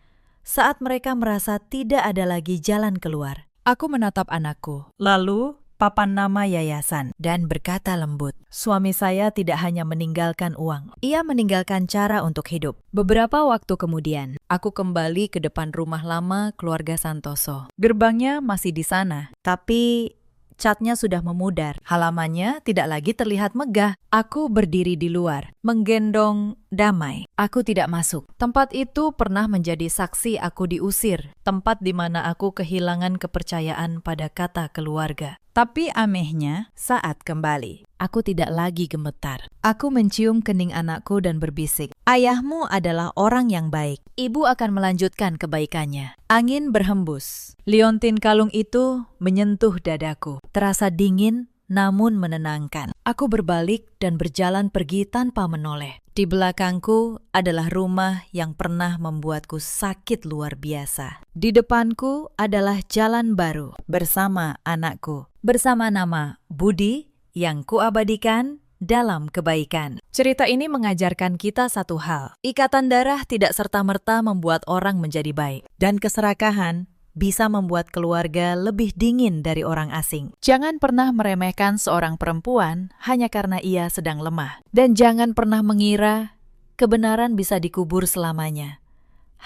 saat mereka merasa tidak ada lagi jalan keluar. Aku menatap anakku, lalu papan nama yayasan, dan berkata lembut, "Suami saya tidak hanya meninggalkan uang, ia meninggalkan cara untuk hidup." Beberapa waktu kemudian, aku kembali ke depan rumah lama keluarga Santoso. Gerbangnya masih di sana, tapi catnya sudah memudar. Halamannya tidak lagi terlihat megah. Aku berdiri di luar, menggendong Damai. Aku tidak masuk. Tempat itu pernah menjadi saksi aku diusir. Tempat di mana aku kehilangan kepercayaan pada kata keluarga. Tapi anehnya, saat kembali, aku tidak lagi gemetar. Aku mencium kening anakku dan berbisik, "Ayahmu adalah orang yang baik. Ibu akan melanjutkan kebaikannya." Angin berhembus. Liontin kalung itu menyentuh dadaku. Terasa dingin namun menenangkan. Aku berbalik dan berjalan pergi tanpa menoleh. Di belakangku adalah rumah yang pernah membuatku sakit luar biasa. Di depanku adalah jalan baru bersama anakku. Bersama nama Budi yang kuabadikan dalam kebaikan. Cerita ini mengajarkan kita satu hal. Ikatan darah tidak serta-merta membuat orang menjadi baik. Dan keserakahan bisa membuat keluarga lebih dingin dari orang asing. Jangan pernah meremehkan seorang perempuan hanya karena ia sedang lemah. Dan jangan pernah mengira kebenaran bisa dikubur selamanya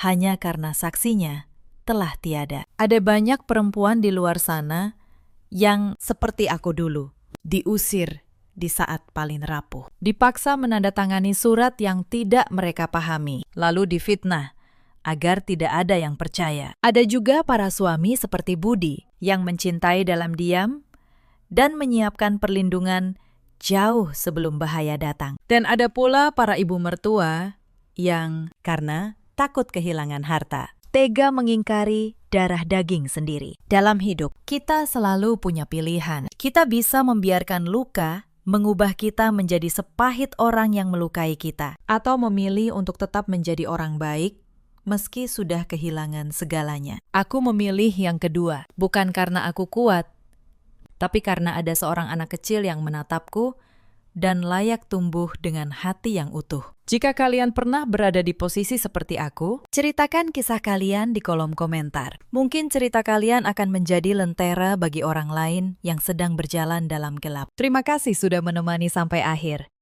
hanya karena saksinya telah tiada. Ada banyak perempuan di luar sana yang seperti aku dulu, diusir di saat paling rapuh. Dipaksa menandatangani surat yang tidak mereka pahami, lalu difitnah agar tidak ada yang percaya. Ada juga para suami seperti Budi yang mencintai dalam diam dan menyiapkan perlindungan jauh sebelum bahaya datang. Dan ada pula para ibu mertua yang karena takut kehilangan harta, tega mengingkari darah daging sendiri. Dalam hidup, kita selalu punya pilihan. Kita bisa membiarkan luka mengubah kita menjadi sepahit orang yang melukai kita, atau memilih untuk tetap menjadi orang baik meski sudah kehilangan segalanya. Aku memilih yang kedua, bukan karena aku kuat, tapi karena ada seorang anak kecil yang menatapku dan layak tumbuh dengan hati yang utuh. Jika kalian pernah berada di posisi seperti aku, ceritakan kisah kalian di kolom komentar. Mungkin cerita kalian akan menjadi lentera bagi orang lain yang sedang berjalan dalam gelap. Terima kasih sudah menemani sampai akhir.